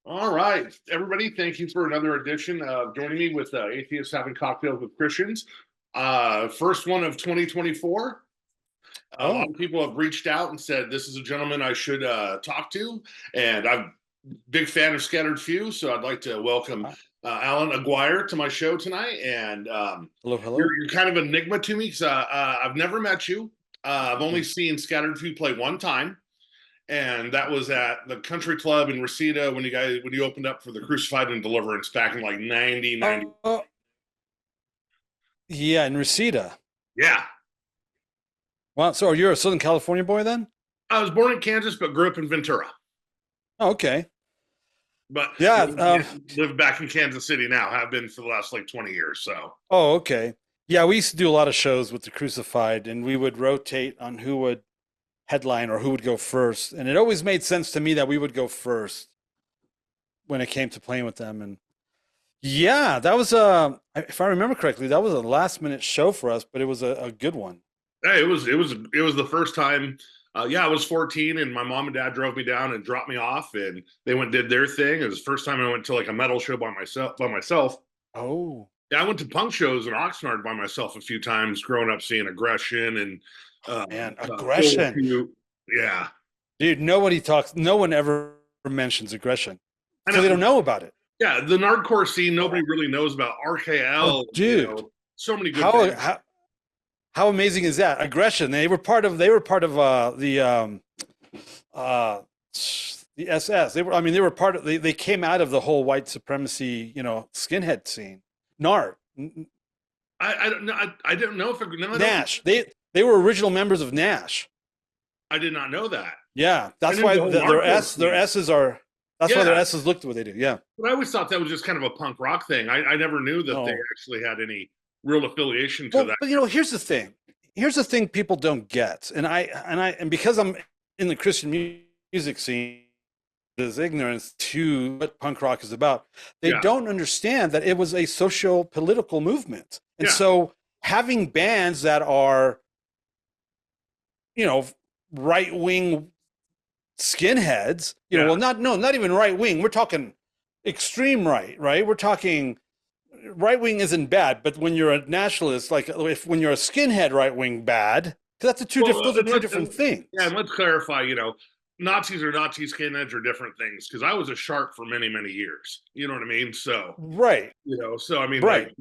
All right, everybody, thank you for another edition of joining me with Atheists Having Cocktails with Christians. First one of 2024. A lot Oh, of people have reached out and said this is a gentleman I should talk to, and I'm a big fan of Scattered Few, so I'd like to welcome Allan Aguirre to my show tonight. And hello, you're, hello. you're kind of an enigma to me because I've never met you. I've only Mm. seen Scattered Few play one time, and that was at the country club in Reseda when you opened up for the Crucified and Deliverance back in like 90. Oh, yeah, in Reseda. Yeah, Wow, so you're a Southern California boy then? I was born in Kansas but grew up in Ventura, Oh, okay. but Yeah. live back in Kansas City now. Have been for the last like 20 years. So Oh, okay. Yeah, we used to do a lot of shows with the Crucified, and we would rotate on who would headline or who would go first. And it always made sense to me that we would go first when it came to playing with them. And yeah, that was if I remember correctly, that was a last minute show for us, but it was a good one. hey, it was the first time. Yeah, I was 14, and my mom and dad drove me down and dropped me off, and they went and did their thing. It was the first time I went to like a metal show by myself. Oh, Yeah, I went to punk shows in Oxnard by myself a few times growing up, seeing Aggression and man, aggression. yeah, Dude, no one ever mentions aggression. I So they don't know. know about it. Yeah, the nerdcore scene nobody really knows about. RKL, Oh, dude. so many good How bands. how how amazing is that? Aggression. They were part of uh the SS. They were part of they came out of the whole white supremacy, skinhead scene. NARD. I don't know. I don't know if no, I don't. Nash. They were original members of Nash. I did not know that. Yeah. I That's knew why the whole their hardcore S their scene. S's are that's why their Yeah, S's look the way they do. Yeah. but I always thought that was just kind of a punk rock thing. I never knew that they No. actually had any real affiliation to Well, that. but here's the thing. Here's the thing people don't get, and because I'm in the Christian music scene, is ignorance to what punk rock is about. They Yeah, don't understand that it was a social political movement, and yeah, so having bands that are, you know, right wing skinheads, yeah. well, not even right wing. We're talking extreme right? We're talking right wing isn't bad, but when you're a nationalist, like if when you're a skinhead right wing bad, because Well, those are two different things. yeah, and let's clarify. Nazis or Nazi skinheads are different things because I was a shark for many, many years. You know what I mean? So Right, so I mean, like,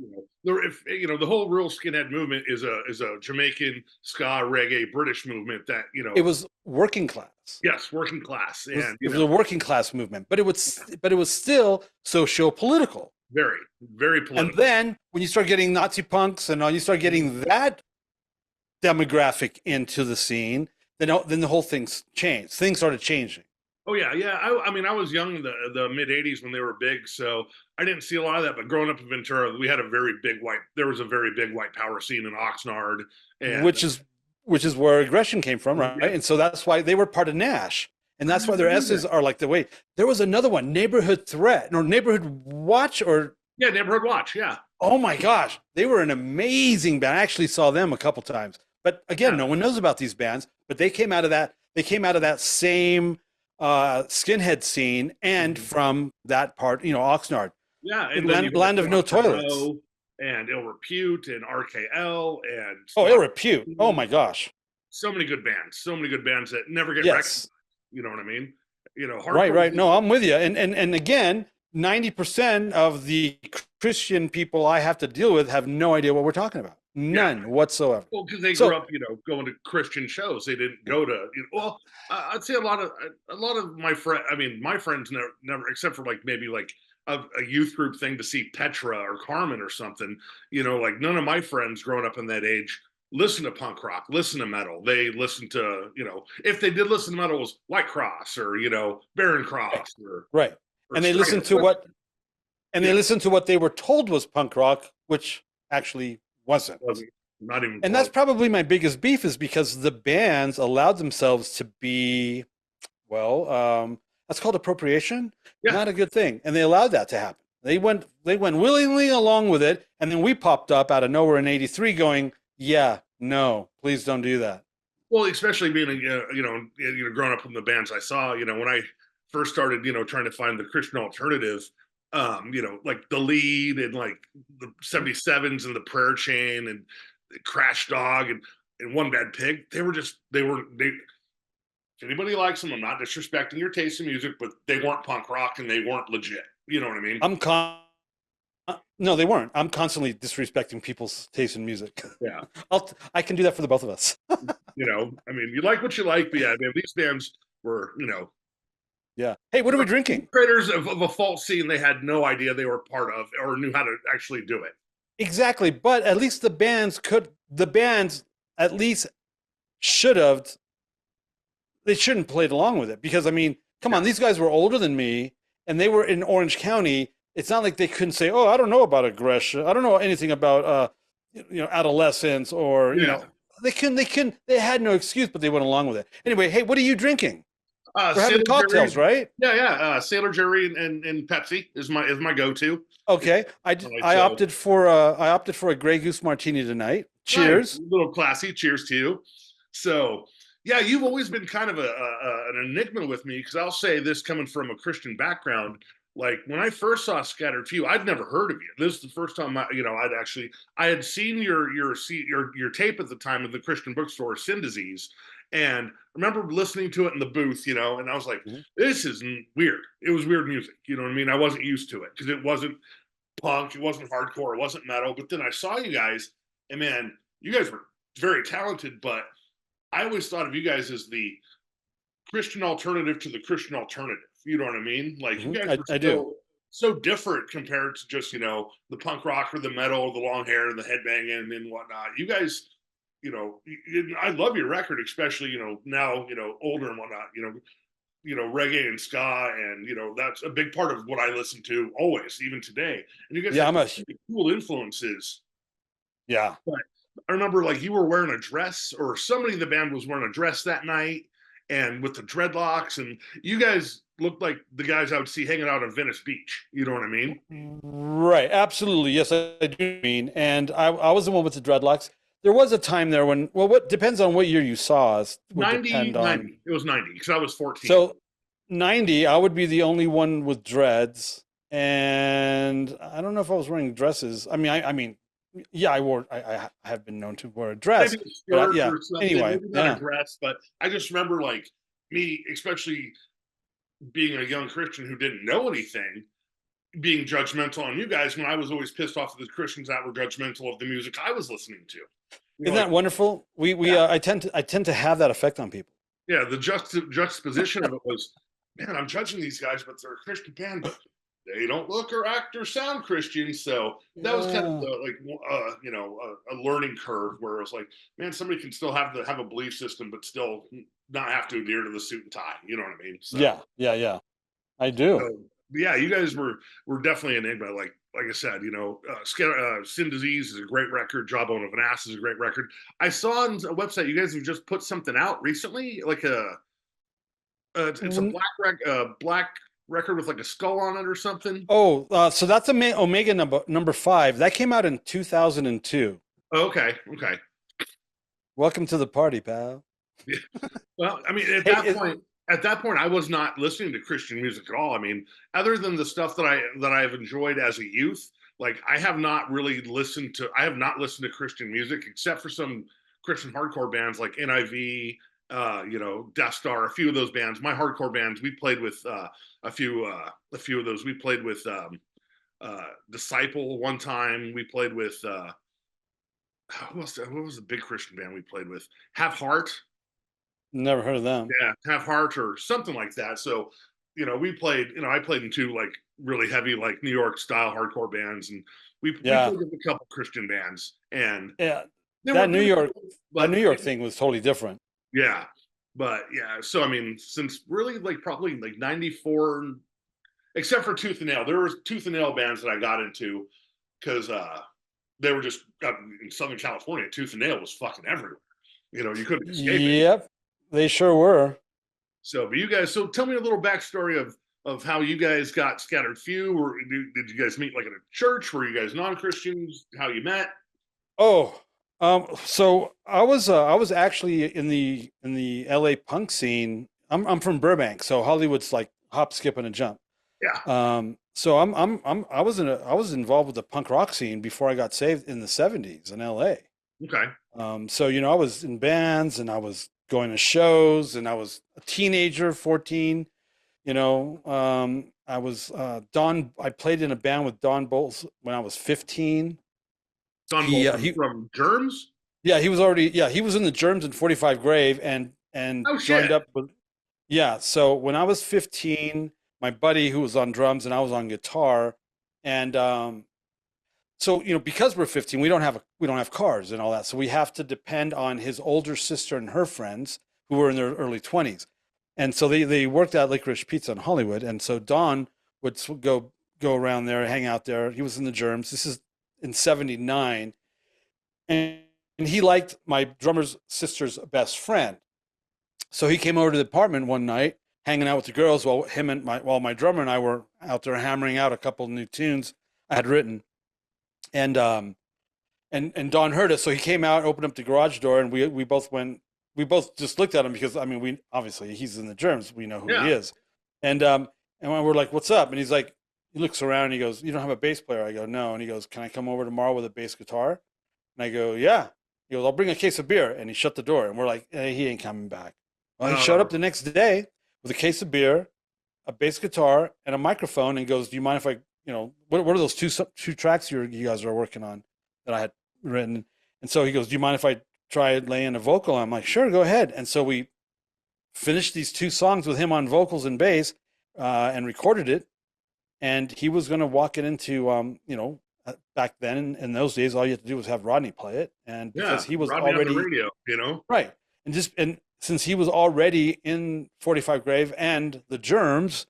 right. if the whole real skinhead movement is a Jamaican ska reggae British movement that It was working class. yes, working class, It was, and it was a working class movement, but it was still socio-political. very, very And political. then when you start getting Nazi punks and you start getting that demographic into the scene, then the whole thing's changed. Things started changing. Oh yeah, yeah. I mean, I was young in the mid '80s when they were big, so I didn't see a lot of that. But growing up in Ventura, we had a very big white. There was a very big white power scene in Oxnard, and which is where aggression came from, right? yeah, And so that's why they were part of Nash. And I that's why never their knew S's that. are like the way. There was another one, Neighborhood Threat or Neighborhood Watch, or Yeah, Neighborhood Watch. Yeah, oh my gosh, they were an amazing band. I actually saw them a couple times. But again, yeah, no one knows about these bands, but they came out of that. They came out of that same skinhead scene and mhm. from that part, Oxnard, Yeah. in And then you had land of no Dr. toilets. No and Ill Repute and RKL and Oh, Spot. ill repute. Oh my gosh. So many good bands that never get recognized. Yes. You know what I mean? Right, Hardcore. right. No, I'm with you. And again, 90% of the Christian people I have to deal with have no idea what we're talking about. Yeah. None whatsoever. Well, because they grew So, up, going to Christian shows. They didn't go to, well, I'd say a lot of my friend. I mean, my friends never, except for like maybe like a youth group thing to see Petra or Carmen or something. Like none of my friends growing up in that age listen to punk rock, listen to metal. They listen to, if they did listen to metal, it was White Cross or Barren right, Cross or right. or And they Stripe. listen to Yeah, what they were told was punk rock, which actually wasn't. wasn't not even And that's close. probably my biggest beef is because the bands allowed themselves to be, well, that's called appropriation. Yeah. Not a good thing. And they allowed that to happen. They went willingly along with it. And then we popped up out of nowhere in 83 going, yeah, no, please don't do that. Well, especially being growing up from the bands I saw, when I first started, trying to find the Christian alternative, like the Lead and like the 77s and the Prayer Chain and Crash Dog and One Bad Pig, they if anybody likes them, I'm not disrespecting your taste in music, but they weren't punk rock and they weren't legit. You know what I mean? No, they weren't. I'm constantly disrespecting people's taste in music. Yeah. I can do that for the both of us. I mean, you like what you like, but yeah, man, these bands were, Yeah. Hey, what are we drinking? Creators of a false scene they had no idea they were part of or knew how to actually do it. Exactly. But at least the bands at least they shouldn't played along with it, because I mean, come on, these guys were older than me and they were in Orange County. It's not like they couldn't say, "Oh, I don't know about aggression. I don't know anything about adolescence," or they had no excuse, but they went along with it. Anyway, hey, what are you drinking? We're having cocktails, right? Yeah. Sailor Jerry and Pepsi is my go-to. Okay, I opted for a Grey Goose martini tonight. Cheers. Nice. A little classy. Cheers to you. So, yeah, you've always been kind of an enigma with me, because I'll say this, coming from a Christian background. Like when I first saw Scattered Few, I'd never heard of you. This is the first time I had seen your tape at the time of the Christian bookstore, Sin Disease, and I remember listening to it in the booth, and I was like, this is weird. It was weird music, you know what I mean? I wasn't used to it because it wasn't punk, it wasn't hardcore, it wasn't metal. But then I saw you guys, and man, you guys were very talented, but I always thought of you guys as the Christian alternative to the Christian alternative. You know what I mean? Like you guys were so different compared to just, the punk rock or the metal, the long hair and the headbanging and whatnot. You guys, I love your record, especially, now, older and whatnot, reggae and ska. And, that's a big part of what I listen to always, even today. And you guys have cool influences. Yeah. But I remember like you were wearing a dress, or somebody in the band was wearing a dress that night, and with the dreadlocks, and you guys looked like the guys I would see hanging out on Venice Beach. You know what I mean? Right. Absolutely. Yes, I do mean. And I was the one with the dreadlocks. There was a time there when, what depends on what year you saw us. 90. It was 90 because I was 14. So 90, I would be the only one with dreads. And I don't know if I was wearing dresses. I mean, yeah, I have been known to wear a dress. But, yeah. Anyway, not a dress, but I just remember like me, especially being a young Christian who didn't know anything, being judgmental on you guys when I was always pissed off at the Christians that were judgmental of the music I was listening to. Isn't that wonderful? I tend to have that effect on people. Yeah, the juxtaposition of it was, man, I'm judging these guys, but they're a Christian band, but they don't look or act or sound Christian. So that was kind of a learning curve where it was like, man, somebody can still have a belief system, but still not have to adhere to the suit and tie. You know what I mean? So, yeah. I do. So, yeah, you guys were definitely an enigma. Like I said, Sin Disease is a great record. Jawbone of an Ass is a great record. I saw on a website you guys have just put something out recently, like it's a black record with like a skull on it or something. Oh, so that's Omega number 5. That came out in 2002. Okay. Welcome to the party, pal. Yeah. Well, I mean, at that point, I was not listening to Christian music at all. I mean, other than the stuff that I've enjoyed as a youth, like I have not listened to Christian music except for some Christian hardcore bands like NIV, Death Star, a few of those bands. My hardcore bands, we played with a few of those. We played with Disciple one time. We played with what was the big Christian band we played with? Have Heart. Never heard of them. Yeah, Have Heart or something like that. So, we played, I played in 2 like really heavy, like New York style hardcore bands, and we played with a couple Christian bands. And that New York thing was totally different. Yeah. But yeah, so I mean, since really like probably like 94, except for Tooth and Nail, there were Tooth and Nail bands that I got into because they were just in Southern California. Tooth and Nail was fucking everywhere. You couldn't escape it. Yep, they sure were. So, but you guys, so tell me a little backstory of how you guys got Scattered Few, or did you guys meet like at a church? Were you guys non-Christians? How you met? So I was actually in the LA punk scene. I'm from Burbank, so Hollywood's like hop, skip, and a jump. Yeah. So I was involved with the punk rock scene before I got saved in the '70s in LA. Okay. So I was in bands and I was going to shows and I was a teenager, 14. I was Don. I played in a band with Don Bolts when I was 15. Don Bolton from Germs. Yeah, he was already. Yeah, he was in the Germs in 45 Grave and Oh joined shit. up with. Yeah, so when I was 15, my buddy who was on drums and I was on guitar, and so because we're 15, we don't have cars and all that, so we have to depend on his older sister and her friends who were in their early 20s, and so they worked at Licorice Pizza in Hollywood, and so Don would go around there, hang out there. He was in the Germs. This is in '79, and he liked my drummer's sister's best friend. So he came over to the apartment one night, hanging out with the girls while my drummer and I were out there hammering out a couple of new tunes I had written. And Don heard us, so he came out, opened up the garage door, and we both went. We both just looked at him because we obviously he's in the Germs, we know who he is, and we're like, "What's up?" And he looks around, and he goes, "You don't have a bass player?" I go, "No," and he goes, "Can I come over tomorrow with a bass guitar?" And I go, "Yeah." He goes, "I'll bring a case of beer," and he shut the door, and we're like, he ain't coming back. Well, he showed up the next day with a case of beer, a bass guitar, and a microphone, and goes, "Do you mind if I, what are those two tracks you guys are working on that I had written?" And so he goes, "Do you mind if I try laying a vocal?" I'm like, "Sure, go ahead." And so we finished these two songs with him on vocals and bass, and recorded it. And he was going to walk it into, back then in those days, all you had to do was have Rodney play it, and because he was Rodney already on the radio, right, and since he was already in 45 Grave and the Germs,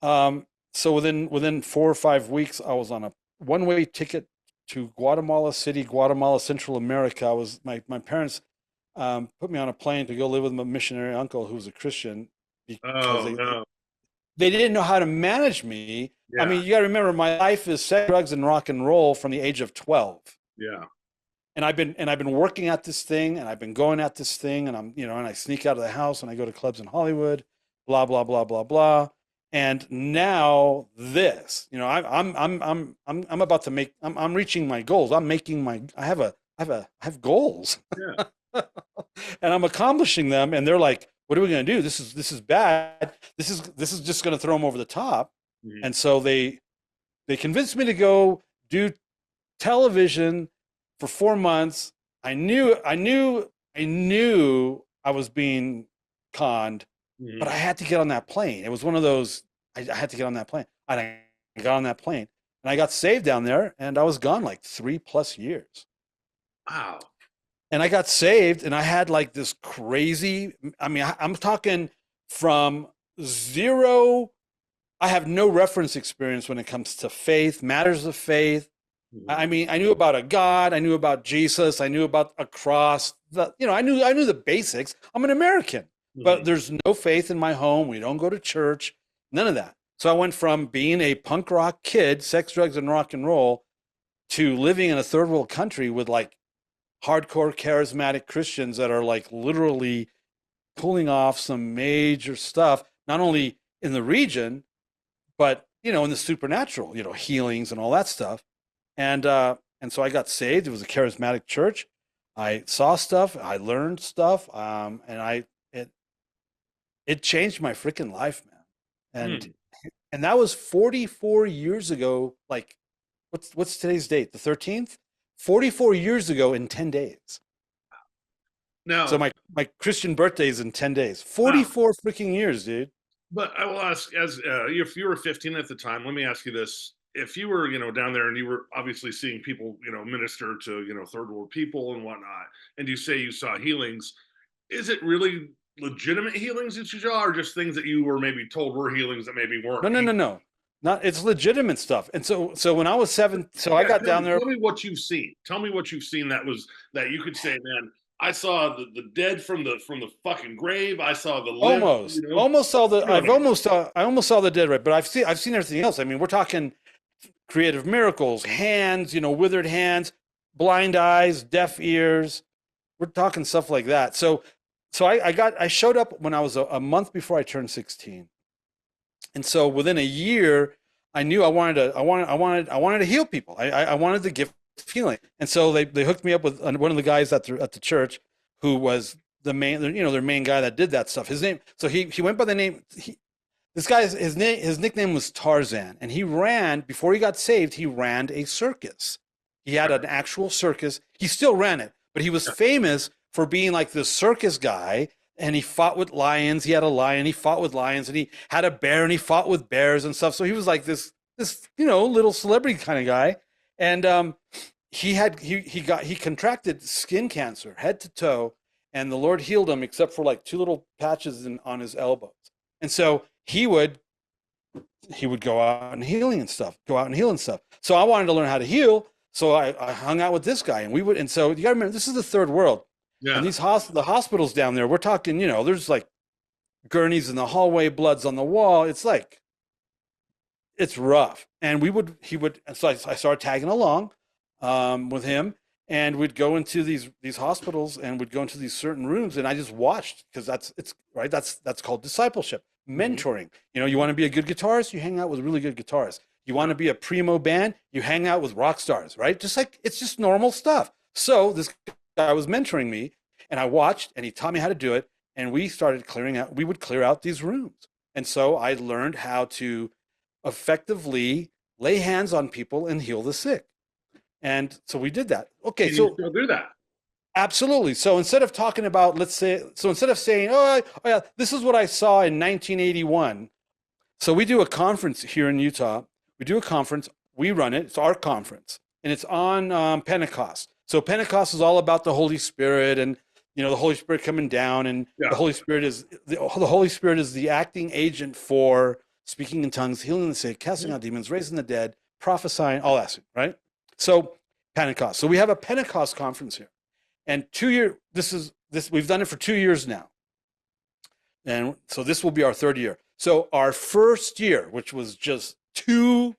so within 4 or 5 weeks, I was on a one-way ticket to Guatemala City, Guatemala, Central America. My parents put me on a plane to go live with my missionary uncle who was a Christian because they didn't know how to manage me. Yeah. I mean, you got to remember, my life is sex, drugs, and rock and roll from the age of 12. Yeah. And I've been working at this thing, and I've been going at this thing, and and I sneak out of the house and I go to clubs in Hollywood, blah blah blah blah blah. And now this, I'm about to make, I'm reaching my goals. I have goals. Yeah. And I'm accomplishing them, and they're like, "What are we going to do? This is bad. This is just going to throw them over the top." Mm-hmm. And so they convinced me to go do television for 4 months. I knew I was being conned, mm-hmm. but I had to get on that plane. It was one of those, I had to get on that plane. I got on that plane, and I got saved down there, and I was gone like 3+ years. Wow. And I got saved, and I had like this crazy, I'm talking from zero. I have no reference experience when it comes to faith, matters of faith. Mm-hmm. I knew about a God, I knew about Jesus, I knew about a cross. I knew the basics. I'm an American, mm-hmm. but there's no faith in my home. We don't go to church, none of that. So I went from being a punk rock kid, sex, drugs, and rock and roll, to living in a third world country with like hardcore charismatic Christians that are like literally pulling off some major stuff, not only in the region, but in the supernatural, healings and all that stuff. And so I got saved. It was a charismatic church. I saw stuff, I learned stuff, and it changed my freaking life, man. And that was 44 years ago. Like, what's today's date? The 13th? 44 years ago in 10 days. No. So my Christian birthday is in 10 days. 44 freaking years, dude. But I will ask, as if you were 15 at the time, let me ask you this. If you were, down there and you were obviously seeing people, minister to, third world people and whatnot, and you say you saw healings, is it really legitimate healings that you saw, or just things that you were maybe told were healings that maybe weren't? No. It's legitimate stuff. And so when I was 7, I got down there. Tell me what you've seen. Tell me what you've seen that you could say, man, I saw the dead from the fucking grave. I saw the living, almost saw the. I almost saw the dead, right? But I've seen everything else. I mean, we're talking creative miracles, hands, withered hands, blind eyes, deaf ears. We're talking stuff like that. So I showed up when I was a month before I turned 16. And so within a year, I knew I wanted to heal people. I wanted the gift of healing. And so they hooked me up with one of the guys at the church who was the main, their main guy that did that stuff. His name, so he went by the name, this guy, his nickname was Tarzan, and he ran, before he got saved, he ran a circus. He had an actual circus. He still ran it, but he was famous for being like this circus guy, and he fought with lions. He had a lion, he fought with lions, and he had a bear, and he fought with bears and stuff. So he was like this little celebrity kind of guy. And he contracted skin cancer, head to toe, and the Lord healed him except for like two little patches on his elbows. And so he would go out and healing and stuff, So I wanted to learn how to heal. So I hung out with this guy, and so you gotta remember, this is the third world. Yeah. And the hospitals down there, we're talking, there's like gurneys in the hallway, bloods on the wall. It's like, it's rough. And so I started tagging along with him, and we'd go into these hospitals, and we'd go into these certain rooms, and I just watched, because that's called discipleship, mentoring. You want to be a good guitarist, you hang out with really good guitarists. You want to be a primo band, you hang out with rock stars, right? Just like, it's just normal stuff. So this guy was mentoring me, and I watched, and he taught me how to do it, and we would clear out these rooms. And so I learned how to effectively lay hands on people and heal the sick. And so we did that. Okay, so you still do that? Absolutely. So instead of talking about, instead of saying, oh yeah, this is what I saw in 1981. So we do a conference here in Utah. We do a conference. We run it. It's our conference, and it's on Pentecost. So Pentecost is all about the Holy Spirit, and the Holy Spirit coming down, and the Holy Spirit is the acting agent for speaking in tongues, healing the sick, casting out demons, raising the dead, prophesying, all that, right? So Pentecost. So we have a Pentecost conference here, and we've done it for 2 years now, and so this will be our third year. So our first year, which was just in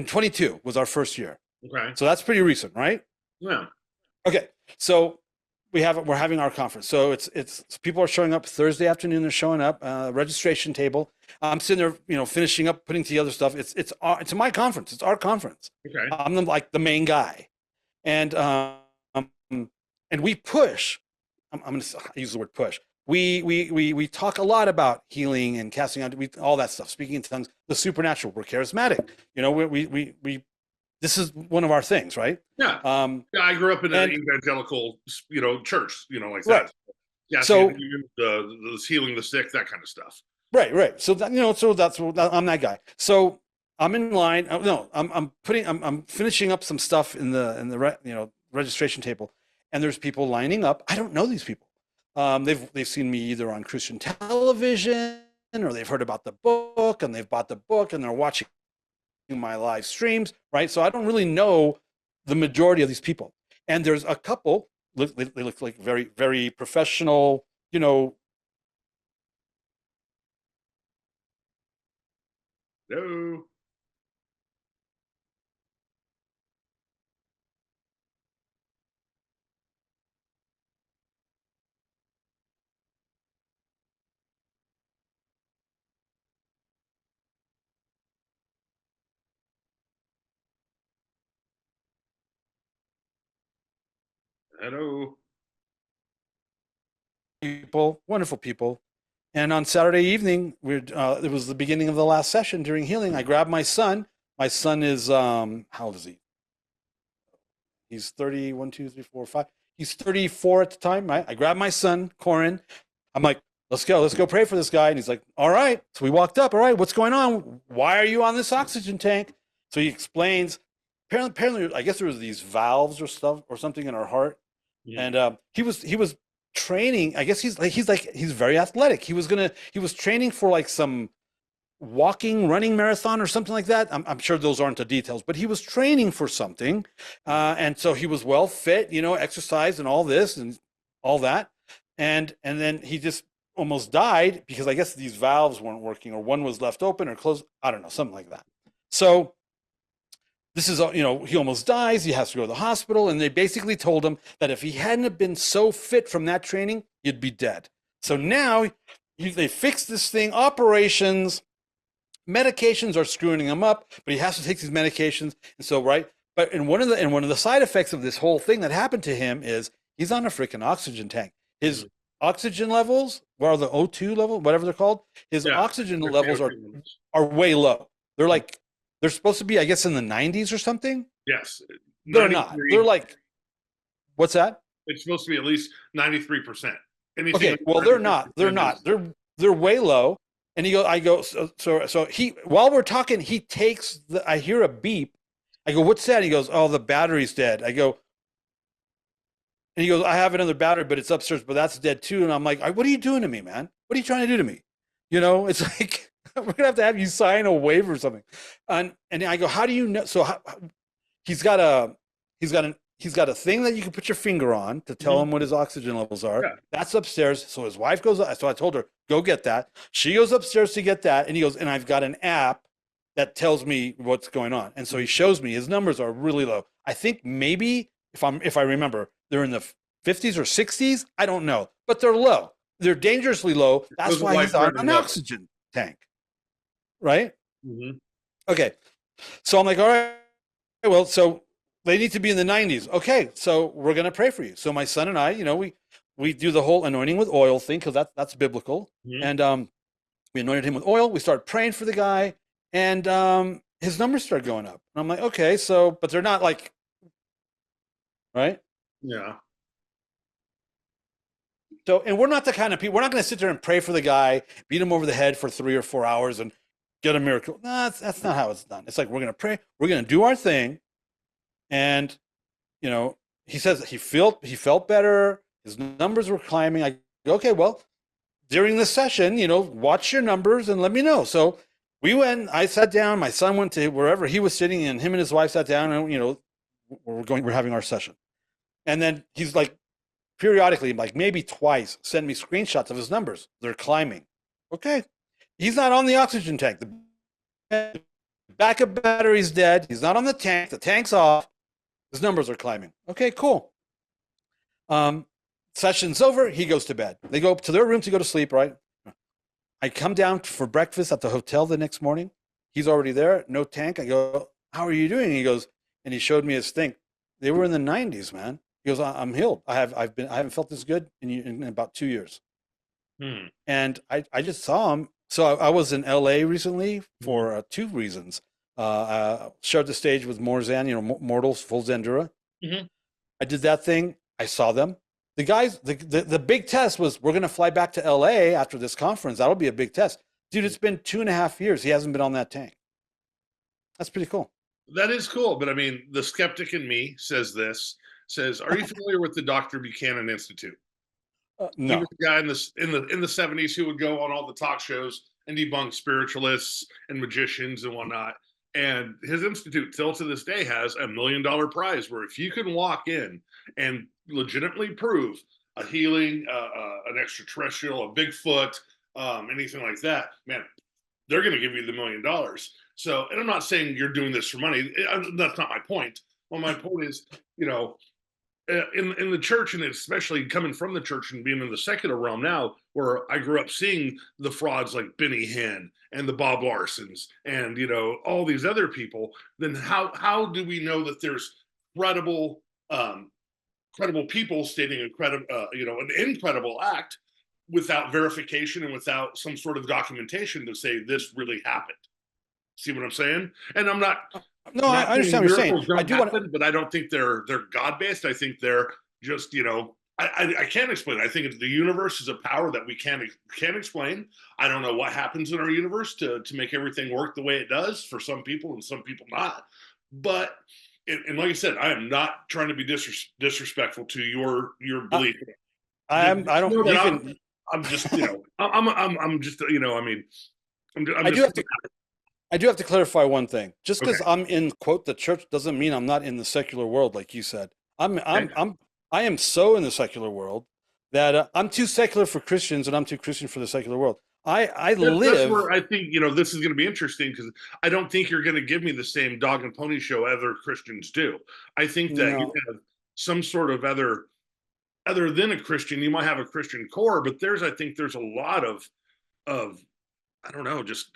22 was our first year. Okay. So that's pretty recent, right? Yeah. Okay. So we're having our conference. So it's people are showing up Thursday afternoon. They're showing up, registration table. I'm sitting there, finishing up, putting together stuff. It's my conference. It's our conference. Okay. I'm the main guy. And we push, I'm going to use the word push. We talk a lot about healing and casting out, all that stuff, speaking in tongues, the supernatural. We're charismatic. This is one of our things, right? Yeah. I grew up in an evangelical, church, like that. Right. Yeah. So healing the sick, that kind of stuff. Right. So that, I'm that guy. So I'm in line. I'm finishing up some stuff in the registration table, and there's people lining up. I don't know these people. They've seen me either on Christian television, or they've heard about the book, and they've bought the book, and they're watching my live streams, right? So I don't really know the majority of these people. And there's a couple, they look like very, very professional, Hello. Hello. People, wonderful people. And on Saturday evening, it was the beginning of the last session during healing. I grabbed my son. My son is, how old is he? He's 30, 1, 2, 3, 4, 5. He's 34 at the time, right? I grabbed my son, Corin. I'm like, let's go pray for this guy. And he's like, all right. So we walked up. All right, what's going on? Why are you on this oxygen tank? So he explains, apparently, I guess there was these valves or stuff or something in our heart. Yeah. And he was training. I guess he's very athletic. He was training for like some running marathon or something like that. I'm sure those aren't the details, but he was training for something. And so he was well fit, exercise and all this and all that. And then he just almost died because I guess these valves weren't working, or one was left open or closed. I don't know, something like that. So this is, he almost dies. He has to go to the hospital. And they basically told him that if he hadn't been so fit from that training, he'd be dead. So now they fixed this thing, operations, medications are screwing him up, but he has to take these medications. And so, right. But one of the side effects of this whole thing that happened to him is he's on a freaking oxygen tank. His oxygen levels, what are the O2 level, whatever they're called, his oxygen levels are way low. They're supposed to be, I guess, in the 90s or something. Yes. They're not. They're like, what's that? It's supposed to be at least 93%. Okay, well, they're not. They're not. They're way low. And so he, while we're talking, he takes I hear a beep. I go, what's that? He goes, oh, the battery's dead. I go, and he goes, I have another battery, but it's upstairs, but that's dead too. And I'm like, what are you doing to me, man? What are you trying to do to me? It's like, we're gonna have you sign a waiver or something. And I go, how do you know? So he's got a thing that you can put your finger on to tell him what his oxygen levels are. Yeah. That's upstairs. So his wife goes, so I told her, go get that. She goes upstairs to get that. And he goes, and I've got an app that tells me what's going on. And so he shows me his numbers are really low. I think maybe if I remember, they're in the 50s or 60s. I don't know, but they're low. They're dangerously low. That's why he's on an oxygen tank. Right? Mm-hmm. Okay. So I'm like, all right, well, so they need to be in the 90s. Okay, so we're going to pray for you. So my son and I, we do the whole anointing with oil thing because that's biblical. Mm-hmm. And we anointed him with oil. We started praying for the guy, and his numbers started going up. And I'm like, okay, so, but they're not like, right? Yeah. So, and we're not the kind of people, we're not going to sit there and pray for the guy, beat him over the head for 3 or 4 hours and get a miracle. No, that's not how it's done. It's like, we're going to pray, we're going to do our thing. And, he says he felt better. His numbers were climbing. I go, okay, well, during the session, watch your numbers and let me know. So we went, I sat down, my son went to wherever he was sitting, and him and his wife sat down, and, we're having our session. And then he's like, periodically, like maybe twice, send me screenshots of his numbers. They're climbing. Okay. He's not on the oxygen tank. The backup battery's dead. He's not on the tank. The tank's off. His numbers are climbing. Okay, cool. Session's over. He goes to bed. They go up to their room to go to sleep, right? I come down for breakfast at the hotel the next morning. He's already there. No tank. I go, how are you doing? He goes, and he showed me his thing. They were in the 90s, man. He goes, I'm healed. I haven't felt this good in about 2 years. And I just saw him. So I was in LA recently for 2 reasons. Shared the stage with Morzan, Mortals, Full Zandura. Mm-hmm. I did that thing. I saw them. The guys, the big test was, we're going to fly back to LA after this conference. That'll be a big test. Dude, it's been 2.5 years. He hasn't been on that tank. That's pretty cool. That is cool. But I mean, the skeptic in me says, are you familiar with the Dr. Buchanan Institute? No. He was the guy in the 70s who would go on all the talk shows and debunk spiritualists and magicians and whatnot. And his institute still to this day has $1 million prize where if you can walk in and legitimately prove a healing, an extraterrestrial, a Bigfoot, anything like that, man, they're going to give you the $1 million. So, and I'm not saying you're doing this for money. That's not my point. Well, my point is, in the church, and especially coming from the church and being in the secular realm now, where I grew up seeing the frauds like Benny Hinn and the Bob Larsons and all these other people, then how do we know that there's credible people stating an incredible act without verification and without some sort of documentation to say this really happened? See what I'm saying? And I'm not. No, I understand what you're saying. I do but I don't think they're God-based. I think they're just, I can't explain it. I think the universe is a power that we can't explain. I don't know what happens in our universe to make everything work the way it does for some people and some people not. But, and like I said, I am not trying to be disrespectful to your belief. I'm just, I do have to clarify one thing. Just because I'm in, quote, the church doesn't mean I'm not in the secular world, like you said. I am so in the secular world that I'm too secular for Christians and I'm too Christian for the secular world. That's where I think, this is going to be interesting because I don't think you're going to give me the same dog and pony show other Christians do. I think that you have some sort of other than a Christian, you might have a Christian core, but I think there's a lot of of I don't know, just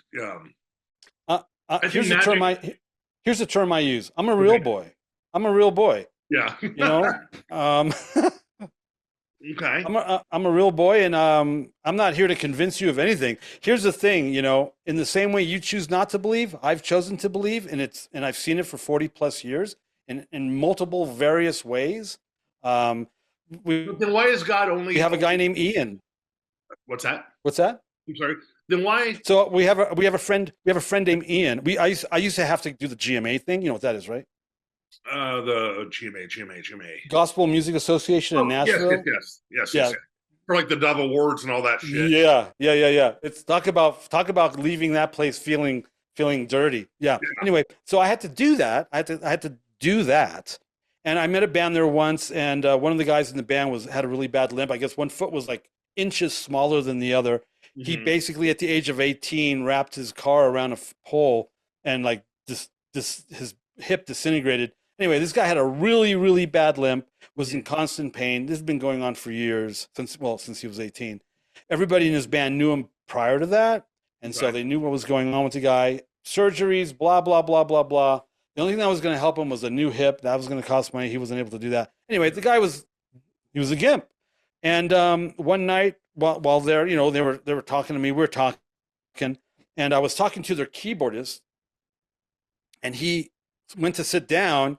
I think Here's the term magic. here's the term I use. I'm a real Okay, boy. I'm a real boy. yeah, You know, okay, I'm a real boy, and I'm not here to convince you of anything. Here's the thing, in the same way you choose not to believe, I've chosen to believe, and I've seen it for 40 plus years in multiple various ways. Um, but we then why is God we only? have a guy named Ian. What's that? What's that? I'm sorry. Then why? So we have a friend named Ian. I used to have to do the GMA thing. You know what that is, right? The GMA. Gospel Music Association in Oh, Nashville. yes. Yeah, For like the Dove Awards and all that shit. yeah. It's talk about leaving that place feeling dirty. Yeah. Yeah. Anyway, so I had to do that. I had to do that, and I met a band there once, and one of the guys in the band had a really bad limp. I guess one foot was like inches smaller than the other. He Hmm. basically, at the age of 18, wrapped his car around a pole, and like this his hip disintegrated. Anyway, this guy had a really, really bad limp, was in constant pain. This has been going on for years, since he was 18. Everybody in his band knew him prior to that, and so Okay. they knew what was going on with the guy. Surgeries, blah, blah, blah, blah, blah. The only thing that was going to help him was a new hip. That was going to cost money. He wasn't able to do that. Anyway, the guy he was a gimp. And one night, while they're, they were talking to me, we were talking, and I was talking to their keyboardist, and he went to sit down,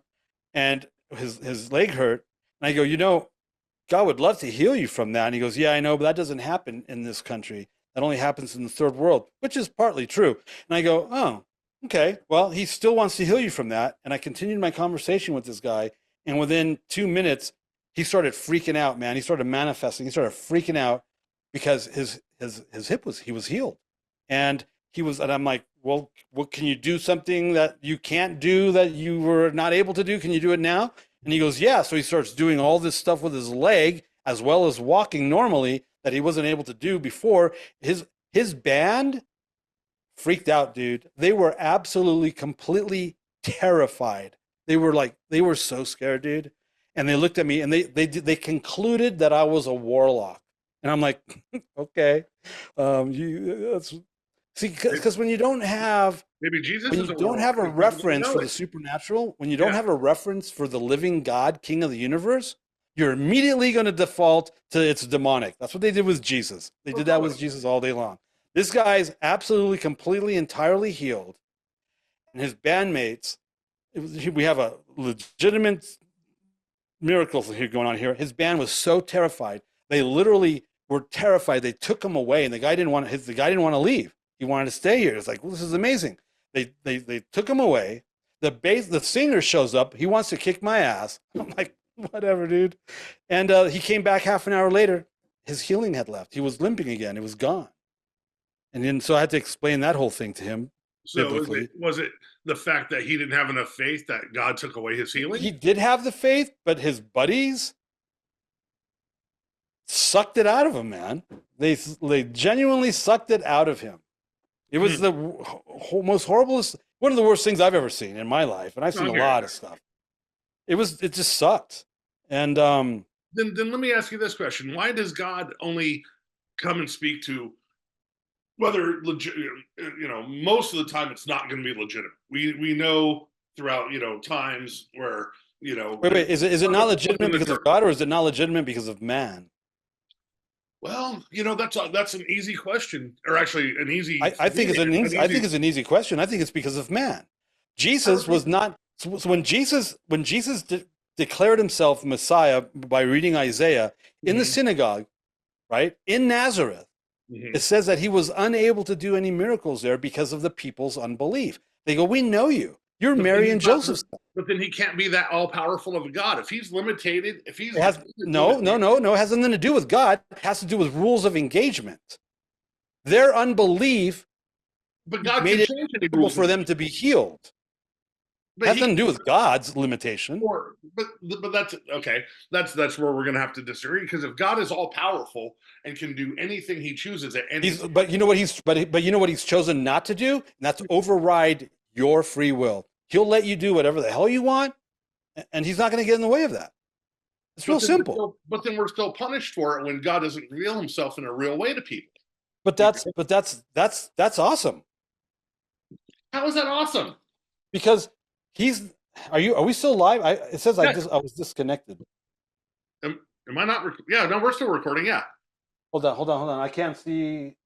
and his leg hurt, and I go, God would love to heal you from that, and he goes, yeah, I know, but that doesn't happen in this country. That only happens in the third world, which is partly true. And I go, oh, okay, well, he still wants to heal you from that, and I continued my conversation with this guy, and within 2 minutes, he started freaking out, man. He started manifesting. He started freaking out because his hip he was healed, and and I'm like, well, what can you do something that you can't do that you were not able to do? Can you do it now? And he goes, yeah. So he starts doing all this stuff with his leg as well as walking normally that he wasn't able to do before. His band freaked out, dude. They were absolutely completely terrified. They were so scared, dude. And they looked at me, and they concluded that I was a warlock. And I'm like, okay, that's see, because Maybe Jesus when is you a don't warlock. have a And people don't reference know for the it. supernatural, when you don't Yeah. have a reference for the living God, King of the universe, you're immediately going to default to it's demonic. That's what they did with Jesus. They Well, did that totally. with Jesus all day long. This guy's absolutely, completely, entirely healed, and his bandmates. We have a legitimate miracle here going on here. His band was so terrified; they literally were terrified. They took him away, and the guy didn't want to leave. He wanted to stay here. It's like, well, this is amazing. They took him away. The singer shows up. He wants to kick my ass. I'm like, whatever, dude. And he came back half an hour later. His healing had left. He was limping again. It was gone. And then so I had to explain that whole thing to him So biblically. was it the fact that he didn't have enough faith that God took away his He healing? did have the faith, but his buddies sucked it out of him, man. They genuinely sucked it out of him. It was Hmm. the most horriblest, one of the worst things I've ever seen in my life, and I've I seen a hear you. lot of stuff. It just sucked, and Then let me ask you this question: why does God only come and speak to whether legit? Most of the time it's not going to be legitimate. We know throughout times where wait, is it not legitimate the because of God, or is it not legitimate because of man? well, that's an easy question, or actually an easy I think it's an an easy, I think easy. it's an easy question. I think it's because of man. I Jesus don't think was not. So when Jesus declared himself Messiah by reading Isaiah in the Mhm, synagogue, right in Nazareth, mhm. it says that he was unable to do any miracles there because of the people's unbelief. They go, "We know you. You're But then Mary he's and not. Joseph's son." But then he can't be that all powerful of a God if he's limited. If he's It has no, no, limited, no, no. It has nothing to do with God. It has to do with rules of engagement. Their unbelief but God made can it change any possible rules. for them to be healed. It But has he nothing to do with God's limitation. or but that's okay. That's where we're gonna have to disagree because if God is all powerful and can do anything he chooses at any But you know what he's chosen not to do, and that's override your free will. He'll let you do whatever the hell you want, and he's not going to get in the way of that. It's real simple. but then we're still punished for it when God doesn't reveal himself in a real way to people. But that's awesome How is that awesome? because he's. Are we still live? It says Yes. I was disconnected. Am I not? Yeah, no, we're still recording. Yeah. Hold on. I can't see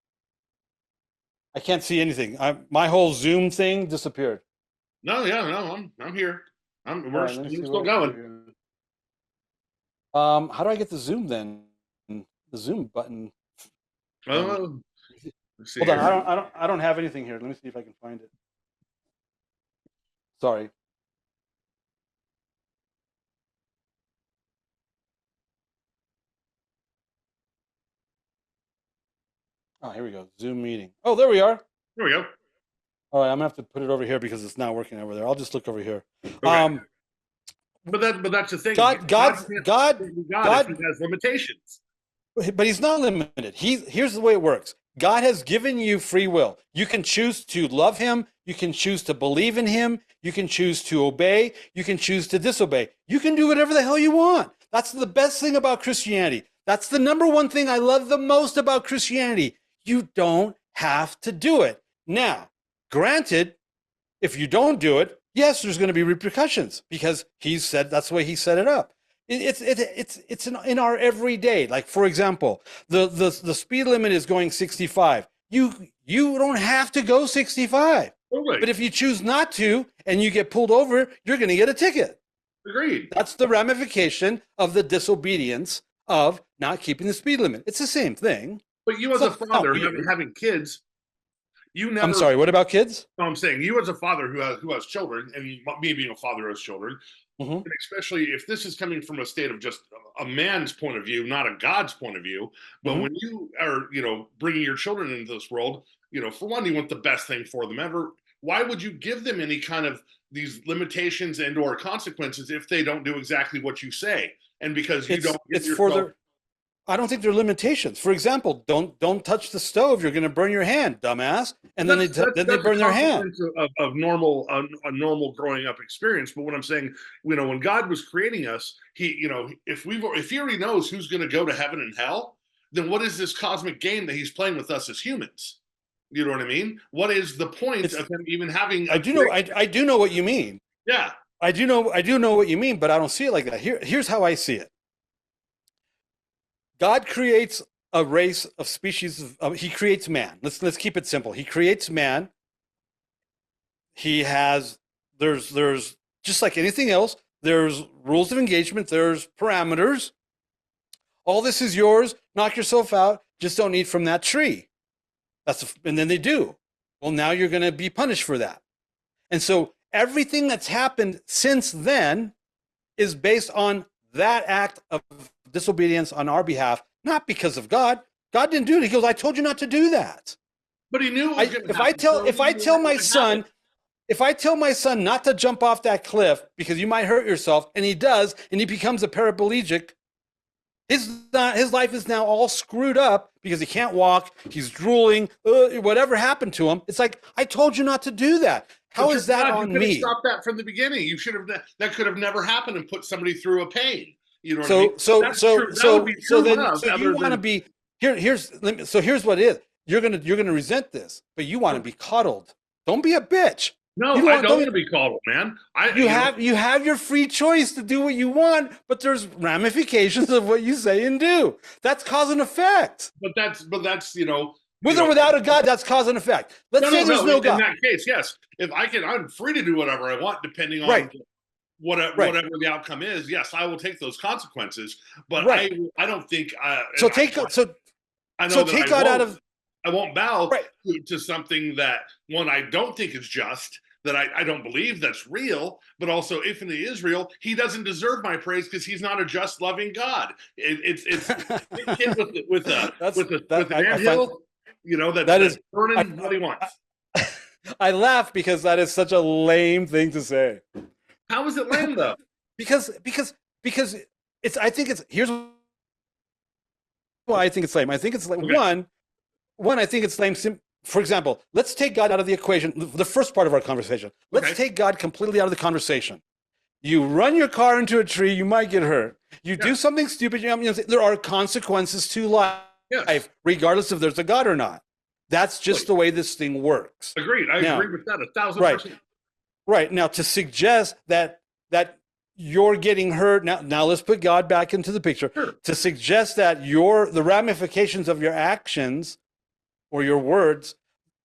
anything. My whole Zoom thing disappeared. No, yeah, no, I'm here. We're Right, let me see still what I can do going. here. How do I get the Zoom then? The Zoom button. Let's see Hold on. here. I don't have anything here. Let me see if I can find it. Sorry. Oh, here we go. Zoom meeting. Oh, there we are. There we go. All right, I'm gonna have to put it over here because it's not working over there. I'll just look over here. Okay. But that's the thing. God if he has limitations. But he's not limited. Here's the way it works. God has given you free will. You can choose to love him. You can choose to believe in him. You can choose to obey. You can choose to disobey. You can do whatever the hell you want. That's the best thing about Christianity. That's the number one thing I love the most about Christianity. You don't have to do it. Now, granted, if you don't do it, yes, there's going to be repercussions because he said that's the way he set it up. It's in our everyday. Like, for example, the speed limit is going 65. You don't have to go 65. Totally. But if you choose not to and you get pulled over, you're going to get a ticket. Agreed. That's the ramification of the disobedience of not keeping the speed limit. It's the same thing. But you as a father having kids, you never. I'm sorry, what about kids? No, I'm saying you as a father who has children, and me being a father who has children, and especially if this is coming from a state of just a man's point of view, not a God's point of view. But when you are, bringing your children into this world, for one, you want the best thing for them ever. Why would you give them any kind of these limitations and or consequences if they don't do exactly what you say? And because you don't, it's for their. I don't think there are limitations. For example, don't touch the stove. You're going to burn your hand, dumbass. And then they burn their hand. Of normal a normal growing up experience. But what I'm saying, when God was creating us, he, if he already knows who's going to go to heaven and hell, then what is this cosmic game that he's playing with us as humans? You know what I mean? What is the point of him even having? I do know what you mean. Yeah, I do know what you mean, but I don't see it like that. Here's how I see it. God creates a race of species he creates man. Let's keep it simple. He creates man. There's just like anything else, there's rules of engagement, there's parameters. All this is yours. Knock yourself out. Just don't eat from that tree. And then they do. Well, now you're going to be punished for that. And so everything that's happened since then is based on that act of disobedience on our behalf, not because of God. God didn't do it. He goes, I told you not to do that. But he knew. If I tell my son not to jump off that cliff because you might hurt yourself, and he does, and he becomes a paraplegic, his life is now all screwed up because he can't walk. He's drooling. Whatever happened to him? It's like, I told you not to do that. How is that on me? You stopped that from the beginning. You should have. That could have never happened and put somebody through a pain. You know what I mean? So you want to be here. Here's what it is. You're gonna resent this, but you want to be coddled. Don't be a bitch. No, I don't want to be coddled, man. You have your free choice to do what you want, but there's ramifications of what you say and do. That's cause and effect. But that's with or without a God, that's cause and effect. Let's say there's no God. In that case, yes. If I'm free to do whatever I want, depending on whatever the outcome is. Yes, I will take those consequences. But I don't think. I won't bow to something that I don't think is just. That I don't believe that's real, but also if it is real, he doesn't deserve my praise because he's not a just, loving God. It's kid with an anthill, that is burning what he wants. I laugh because that is such a lame thing to say. How is it lame though? Because it's. I think it's here's why I think it's lame. I think it's lame. Okay. One. I think it's lame. For example, let's take God out of the equation. The first part of our conversation. Let's take God completely out of the conversation. You run your car into a tree, you might get hurt. You do something stupid. There are consequences to life, regardless if there's a God or not. That's just the way this thing works. Agreed. I agree with that 1,000%. Right. Now, to suggest that you're getting hurt, now let's put God back into the picture. Sure. To suggest that the ramifications of your actions or your words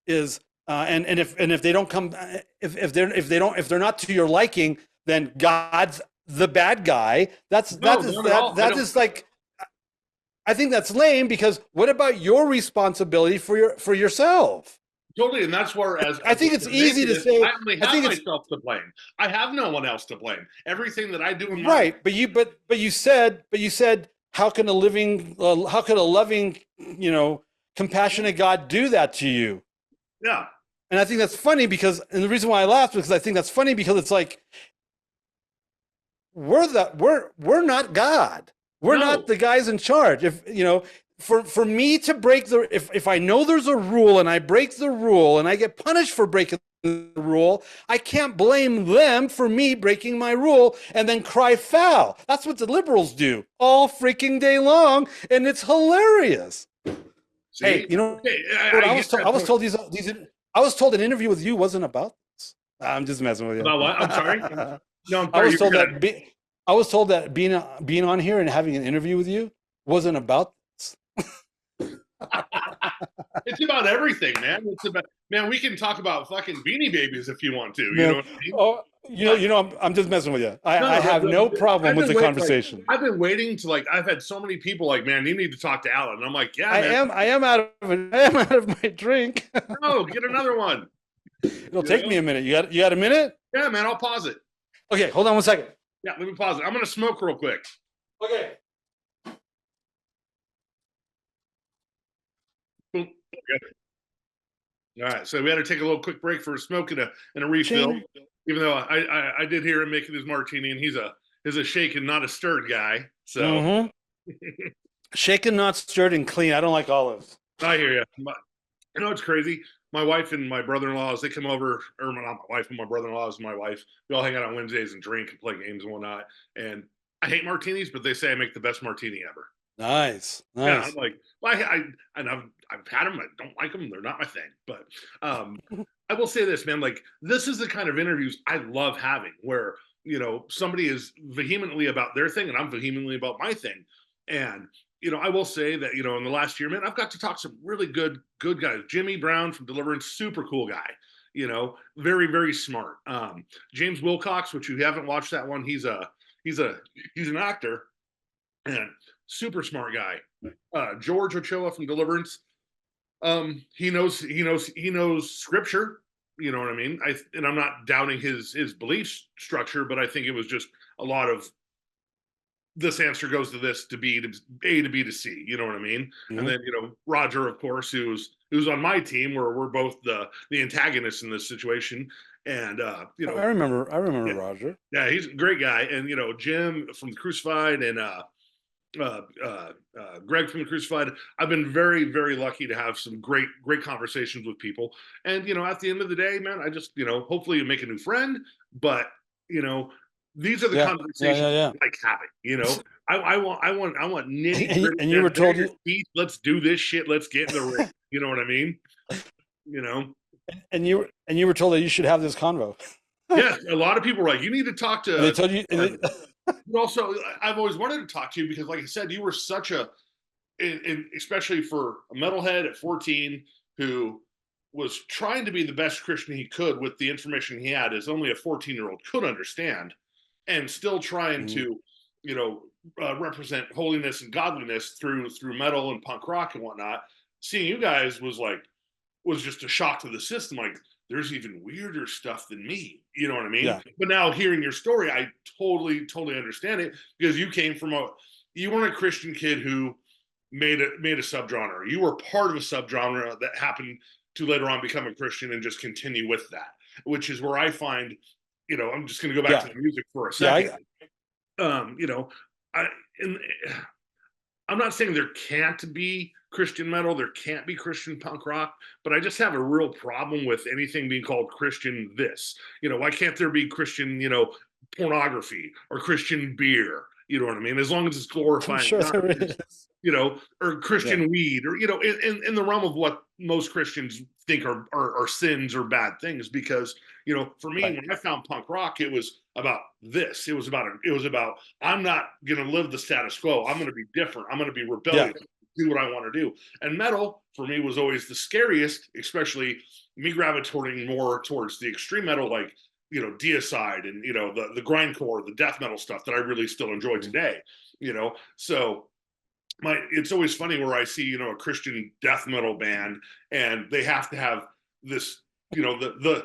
is and if they don't come, if they're not to your liking, then God's the bad guy. That is like, I think that's lame, because what about your responsibility for yourself? Totally, and that's where, as I think it's easy to say, I only have myself to blame. I have no one else to blame. Everything that I do in my right, but you said, how can a loving, compassionate God do that to you? Yeah. And I think that's funny, and the reason why I laughed is because I think that's funny, because it's like, we're not God. We're not the guys in charge. If for me to break if I know there's a rule and I break the rule and I get punished for breaking the rule, I can't blame them for me breaking my rule and then cry foul. That's what the liberals do all freaking day long, and it's hilarious. See? Hey, I was told an interview with you wasn't about this. I'm just messing with you. About what? I'm sorry. No, I'm sorry. I was told that being on here and having an interview with you wasn't about this. It's about everything, man. It's about, man, we can talk about fucking Beanie Babies if you want to. You know what I mean? I'm just messing with you. I have no problem with the conversation. I've been waiting to I've had so many people man, you need to talk to Allan. And I'm like, yeah, man. I am out of my drink. No, get another one. It'll take me a minute. You got a minute? Yeah, man, I'll pause it. Okay, hold on one second. Yeah, let me pause it. I'm gonna smoke real quick. Okay. Boom. All right, so we had to take a little quick break for a smoke and a refill. Ching. Even though I did hear him making his martini, and he's a shaken, not a stirred guy. So shaken, not stirred, and clean. I don't like olives. I hear you. It's crazy. My wife and my brother-in-laws, they come over, or not my wife, but my brother-in-law is my wife. We all hang out on Wednesdays and drink and play games and whatnot. And I hate martinis, but they say I make the best martini ever. Nice. Yeah, I'm like, well, I've had them. I don't like them. They're not my thing. But I will say this, man. This is the kind of interviews I love having, where somebody is vehemently about their thing and I'm vehemently about my thing. And I will say that, in the last year, man, I've got to talk to some really good guys. Jimmy Brown from Deliverance, super cool guy, very, very smart. James Wilcox, which you haven't watched that one. He's an actor and super smart guy. George Ochoa from Deliverance. He knows scripture. You know what I mean? And I'm not doubting his belief structure, but I think it was just a lot of, this answer goes to this, to B, to A, to B, to C. You know what I mean? Mm-hmm. And then, Roger, of course, who's on my team, where we're both the antagonists in this situation. And, I remember Roger. Yeah, he's a great guy. And, Jim from the Crucified and Greg from the Crucified. I've been very, very lucky to have some great conversations with people. And, at the end of the day, man, I just, hopefully you make a new friend, but, these are the conversations I like having. I want nitty. And you were told, let's do this shit. Let's get in the ring. You know what I mean? And you were told that you should have this convo. Yes, a lot of people were like, you need to talk to. And they told you. But also, I've always wanted to talk to you because, like I said, you were such and especially for a metalhead at 14 who was trying to be the best Christian he could with the information he had, as only a 14-year-old could understand. And still trying to, represent holiness and godliness through metal and punk rock and whatnot. Seeing you guys was just a shock to the system. Like, there's even weirder stuff than me. You know what I mean? Yeah. But now hearing your story, I totally understand it, because you came from you weren't a Christian kid who made a subgenre. You were part of a subgenre that happened to later on become a Christian and just continue with that, which is where I find. I'm just going to go back to the music for a second. I'm not saying there can't be Christian metal, there can't be Christian punk rock, but I just have a real problem with anything being called Christian this. Why can't there be Christian, pornography or Christian beer? You know what I mean? As long as it's I'm glorifying sure God, there is. or Yeah. Christian weed, or in the realm of what most Christians think are sins or bad things. Because for me, Right. when I found punk rock, it was about this. It was about I'm not going to live the status quo. I'm going to be different. I'm going to be Yeah. rebellious. Do what I want to do. And metal for me was always the scariest, especially me gravitating more towards the extreme metal, like Deicide and the grindcore, the death metal stuff that I really still enjoy Mhm. today. So it's always funny where I see a Christian death metal band and they have to have this the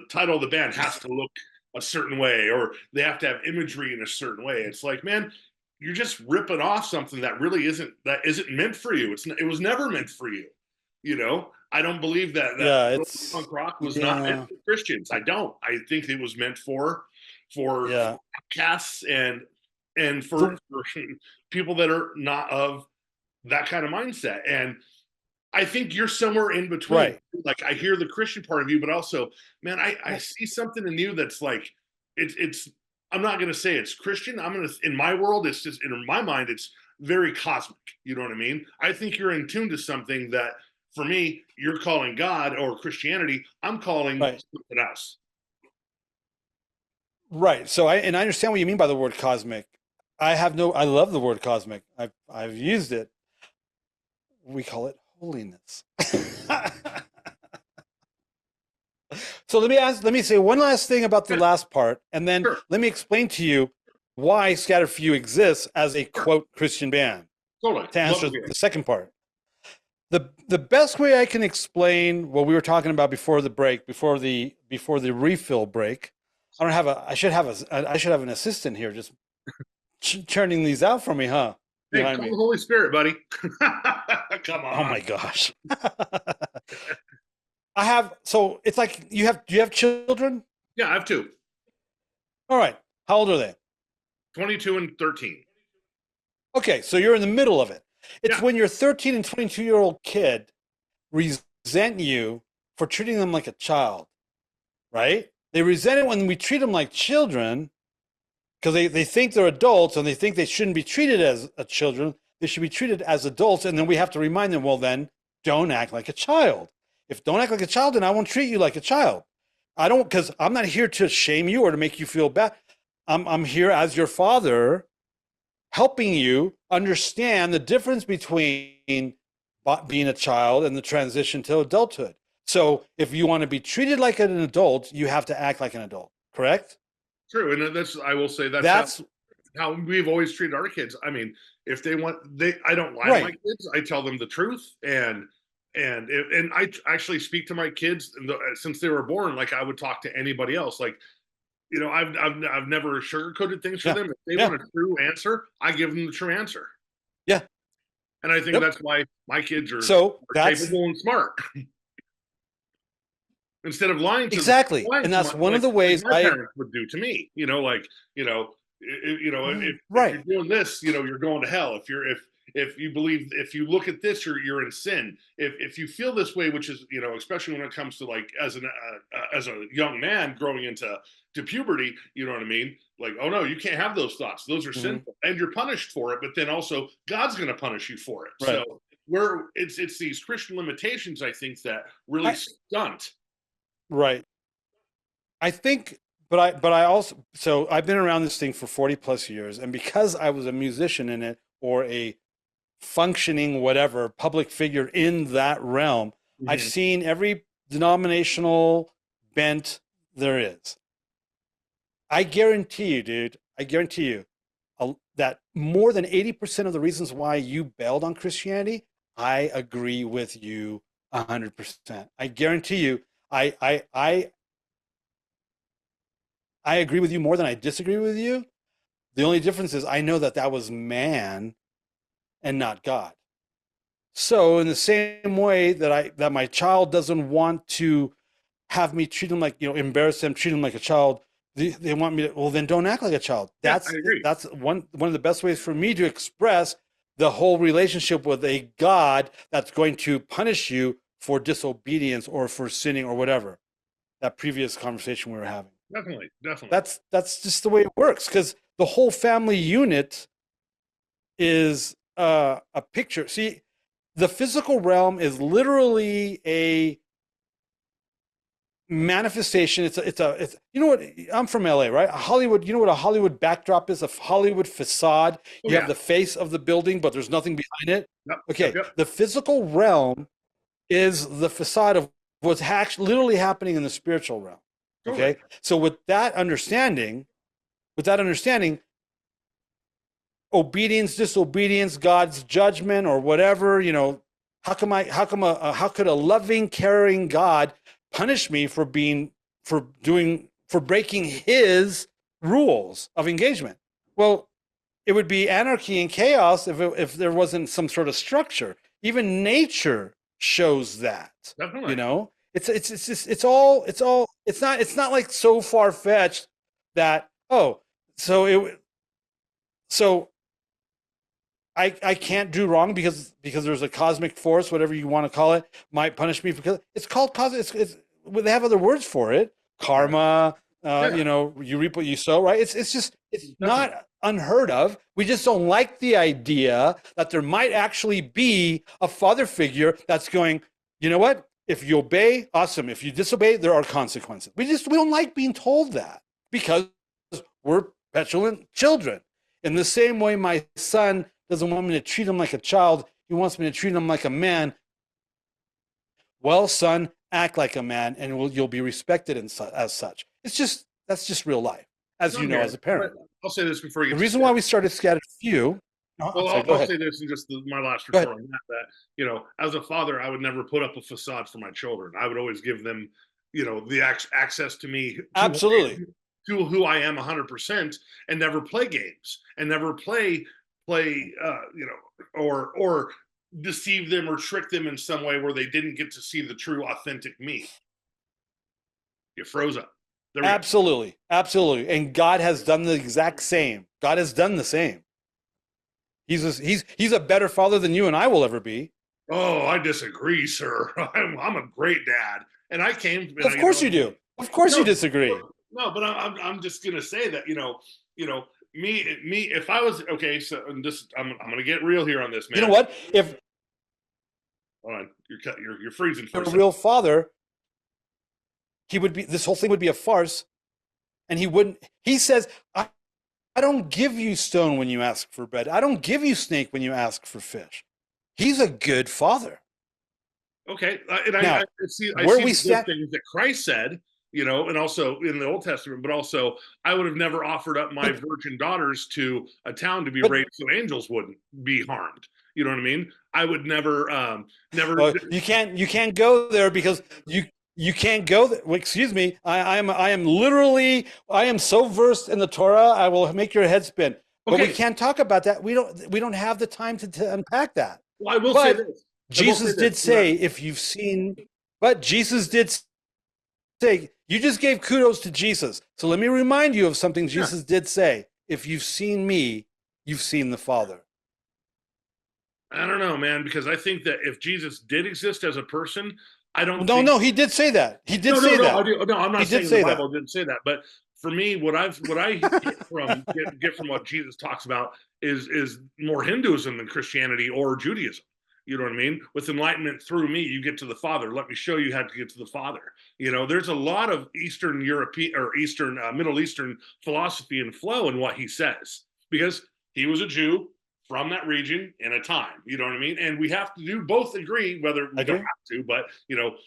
title of the band has to look a certain way, or they have to have imagery in a certain way. It's like, man, you're just ripping off something that isn't meant for you. It was never meant for you. I don't believe that Yeah. punk It's rock was not meant yeah. for Christians. I don't. I think it was meant for Yeah. outcasts and for The people that are not of that kind of mindset. And I think you're somewhere in between. right. Like, I hear the Christian part of you, but also, man, I see something in you that's like, it's I'm not going to say it's Christian. In my world, it's just, in my mind, it's very cosmic. You know what I mean? I think you're in tune to something that, for me, you're calling God or Christianity. I'm calling Right. something else. Right. So I understand what you mean by the word cosmic. I love the word cosmic. I've used it. We call it holiness. So let me say one last thing about the Yeah, last part, and then sure, let me explain to you why Scattered Few exists as a sure, quote Christian band totally. to Love answer to hear the it. second part. The best way I can explain what we were talking about before the break, before the refill break. I should have an assistant here just churning these out for me, huh? Hey, Behind call me. the Holy Spirit, buddy. Come Oh my on. gosh. So it's like do you have children? Yeah, I have two. All right. How old are they? 22 and 13. Okay, so you're in the middle of it. It's Yeah, when your 13 and 22-year-old kid resent you for treating them like a child, right? They resent it when we treat them like children because they think they're adults and they think they shouldn't be treated as a children. They should be treated as adults. And then we have to remind them, well, then don't act like a child. If don't act like a child, then I won't treat you like a child. I don't, because I'm not here to shame you or to make you feel bad. I'm here as your father, helping you understand the difference between being a child and the transition to adulthood. So if you want to be treated like an adult, you have to act like an adult, correct? true. And I will say that's That's how we've always treated our kids. I mean, if I don't lie to my right. kids. I tell them the truth. And I actually speak to my kids since they were born like I would talk to anybody else. Like, I've never sugarcoated things for Yeah. them. If they Yeah. want a true answer, I give them the true answer. Yeah. And I think Yep. that's why my kids So are that's capable and smart. Instead of exactly. lying And to my that's one of like the ways my parents would do to me. If right. you're doing this, you're going to hell. If you look at this, you're in sin. If you feel this way, which is especially when it comes to like as a young man growing into puberty, you know what I mean? Like, oh no, you can't have those thoughts. Those are Mhm. sinful, and you're punished for it. But then also, God's going to punish you for it. Right. So it's these Christian limitations, I think, that really I stunt. right. I think but I also so I've been around this thing for 40 plus years, and because I was a musician in it or a functioning whatever public figure in that realm, I've Mhm. seen every denominational bent there is. I guarantee you, dude, I guarantee you that more than 80% of the reasons why you bailed on Christianity, I agree with you 100%. I guarantee you, I agree with you more than I disagree with you. The only difference is I know that that was man and not God. So in the same way that that my child doesn't want to have me treat him like, embarrass them, treat him like a child. They want me to, well, then don't act like a child. Yeah, I agree. That's one of the best ways for me to express the whole relationship with a God that's going to punish you for disobedience or for sinning or whatever. That previous conversation we were having. Definitely. That's just the way it works, because the whole family unit is a picture. See, the physical realm is literally a manifestation. It's you know what, I'm from LA, right? Hollywood, you know what a Hollywood backdrop is? A Hollywood facade. Oh You have yeah. the face of the building, but there's nothing behind it. Yep. Yep. Okay, Yep. the physical realm is the facade of what's literally happening in the spiritual realm. Totally. Okay, so with that understanding, obedience, disobedience, God's judgment, or whatever, how could a loving, caring God punish me for breaking his rules of engagement? Well, it would be anarchy and chaos if there wasn't some sort of structure. Even nature shows that. Definitely. It's not like so far fetched that, oh, so I can't do wrong because there's a cosmic force, whatever you want to call it, might punish me, because it's called cosmic. They have other words for it, karma. You reap what you sow, right? It's not unheard of. We just don't like the idea that there might actually be a father figure that's going, you know what? If you obey, awesome. If you disobey, there are consequences. We don't like being told that, because we're petulant children. In the same way, my son doesn't want me to treat him like a child. He wants me to treat him like a man. Well, son, act like a man, and you'll be respected as such. That's just real life, as you know, as a parent. I'll say this before you. The reason why we started Scattered Few. Well, I'll say this in just my last report on that. As a father, I would never put up a facade for my children. I would always give them, the access to me. Absolutely. To who I am 100%, and never play games, and never play, or deceive them or trick them in some way where they didn't get to see the true, authentic me. You froze up. Absolutely. And God has done the exact same. God has done the same. He's a better father than you and I will ever be. Oh, I disagree, sir. I'm a great dad, and I came. Of course you do. Of course you disagree. No, but I'm just gonna say that me if I was okay. So I'm gonna get real here on this, man. You know what? If hold on, you're freezing for a real father, this whole thing would be a farce, and he wouldn't. He says, I don't give you stone when you ask for bread. I don't give you snake when you ask for fish. He's a good father. Okay, and I see the good things that Christ said, and also in the Old Testament, but also I would have never offered up my virgin daughters to a town to be raised so angels wouldn't be harmed. You know what I mean? I would never. Well, you can't go there, because you can't go there. Well, excuse me. I am so versed in the Torah, I will make your head spin. But we can't talk about that. We don't have the time to unpack that. Well, I will say this. Jesus did say, if you've seen, but Jesus did say, you just gave kudos to Jesus. So let me remind you of something Jesus did say. If you've seen me, you've seen the Father. I don't know, man, because I think that if Jesus did exist as a person, I don't. No, he did say that. He did say that. No, I'm not saying the Bible didn't say that, but for me, what I get from what Jesus talks about is more Hinduism than Christianity or Judaism. You know what I mean? With enlightenment through me, you get to the Father. Let me show you how to get to the Father. There's a lot of Eastern European or Middle Eastern philosophy and flow in what he says, because he was a Jew from that region in a time. You know what I mean? And we have to both agree, whether we don't have to, but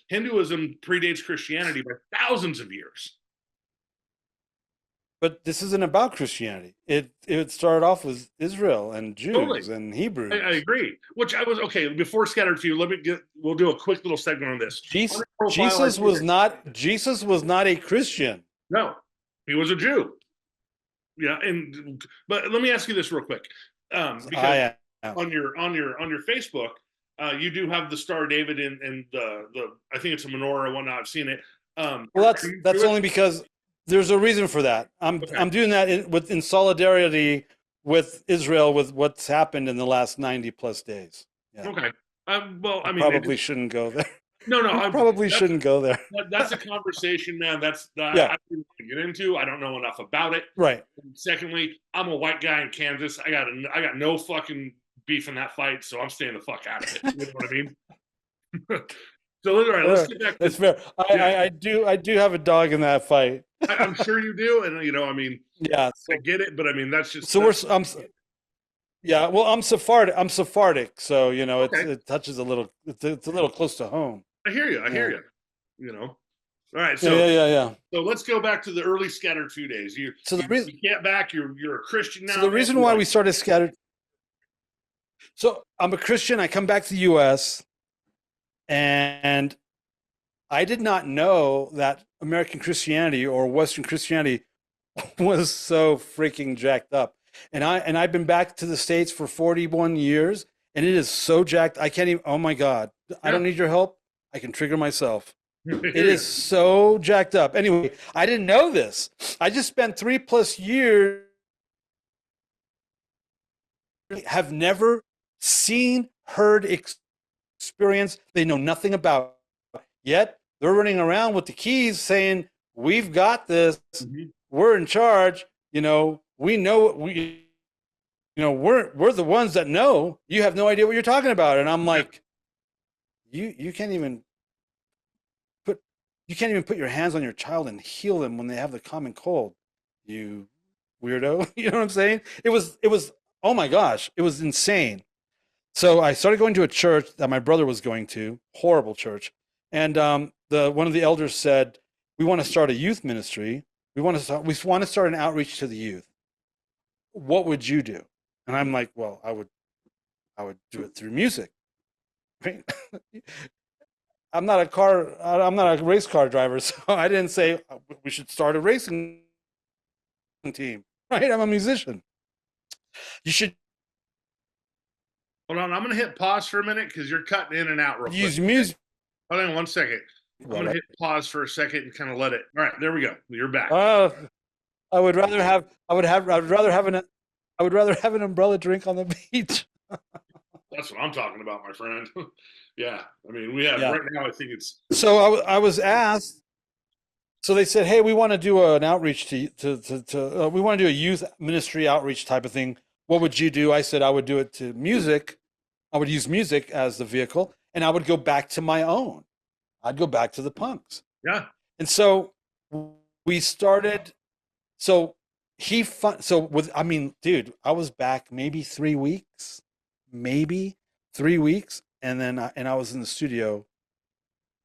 Hinduism predates Christianity by thousands of years. But this isn't about Christianity. It started off with Israel and Jews and Hebrews. I agree. Which I was okay. Before Scattered Few, we'll do a quick little segment on this. Jesus was not a Christian. No, he was a Jew. Yeah, but let me ask you this real quick, because on your Facebook, you do have the Star of David and the I think it's a menorah and whatnot. I've seen it. Well, that's only because there's a reason for that. I'm doing that in solidarity with Israel, with what's happened in the last 90 plus days. Yeah. Okay. Well, I mean, probably shouldn't go there. No, no, We probably shouldn't go there. that's a conversation, man. That's Yeah, I didn't get into. I don't know enough about it. right. Secondly, I'm a white guy in Kansas. I got no fucking beef in that fight, so I'm staying the fuck out of it. You know what I mean? So all right, let's get back That's to fair. yeah. I do have a dog in that fight. I'm sure you do, and you know, I mean, Yeah. I get it, but I mean, that's just So we're yeah. Well, I'm Sephardic. I'm Sephardic, so you know okay. it touches a little. It's a little close to home. I hear you. I hear Yeah. you. You know. All right, Yeah. Yeah. Yeah. Yeah. so let's go back to the early Scattered Few days. So the reason. You get back. You're a Christian So now, the man. reason You're why like, we started Scattered. So I'm a Christian. I come back to the U.S. and I did not know that American Christianity or Western Christianity was so freaking jacked up. And I've been back to the States for 41 years and it is so jacked. I can't even, oh my God. I don't need your help. I can trigger myself. It is so jacked up. Anyway, I didn't know this. I just spent 3+ years, have never seen, heard, experience. They know nothing about it. Yet they're running around with the keys saying, we've got this. Mhm. We're in charge. You know, we know what we, you know, we're the ones that know. You have no idea what you're talking about. And I'm like, you can't even put your hands on your child and heal them when they have the common cold. You weirdo. You know what I'm saying? It was oh my gosh, it was insane. So I started going to a church that my brother was going to, horrible church. And one of the elders said, we want to start a youth ministry. We want to start an outreach to the youth. What would you do? And I'm like, well, I would do it through music. Right? I'm not a race car driver, so I didn't say we should start a racing team. Right? I'm a musician. You should Hold on, I'm gonna hit pause for a minute because you're cutting in and out real use quick. music. Hold on 1 second. I'm Well, gonna hit pause for a second and kind of let it. All right, there we go. You're back. I would rather have an umbrella drink on the beach. That's what I'm talking about, my friend. Yeah, I mean, we have Yeah. right now. I think it's So I was asked. So they said, "Hey, we want to do an outreach to we want to do a youth ministry outreach type of thing. What would you do?" I said, "I would do it to music. I would use music as the vehicle, and I would go back to my own. I'd go back to the punks." yeah. And so we started. So I mean, dude, I was back maybe 3 weeks, and then I was in the studio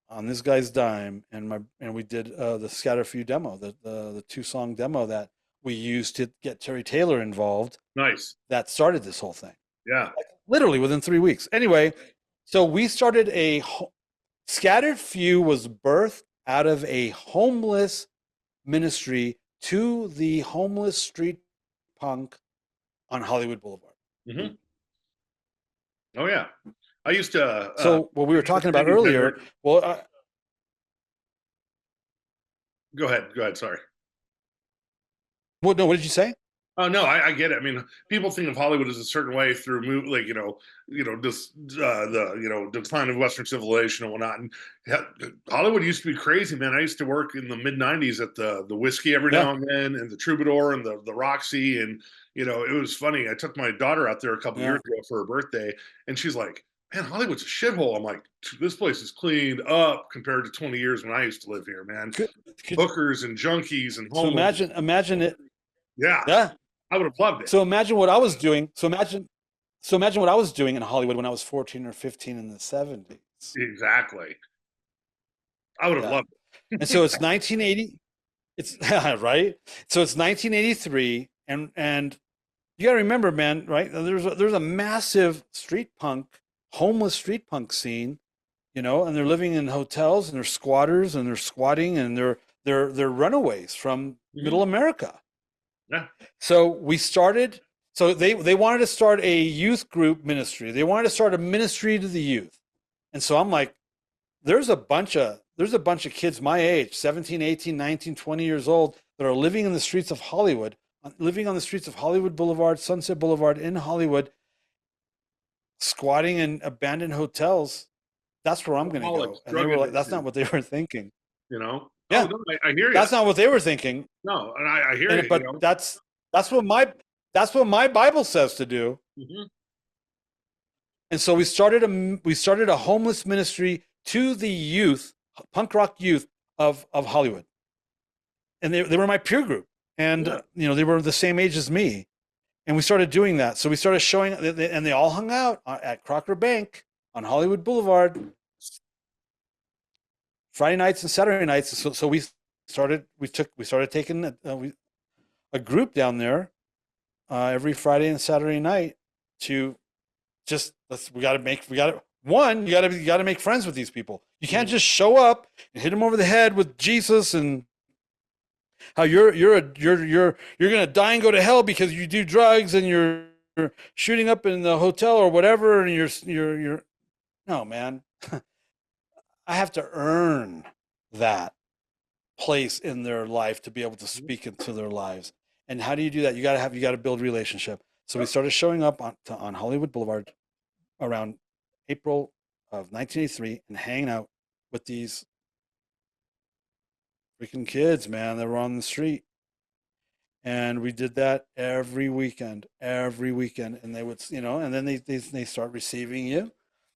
on this guy's dime, and we did the Scatter Few demo, the 2-song demo that we used to get Terry Taylor involved. Nice. That started this whole thing. Yeah. Like, literally within 3 weeks. Anyway, so we started Scattered Few was birthed out of a homeless ministry to the homeless street punk on Hollywood Boulevard. Mm-hmm. Oh yeah, I used to. So what we were talking about earlier. Well, go ahead. Sorry. Well, no. What did you say? Oh no, I get it. I mean, people think of Hollywood as a certain way through like this the decline of Western civilization and whatnot. And Hollywood used to be crazy, man. I used to work in the mid '90s at the Whiskey every now and then, and the Troubadour and the Roxy, and it was funny. I took my daughter out there a couple years ago for her birthday, and she's like, "Man, Hollywood's a shithole." I'm like, "This place is cleaned up compared to 20 years when I used to live here, man. Hookers and junkies and homeless." So imagine it. Yeah. I would have loved it. So imagine what I was doing. So imagine what I was doing in Hollywood when I was 14 or 15 in the 70s. Exactly. I would have loved it. And so it's 1980. It's right. So it's 1983, and you got to remember, man. Right? There's a massive homeless street punk scene, and they're living in hotels, and they're squatters, and they're squatting, and they're runaways from Middle America. Yeah. So we started. So they wanted to start a youth group ministry. They wanted to start a ministry to the youth. And so I'm like, there's a bunch of kids my age, 17, 18, 19, 20 years old, that are living in the streets of Hollywood, living on the streets of Hollywood Boulevard, Sunset Boulevard in Hollywood, squatting in abandoned hotels that's where I'm going to go. Alcoholics, And they drug were like, that's addicted, not what they were thinking. you know? Oh, Yeah, no, I hear you. that's not what they were thinking. No, and I hear And you, but you know? that's what my Bible says to do. Mhm. And so we started a homeless ministry to the youth, punk rock youth of Hollywood. And they were my peer group. And Yeah. they were the same age as me. And we started doing that. So we started showing, and they all hung out at Crocker Bank on Hollywood Boulevard Friday nights and Saturday nights. So we started taking a group down there every Friday and Saturday night to just you got to make friends with these people. You can't just show up and hit them over the head with Jesus and how you're gonna die and go to hell because you do drugs and you're shooting up in the hotel or whatever, and you're no, man. I have to earn that place in their life to be able to speak into their lives. And how do you do that? You got to build relationship. So we started showing up on Hollywood Boulevard around April of 1983 and hanging out with these freaking kids, man, that were on the street. And we did that every weekend, and they would, and then they start receiving you,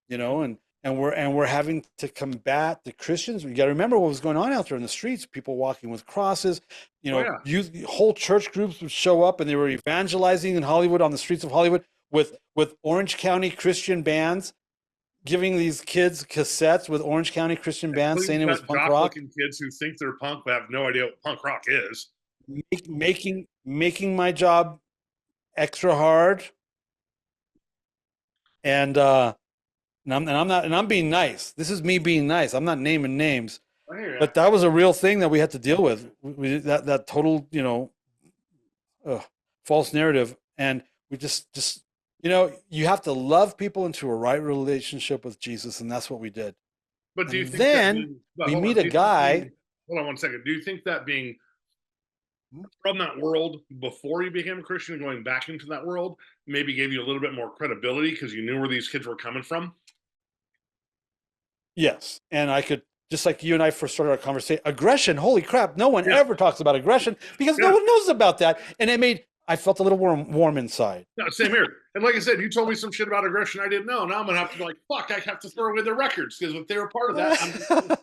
and we're having to combat the Christians. You got to remember what was going on out there in the streets. People walking with crosses, whole church groups would show up, and they were evangelizing in Hollywood, on the streets of Hollywood, with Orange County Christian bands, giving these kids cassettes with Orange County Christian bands, saying it was punk rock. Kids who think they're punk but have no idea what punk rock is. Making my job extra hard, and I'm being nice. This is me being nice. I'm not naming names, but that was a real thing that we had to deal with. That total, false narrative, and we just you have to love people into a right relationship with Jesus, and that's what we did. But do you think then we meet a guy? Hold on one second. Do you think that being from that world before you became a Christian and going back into that world maybe gave you a little bit more credibility because you knew where these kids were coming from? Yes. And I could, just like you and I first started our conversation, aggression, holy crap, no one ever talks about aggression because no one knows about that. And I felt a little warm inside. No, same here. And like I said, you told me some shit about aggression I didn't know. Now I'm going to have to be like, fuck, I have to throw away their records because if they were part of that,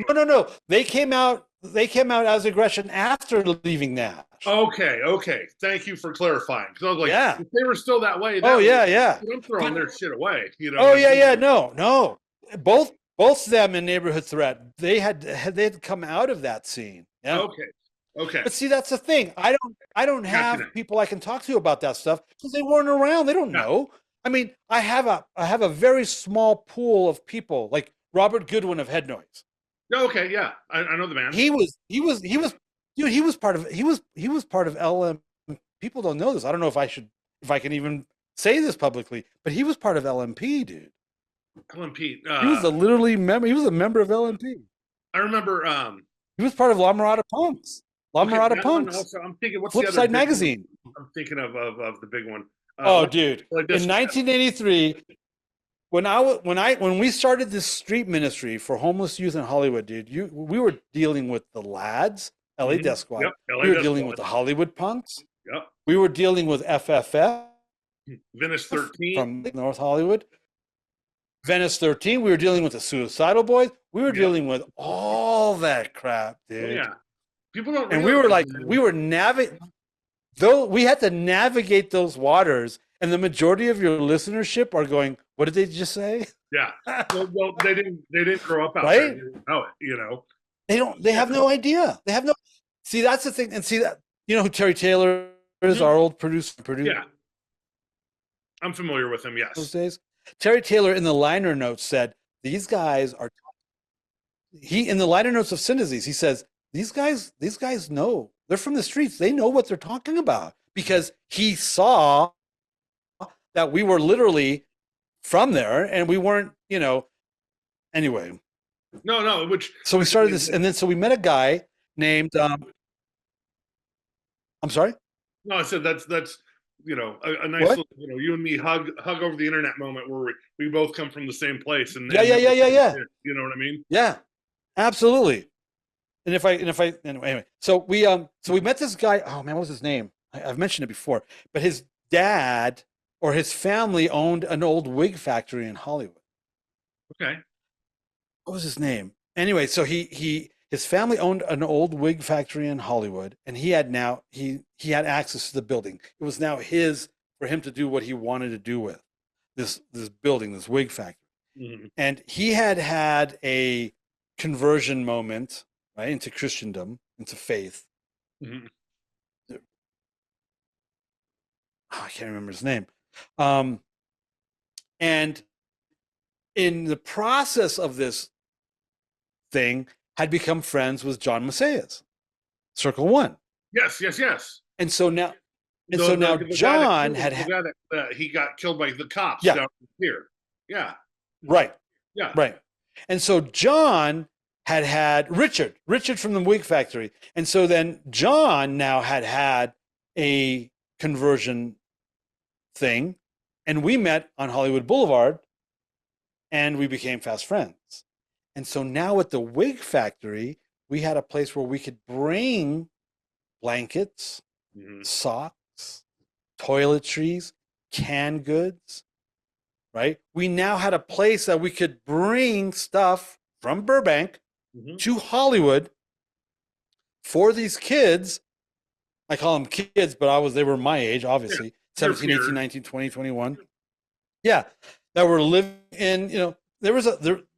No. They came out as aggression after leaving Nash. Okay. Thank you for clarifying. Because I was like, if they were still that way, I'm throwing their shit away. No. Both of them in Neighborhood Threat, they had come out of that scene. Yeah. Okay. But see, that's the thing. I don't have people I can talk to about that stuff because they weren't around. They don't know. I mean, I have a very small pool of people like Robert Goodwin of Head Noise. Okay, yeah, I know the man. He was part of LM. People don't know this. I don't know if I can even say this publicly, but he was part of LMP, dude. LMP. He was He was a member of LMP. I remember. He was part of La Mirada Punks. I'm thinking, what's Flipside the other magazine. I'm thinking of the big one. Dude! In 1983, when we started this street ministry for homeless youth in Hollywood, dude, we were dealing with the Lads, LA Death Squad. Yep, we were dealing with the Hollywood Punks. Yep. We were dealing with FFF. Venice 13 from North Hollywood. Venice 13. We were dealing with the Suicidal Boys. We were dealing with all that crap, dude. Yeah. People don't. And we had to navigate those waters. And the majority of your listenership are going, "What did they just say?" Yeah. Well, they didn't grow up out there. They didn't know it. They have no idea. They have no. See, that's the thing. And see that who Terry Taylor is, our old producer. Yeah. I'm familiar with him. Yes. Those days. Terry Taylor in the liner notes said, "These guys are." In the liner notes of Sin Disease, he says, These guys know. They're from the streets. They know what they're talking about because he saw that we were literally from there and we weren't, anyway. No, so we started this, and then so we met a guy named I'm sorry? No, I said that's a nice What? little, you and me hug over the internet moment where we both come from the same place and Yeah, yeah, yeah, yeah, yeah. you know what I mean? Yeah, absolutely. Anyway, so we met this guy. Oh man, what was his name? I've mentioned it before, but his dad or his family owned an old wig factory in Hollywood. Okay. What was his name? Anyway, so his family owned an old wig factory in Hollywood, and he had access to the building. It was now his for him to do what he wanted to do with this building, this wig factory. Mm-hmm. And he had a conversion moment, right, into Christendom, into faith. Mm-hmm. I can't remember his name. And in the process of this thing, had become friends with John Macias, Circle One. Yes. And so now, The John guy that he got killed by the cops down here. Yeah. Right. Yeah. Right. And so John had Richard from the wig factory. And so then John now had a conversion thing, and we met on Hollywood Boulevard and we became fast friends. And so now at the wig factory, we had a place where we could bring blankets, socks, toiletries, canned goods, right? We now had a place that we could bring stuff from Burbank to Hollywood for these kids. I call them kids, but they were my age, obviously. 17, 18, 19, 20, 21. Yeah. That were living in,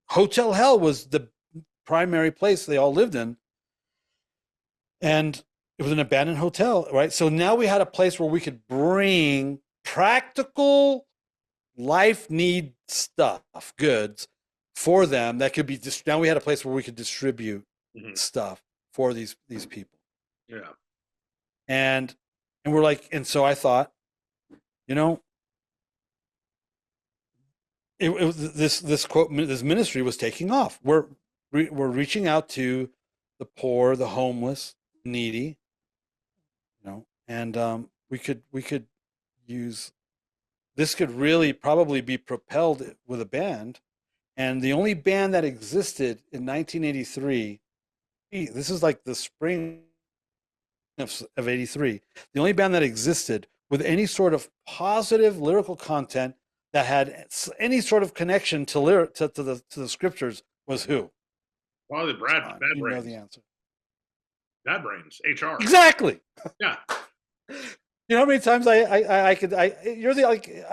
Hotel Hell was the primary place they all lived in. And it was an abandoned hotel, right? So now we had a place where we could bring practical life need stuff, goods for them that could be now we had a place where we could distribute stuff for these people. Yeah. And we're like, and so I thought, this ministry was taking off. We're reaching out to the poor, the homeless, needy, and we could use this. Could really probably be propelled with a band, and the only band that existed in 1983. This is like the spring of 83. The only band that existed with any sort of positive lyrical content that had any sort of connection to the scriptures was who? Probably Bad Brains. You know the answer. Bad Brains, HR. Exactly. Yeah. You know how many times I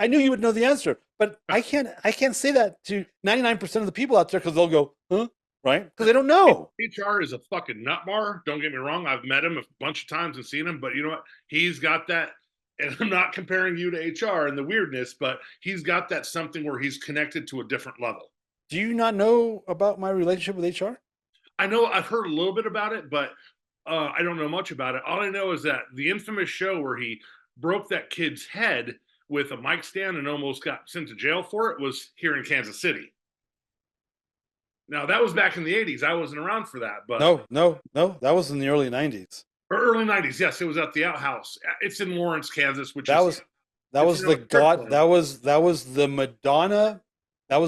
knew you would know the answer, but I can't say that to 99% of the people out there because they'll go, huh? Right? Because they don't know. HR is a fucking nut bar. Don't get me wrong. I've met him a bunch of times and seen him, but you know what? He's got that, and I'm not comparing you to HR and the weirdness, but he's got that something where he's connected to a different level. Do you not know about my relationship with HR? I know I've heard a little bit about it, but I don't know much about it. All I know is that the infamous show where he broke that kid's head with a mic stand and almost got sent to jail for it was here in Kansas City. Now, that was back in the 80s. I wasn't around for that. But No. That was in the early 90s. Or early 90s, yes. It was at the Outhouse. It's in Lawrence, Kansas, that was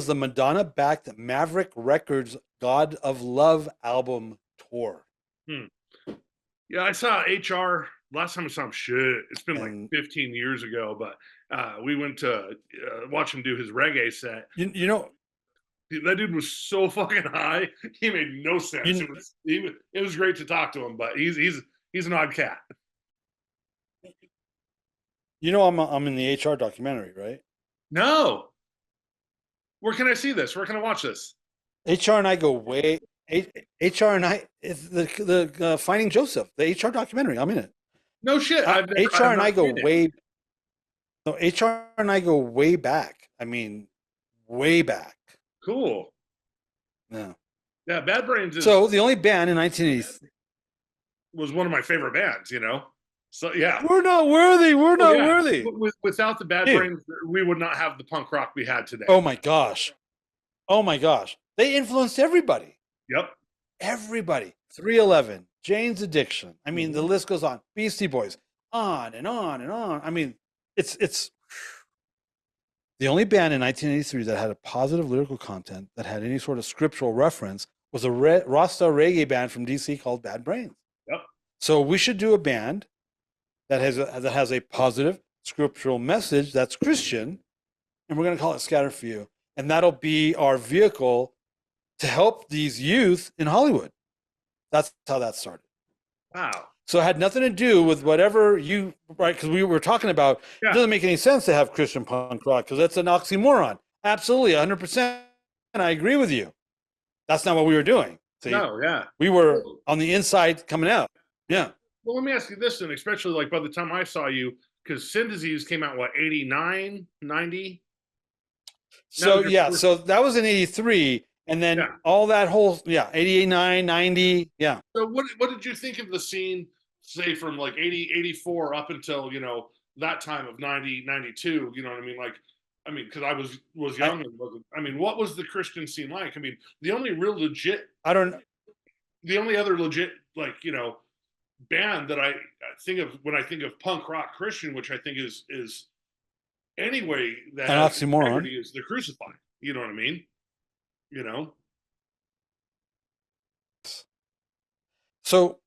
the Madonna-backed Maverick Records God of Love album tour. Yeah, I saw HR last time I saw him. It's been like 15 years ago, but we went to watch him do his reggae set. That dude was so fucking high. He made no sense. It was great to talk to him, but he's an odd cat. I'm in the HR documentary, right? No. Where can I see this? Where can I watch this? HR and I go way. HR and I, the Finding Joseph, the HR documentary. I'm in it. No shit. HR and I go way. No, HR and I go way back. I mean, way back. Cool. Yeah. Yeah, Bad Brains so the only band in 1980 was one of my favorite bands, So yeah. We're not worthy. Worthy. Without the Bad Brains, we would not have the punk rock we had today. Oh my gosh. They influenced everybody. Yep. Everybody. 311, Jane's Addiction. I mean, the list goes on. Beastie Boys. On and on and on. I mean, it's the only band in 1983 that had a positive lyrical content that had any sort of scriptural reference was a Rasta reggae band from DC called Bad Brains. Yep. So we should do a band that has a positive scriptural message that's Christian, and we're going to call it Scatter Few, and that'll be our vehicle to help these youth in Hollywood. That's how that started. Wow. So it had nothing to do with whatever you, right? Because we were talking about, Yeah. It doesn't make any sense to have Christian punk rock because that's an oxymoron. Absolutely, 100%. I agree with you. That's not what we were doing. See? No, yeah. We were on the inside coming out. Yeah. Well, let me ask you this, and especially like by the time I saw you, because Sin Disease came out, what, 89, 90? So, yeah, so that was in 83. And then all that whole, 88, 9, 90. Yeah. So what did you think of the scene, say from like 80, 84 up until, that time of 90, 92, you know what I mean? Like, because I was young and wasn't, what was the Christian scene like? The only real legit, the only other legit, like, band that I think of when I think of punk rock Christian, which I think is anyway, that an oxymoron is the Crucified. You know what I mean? So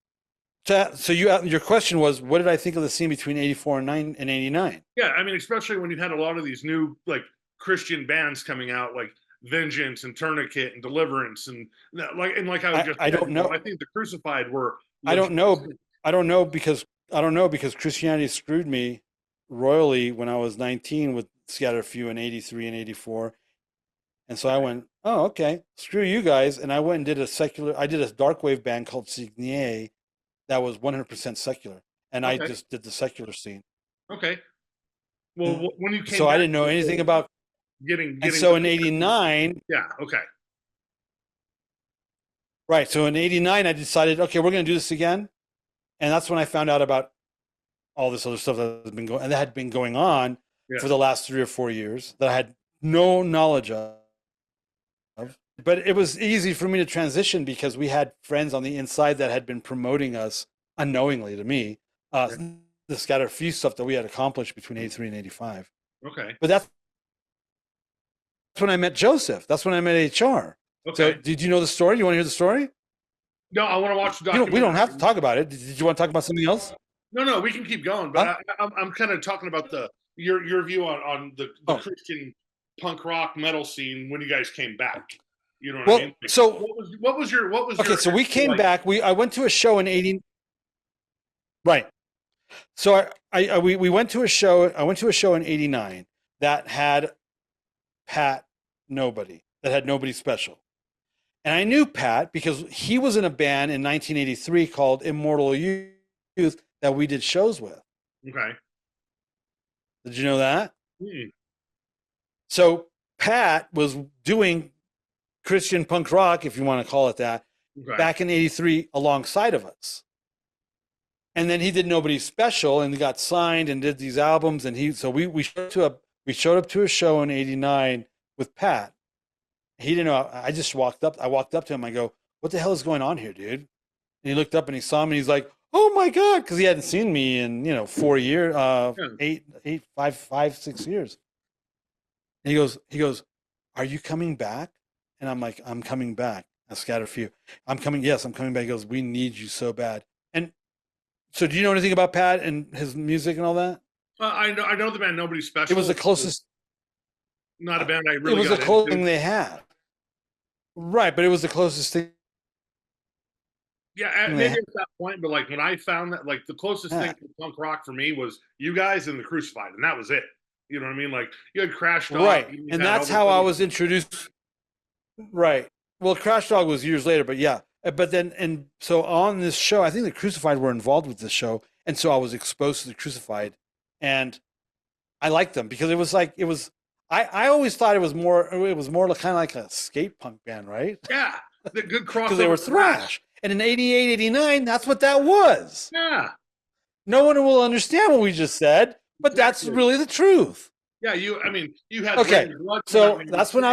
your question was, what did I think of the scene between 84 and 89? Yeah, especially when you had a lot of these new like Christian bands coming out, like Vengeance and Tourniquet and Deliverance, and like I don't know. I think the Crucified were. I don't know because Christianity screwed me royally when I was 19 with Scatter Few in 83 and 84. And so I went, oh, okay, screw you guys. And I went and did a dark wave band called Signier that was 100% secular. And I just did the secular scene. Okay. Well, when you came so I didn't know anything about getting and so in 89. Yeah, okay. Right. So in 89, I decided, okay, we're going to do this again. And that's when I found out about all this other stuff that had been going on for the last 3 or 4 years that I had no knowledge of. But it was easy for me to transition because we had friends on the inside that had been promoting us unknowingly to me, the Scatter Few stuff that we had accomplished between 83 and 85. Okay. But that's when I met Joseph. That's when I met HR. Okay. So did you know the story? You want to hear the story? No, I want to watch the documentary. We don't have to talk about it. Did you want to talk about something else? No, we can keep going. But I'm kind of talking about your view on the Christian punk rock metal scene when you guys came back. You know what I mean? Like, so what was your so we came back. I went to a show in 80. Right. So we went to a show. I went to a show in 89 that had Pat Nobody, that had Nobody Special. And I knew Pat because he was in a band in 1983 called Immortal Youth that we did shows with. Okay. Did you know that? Hmm. So Pat was doing Christian punk rock, if you want to call it that, back in 83 alongside of us. And then he did Nobody Special and got signed and did these albums. And we showed up to a show in 89 with Pat. He didn't know. I just walked up. I walked up to him. I go, what the hell is going on here, dude? And he looked up and he saw me. And he's like, oh my God. Cause he hadn't seen me in, 4 years, 6 years. And he goes, are you coming back? And I'm like, I'm coming back. I Scatter Few. Yes, I'm coming back. He goes, we need you so bad. And so do you know anything about Pat and his music and all that? I know the band Nobody Special. It was the closest. Not a band I really. It was the closest thing they had. Right, but it was the closest thing. Yeah, maybe at that point, but like when I found that, like the closest thing to punk rock for me was you guys and the Crucified, and that was it. You know what I mean? Like you had Crash Dog, right? And that's how I was introduced. Right. Well, Crash Dog was years later, but yeah. But then, and so on this show, I think the Crucified were involved with this show, and so I was exposed to the Crucified, and I liked them because it was. I always thought it was more kind of like a skate punk band, right? Yeah, the good crossover. Because they were thrash. And in 88, 89, that's what that was. Yeah. No one will understand what we just said, but that's really the truth. Yeah, you had so that's when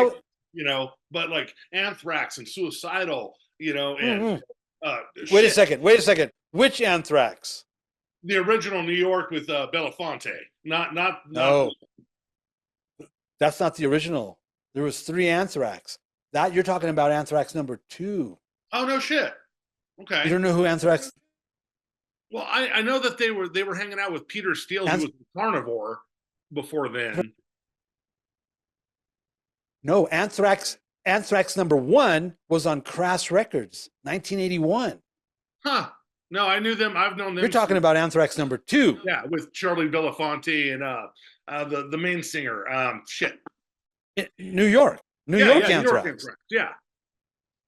but like Anthrax and Suicidal, and Wait a second. Which Anthrax? the original New York with Belafonte. Not No, that's not the original. There was 3 Anthrax. That you're talking about Anthrax number 2. Oh no shit. You Okay. don't know who Anthrax? Well, I know that they were hanging out with Peter Steele, who was a carnivore before then. No, Anthrax number 1 was on Crass Records, 1981. Huh. No, I knew them. I've known them. You're talking about Anthrax number 2. Yeah, with Charlie Belafonte and the main singer. Shit. New York Anthrax. New York Anthrax. Yeah.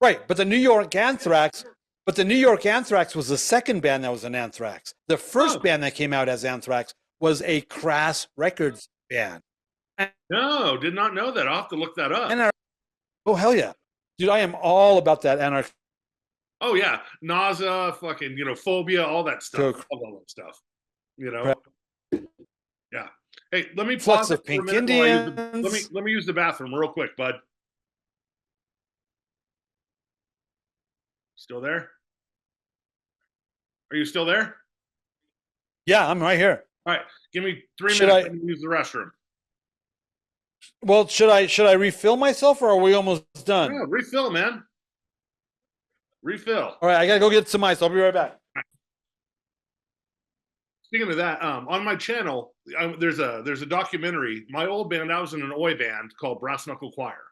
Right, but the New York Anthrax was the second band that was an Anthrax. The first band that came out as Anthrax was a Crass Records band. No, did not know that. I'll have to look that up. Oh, hell yeah. Dude, I am all about that anarchy. Oh, yeah. Nausea, fucking, phobia, all that stuff. All that stuff. Yeah. Hey, let me pause of Pink Indians. Let me use the bathroom real quick, bud. Still there? Are you still there? Yeah, I'm right here. All right. Give me 3 minutes to use the restroom. Well, should I refill myself, or are we almost done? Yeah, refill, man. Refill. All right, I gotta go get some ice. I'll be right back. Speaking of that, on my channel, there's a documentary. My old band, I was in an Oi band called Brass Knuckle Choir,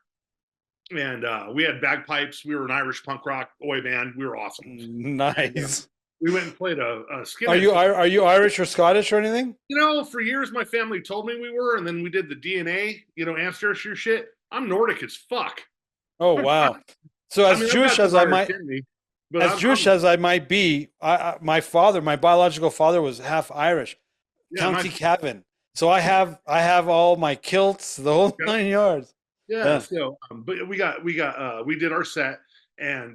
and we had bagpipes. We were an Irish punk rock Oi band. We were awesome. Nice. We went and played a skin. Are you Irish or Scottish or anything? For years my family told me we were, and then we did the DNA, ancestry shit. I'm Nordic as fuck. Oh wow! So as Jewish as I might, as I might be, my biological father was half Irish, County Cavan. So I have all my kilts, the whole 9 yards. Yeah. So, but we did our set, and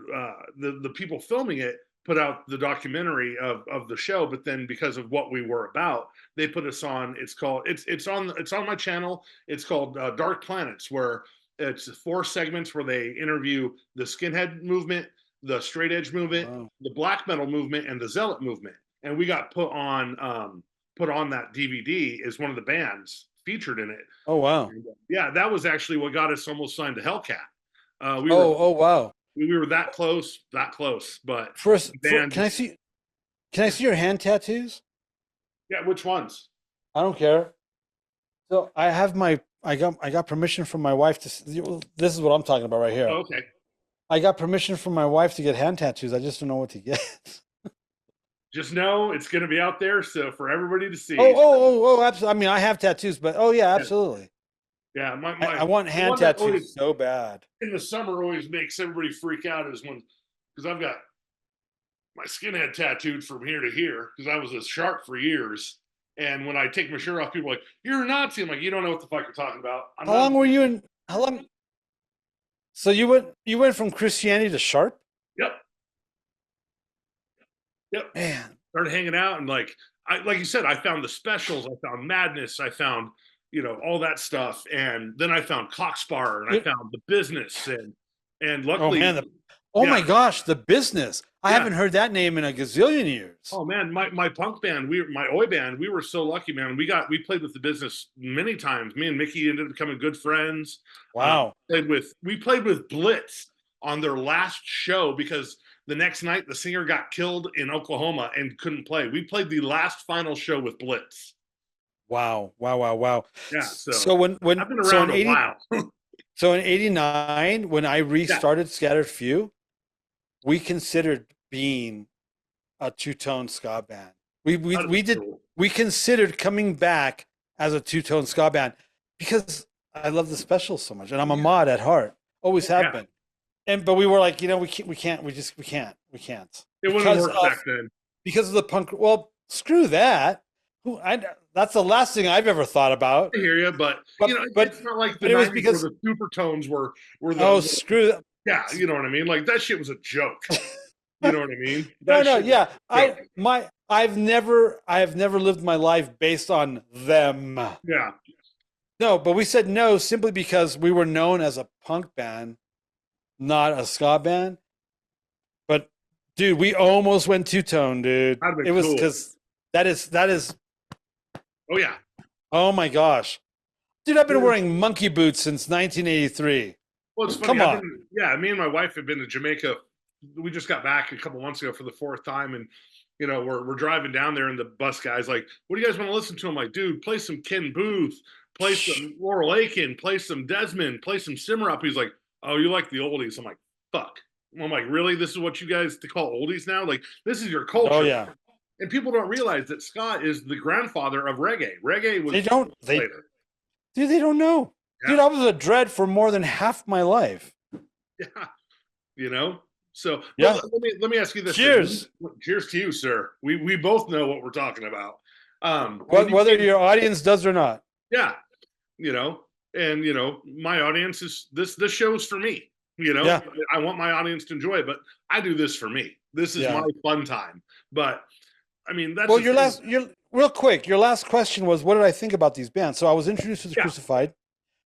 the people filming it put out the documentary of the show, but then because of what we were about, they put us on. It's on my channel. It's called Dark Planets, where it's 4 segments where they interview the skinhead movement, the straight edge movement, the black metal movement, and the zealot movement. And we got put on that DVD as one of the bands featured in it. Oh wow! And, yeah, that was actually what got us almost signed to Hellcat. Oh wow! We were that close. But can I see your hand tattoos? Yeah, which ones? I don't care. So I got permission from my wife to. This is what I'm talking about right here. Oh, okay. I got permission from my wife to get hand tattoos. I just don't know what to get. Just know it's going to be out there, so for everybody to see. Oh, absolutely. I mean, I have tattoos, but absolutely. Yeah, I want hand tattoos so bad. In the summer, always makes everybody freak out because I've got my skinhead tattooed from here to here because I was a shark for years. And when I take my shirt off, people are like, "You're a Nazi." I'm like, "You don't know what the fuck you're talking about." How long were you in? How long? So you went from Christianity to Sharp? Yep. Man, started hanging out, and like you said, I found the specials, I found Madness, I found all that stuff, and then I found Cockspar, and I found the Business, and luckily, my gosh, the Business! I haven't heard that name in a gazillion years. Oh man, my punk band, my Oi band, we were so lucky, man. We played with the Business many times. Me and Mickey ended up becoming good friends. Wow. We played with Blitz on their last show because the next night the singer got killed in Oklahoma and couldn't play. We played the last final show with Blitz. Wow. Yeah. So when I've been around a while. So in '89, when I restarted Scattered Few, we considered being a 2-tone ska band. We considered coming back as a 2-tone ska band because I love the specials so much, and I'm a mod at heart. Always have been. But we were like, we can't. It wouldn't work back then because of the punk. Well, screw that. That's the last thing I've ever thought about. I hear you, but it's not like the 90s because the Supertones were the. Screw that. Yeah, you know what I mean. Like that shit was a joke. You know what I mean? Yeah. I've never lived my life based on them. Yeah. No, but we said no simply because we were known as a punk band, not a ska band. But dude, we almost went 2-tone, dude. It was because That is. Oh yeah. Oh my gosh, dude! I've been wearing monkey boots since 1983. Well, it's funny. Come on. Me and my wife have been to Jamaica. We just got back a couple months ago for the fourth time, and we're driving down there, and the bus guy's like, "What do you guys want to listen to?" I'm like, "Dude, play some Ken Booth, play some Laurel Aiken, play some Desmond, play some Simmer Up." He's like, "Oh, you like the oldies?" I'm like, "Fuck." I'm like, "Really? This is what you guys to call oldies now? Like, this is your culture." Oh yeah. And people don't realize that Scott is the grandfather of reggae. Reggae was later. Dude, they don't know. Yeah. Dude, I was a dread for more than half my life. Yeah. So yeah. let me ask you this. Cheers. Cheers to you, sir. We both know what we're talking about. Whether your audience does or not. Yeah. And my audience is this show's for me. Yeah. I want my audience to enjoy it, but I do this for me. This is my fun time. But I mean, that's your real quick. Your last question was, what did I think about these bands? So I was introduced to the Crucified,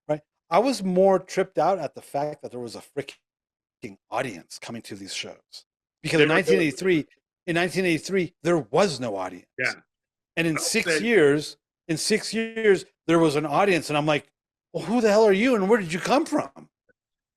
right? I was more tripped out at the fact that there was a freaking audience coming to these shows, because in 1983, there was no audience. Yeah, and in 6 years, there was an audience, and I'm like, well, who the hell are you, and where did you come from?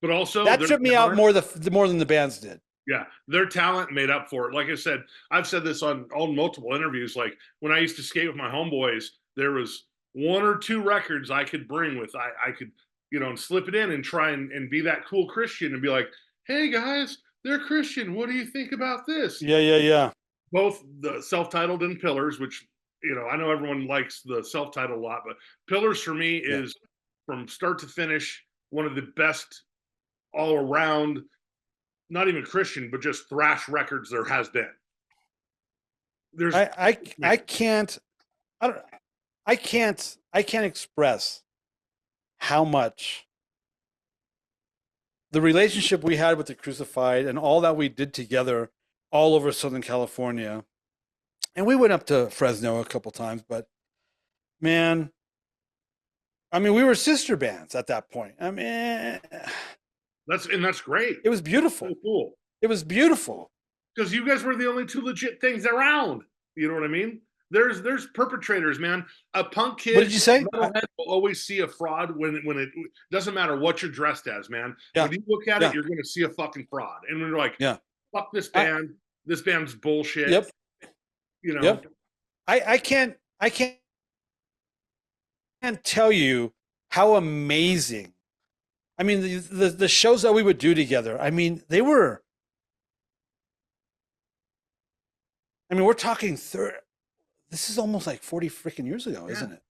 But also, that tripped me out more than the bands did. Yeah, their talent made up for it. Like I said, I've said this on multiple interviews. Like when I used to skate with my homeboys, there was one or two records I could bring with. I could, and slip it in and try and be that cool Christian and be like, hey guys, they're Christian. What do you think about this? Yeah. Both the self-titled and Pillars, which, I know everyone likes the self-titled a lot, but Pillars for me is from start to finish one of the best all around, not even Christian, but just thrash records there has been. I can't express how much the relationship we had with the Crucified and all that we did together all over Southern California. And we went up to Fresno a couple times, but man, I mean, we were sister bands at that point. I mean, that's great. It was beautiful. So cool. It was beautiful. Because you guys were the only two legit things around. You know what I mean? There's perpetrators, man. A punk kid, what did you say? Will always see a fraud when it doesn't matter what you're dressed as, man. Yeah. When you look at it, you're going to see a fucking fraud. And when you're like, fuck this band. This band's bullshit. Yep. Yep. I can't tell you how amazing. I mean, the shows that we would do together, I mean, they were. I mean, we're talking this is almost like 40 freaking years ago, isn't it?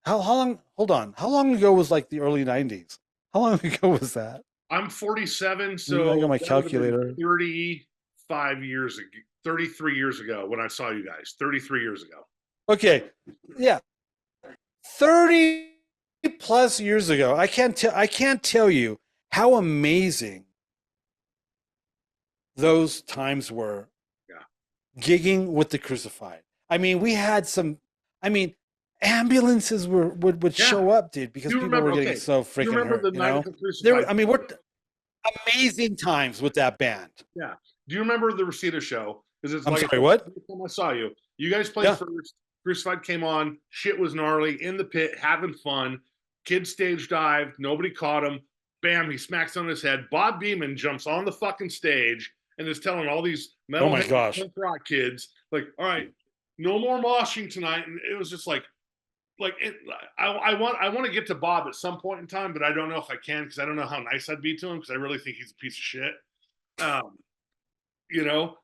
How long? Hold on. How long ago was like the early 90s? How long ago was that? I'm 47, so I got my calculator. 35 years ago, 33 years ago when I saw you guys. 33 years ago. Okay, yeah, 30 plus years ago. I can't tell you how amazing those times were. Yeah, gigging with the Crucified. I mean, we had some. I mean, ambulances would show up, dude, because people were getting so freaking hurt. The night of the Crucified? I mean, we're amazing times with that band. Yeah. Do you remember the Reseda show? I'm sorry, what? I saw you. You guys played first. Crucified came on. Shit was gnarly. In the pit, having fun. Kid stage dived. Nobody caught him. Bam! He smacks on his head. Bob Beeman jumps on the fucking stage and is telling all these metal rock kids, like, all right, no more moshing tonight. And it was just like I want to get to Bob at some point in time, but I don't know if I can because I don't know how nice I'd be to him because I really think he's a piece of shit.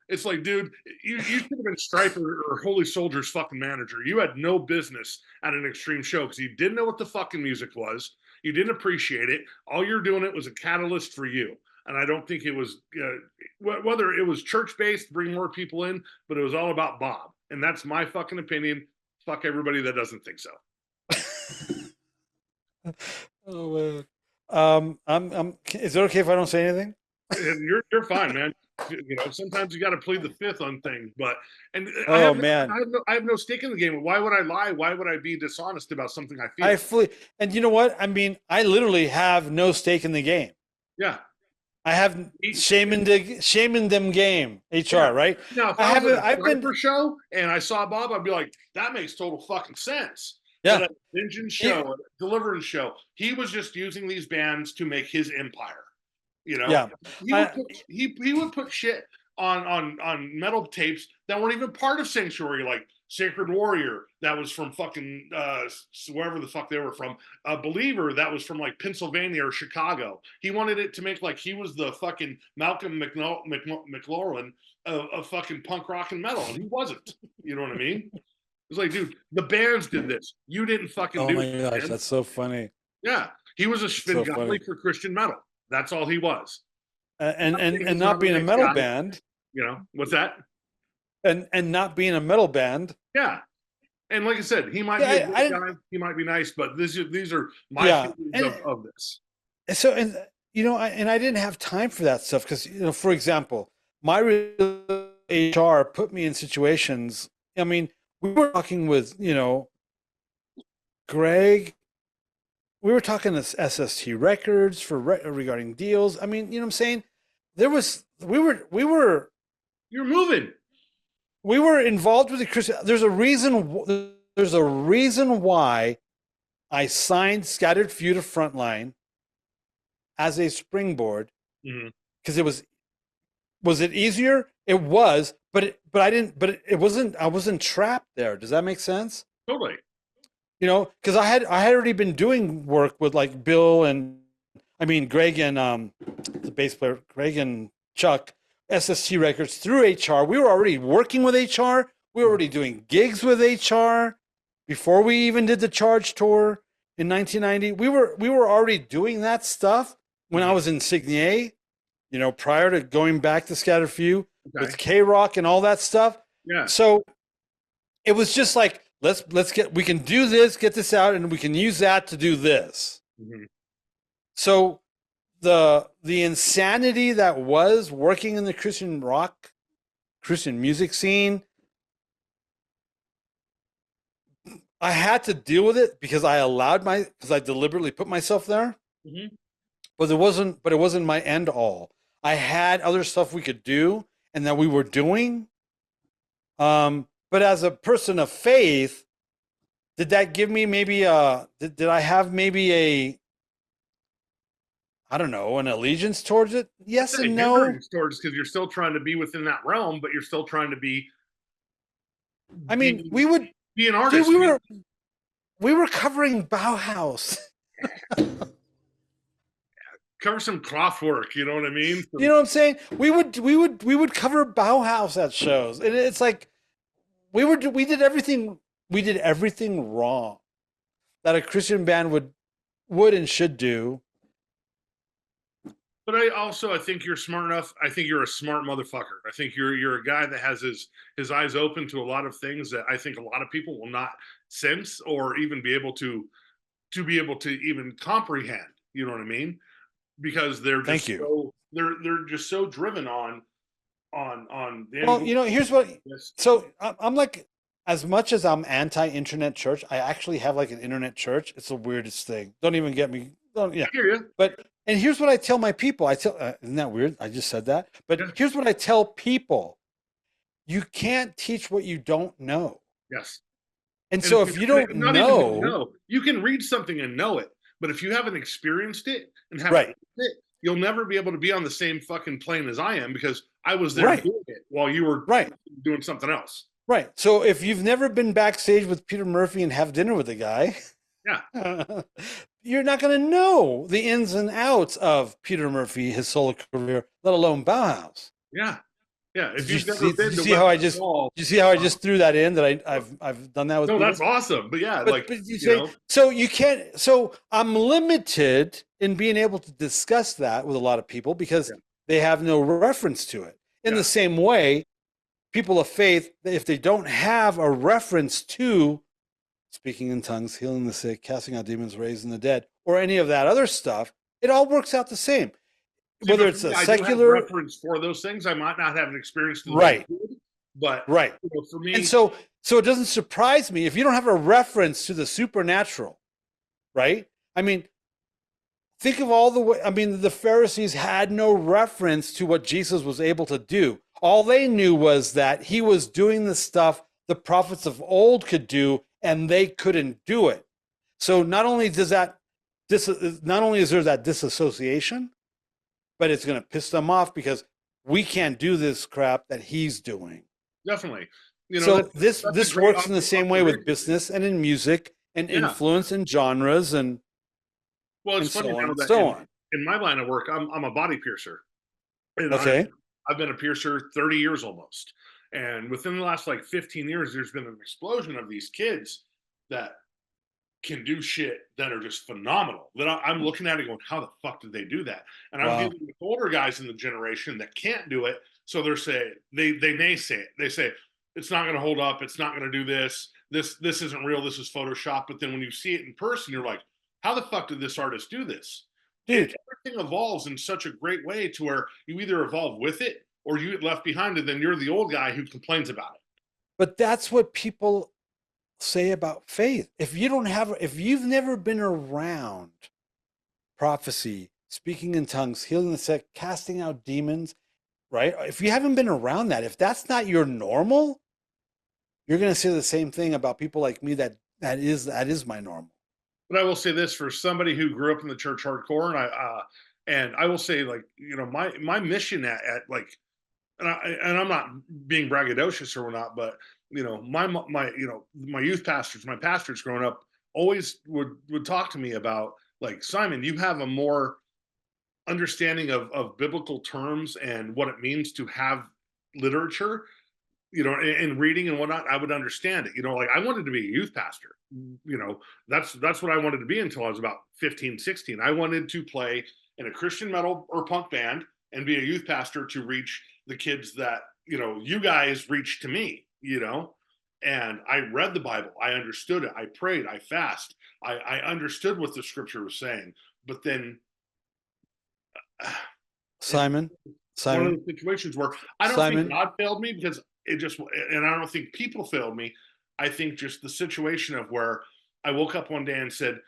It's like, dude, you should have been Striper or Holy Soldier's fucking manager. You had no business at an Extreme show because you didn't know what the fucking music was. You didn't appreciate it. All you're doing it was a catalyst for you. And I don't think it was, whether it was church-based, bring more people in, but it was all about Bob. And that's my fucking opinion. Fuck everybody that doesn't think so. Oh man. Is it okay if I don't say anything? You're fine, man. Sometimes you got to plead the fifth on things, but I have no stake in the game. Why would I lie? Why would I be dishonest about something I feel? And you know what? I mean, I literally have no stake in the game. Yeah. I have shaman them game HR, Yeah. right? Now, if I I was haven't. at a I've been. Sniper show and I saw Bob, I'd be like, that makes total fucking sense. But Yeah. at a Vengeance show, at a Deliverance show, he was just using these bands to make his empire. You know, Yeah. he would put shit on metal tapes that weren't even part of Sanctuary, like Sacred Warrior, that was from fucking wherever the fuck they were from. Believer, that was from like Pennsylvania or Chicago. He wanted it to make like he was the fucking Malcolm McLaurin of fucking punk rock and metal, and he wasn't. You know what I mean? It's like, dude, the bands did this. You didn't fucking do it. Oh my gosh, man. that's so funny. Yeah, he was a Svengali for Christian metal. That's all he was. And not being a metal band. You know, what's that? And not being a metal band. Yeah. And like I said, he might be a good guy, he might be nice, but these are my feelings of this. So, and you know, I didn't have time for that stuff because, you know, for example, my HR put me in situations. I mean, we were talking with, you know, Greg. We were talking to SST Records for regarding deals. I mean, you know what I'm saying? You're moving. We were involved with the Christian. There's a reason why I signed Scattered Few to Frontline as a springboard, because it was it easier? It was, but it wasn't. I wasn't trapped there. Does that make sense? Totally. You know, because I had already been doing work with like Bill and Greg and the bass player Greg and Chuck, SST Records through HR. We were already working with HR. We were already doing gigs with HR before we even did the Charge tour in 1990. We were already doing that stuff when I was in Signier, you know, prior to going back to Scattered Few with K-Rock and all that stuff. Yeah. So it was just like, we can do this, get this out, and we can use that to do this. So the insanity that was working in the Christian music scene, I had to deal with it because I deliberately put myself there. But it wasn't my end all. I had other stuff we could do and that we were doing. But as a person of faith, did that give me maybe did I have maybe I don't know, an allegiance towards it? Yes and no. Towards, because you're still trying to be within that realm, but you're still trying to be. I mean, we would be an artist. Dude, we were covering Bauhaus. Cover some cloth work, you know what I mean? You know what I'm saying? We would cover Bauhaus at shows, and it's like we did everything wrong that a Christian band would and should do. But I think you're smart enough. I think you're a smart motherfucker. I think you're a guy that has his eyes open to a lot of things that I think a lot of people will not sense or even be able to even comprehend. You know what I mean? Because they're just they're just so driven on the well, you know, here's what. So I'm like, as much as I'm anti-internet church, I actually have like an internet church. It's the weirdest thing. Don't even get me. I hear you. And here's what I tell my people. Isn't that weird? I just said that. But here's what I tell people: you can't teach what you don't know. Yes. And so if you don't know, you can read something and know it. But if you haven't experienced it and haven't it, you'll never be able to be on the same fucking plane as I am, because I was there doing it while you were doing something else. Right. So if you've never been backstage with Peter Murphy and have dinner with the guy, you're not going to know the ins and outs of Peter Murphy, his solo career, let alone Bauhaus. Yeah. Yeah. Did you see how I just threw that in, that I've done that with No, people? that's awesome. But yeah, but so you can't, so I'm limited in being able to discuss that with a lot of people because they have no reference to it. In the same way, people of faith, if they don't have a reference to speaking in tongues, healing the sick, casting out demons, raising the dead, or any of that other stuff, it all works out the same. Whether it's a secular reference for those things, I might not have an experience to but you know, for me, and so it doesn't surprise me if you don't have a reference to the supernatural, right? I mean, think of all the way. I mean, the Pharisees had no reference to what Jesus was able to do. All they knew was that he was doing the stuff the prophets of old could do, and they couldn't do it. So not only does that, not only is there that disassociation, but it's going to piss them off because we can't do this crap that he's doing. Definitely. So this that's a this great works in the same way with business and in music and Yeah. influence and genres and Well, it's and funny so on now and that so on. in my line of work, I'm a body piercer. And Okay. I've been a piercer 30 years almost. And within the last like 15 years, there's been an explosion of these kids that can do shit that are just phenomenal. That I'm looking at it going, how the fuck did they do that? And I'm Wow. dealing with older guys in the generation that can't do it. So they're saying they naysay it. They say it's not going to hold up. It's not going to do this. This isn't real. This is Photoshop. But then when you see it in person, you're like, how the fuck did this artist do this? Dude. Everything evolves in such a great way to where you either evolve with it or you get left behind, and then you're the old guy who complains about it. But that's what people say about faith. If you've never been around prophecy, speaking in tongues, healing the sick, casting out demons, right? If you haven't been around that, if that's not your normal, you're going to say the same thing about people like me that is my normal. But I will say this for somebody who grew up in the church hardcore, and I will say, like, my mission at like, and I'm not being braggadocious or whatnot, but my youth pastors, my pastors growing up always would talk to me about, like, Simon, you have a more understanding of biblical terms and what it means to have literature, and reading and whatnot. I would understand it. Like, I wanted to be a youth pastor. That's what I wanted to be until I was about 15, 16. I wanted to play in a Christian metal or punk band and be a youth pastor to reach the kids that, you guys reached to me, and I read the Bible. I understood it. I prayed. I fast. I understood what the scripture was saying. But then Simon, one of the situations where I don't think God failed me, because and I don't think people failed me. I think just the situation of where I woke up one day and said,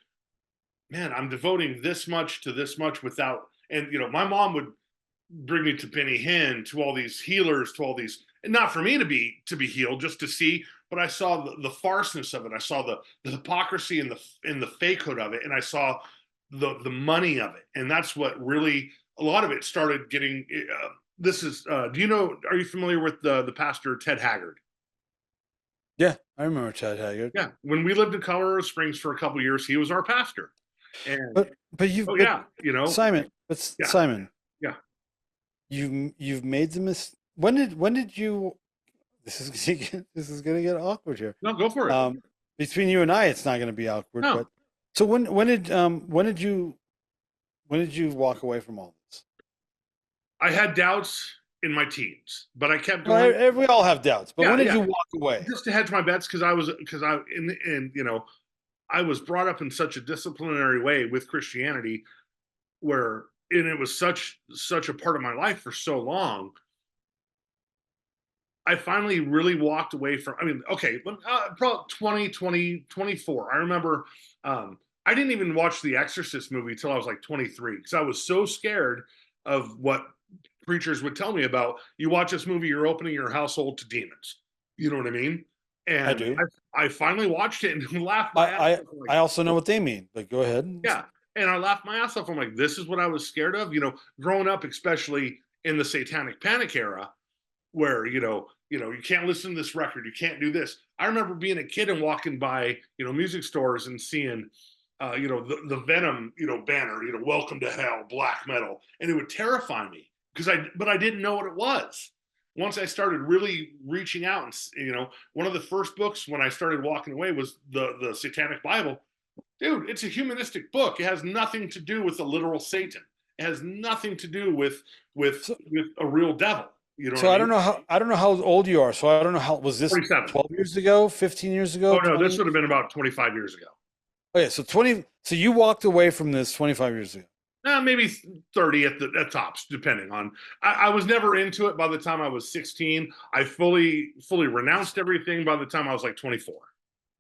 man, I'm devoting this much to this much without, and my mom would bring me to Benny Hinn, to all these healers, to all these, and not for me to be healed, just to see, but I saw the farceness of it. I saw the hypocrisy and the fakehood of it. And I saw the money of it. And that's what really, a lot of it started getting, are you familiar with the pastor, Ted Haggard? Yeah, I remember Ted Haggard. Yeah. When we lived in Colorado Springs for a couple of years, he was our pastor. And Simon, Simon. Yeah. You've made the mistake. When did you, this is going to get awkward here. No, go for it. Between you and I, it's not going to be awkward. No. But so when did you walk away from all this? I had doubts in my teens, but I kept going. Well, we all have doubts, but when did you walk away? Just to hedge my bets, because I was brought up in such a disciplinary way with Christianity, and it was such a part of my life for so long. I finally really walked away from, probably 24. I remember, I didn't even watch the Exorcist movie till I was like 23, because I was so scared of what preachers would tell me about. You watch this movie, you're opening your household to demons. You know what I mean? And I do. I finally watched it and laughed. I also know what they mean. Like, go ahead. Yeah. And I laughed my ass off. I'm like, this is what I was scared of. Growing up, especially in the Satanic Panic era, where, you can't listen to this record. You can't do this. I remember being a kid and walking by, music stores and seeing, the Venom, banner, welcome to hell, black metal. And it would terrify me but I didn't know what it was. Once I started really reaching out, and, one of the first books when I started walking away was the Satanic Bible. Dude, it's a humanistic book. It has nothing to do with the literal Satan. It has nothing to do with a real devil. So I don't know how old you are. So I don't know was this 47. 12 years ago, 15 years ago? Oh no, 20? This would have been about 25 years ago. Okay, so so you walked away from this 25 years ago. Maybe 30 at tops, depending on. I was never into it by the time I was 16. I fully renounced everything by the time I was like 24.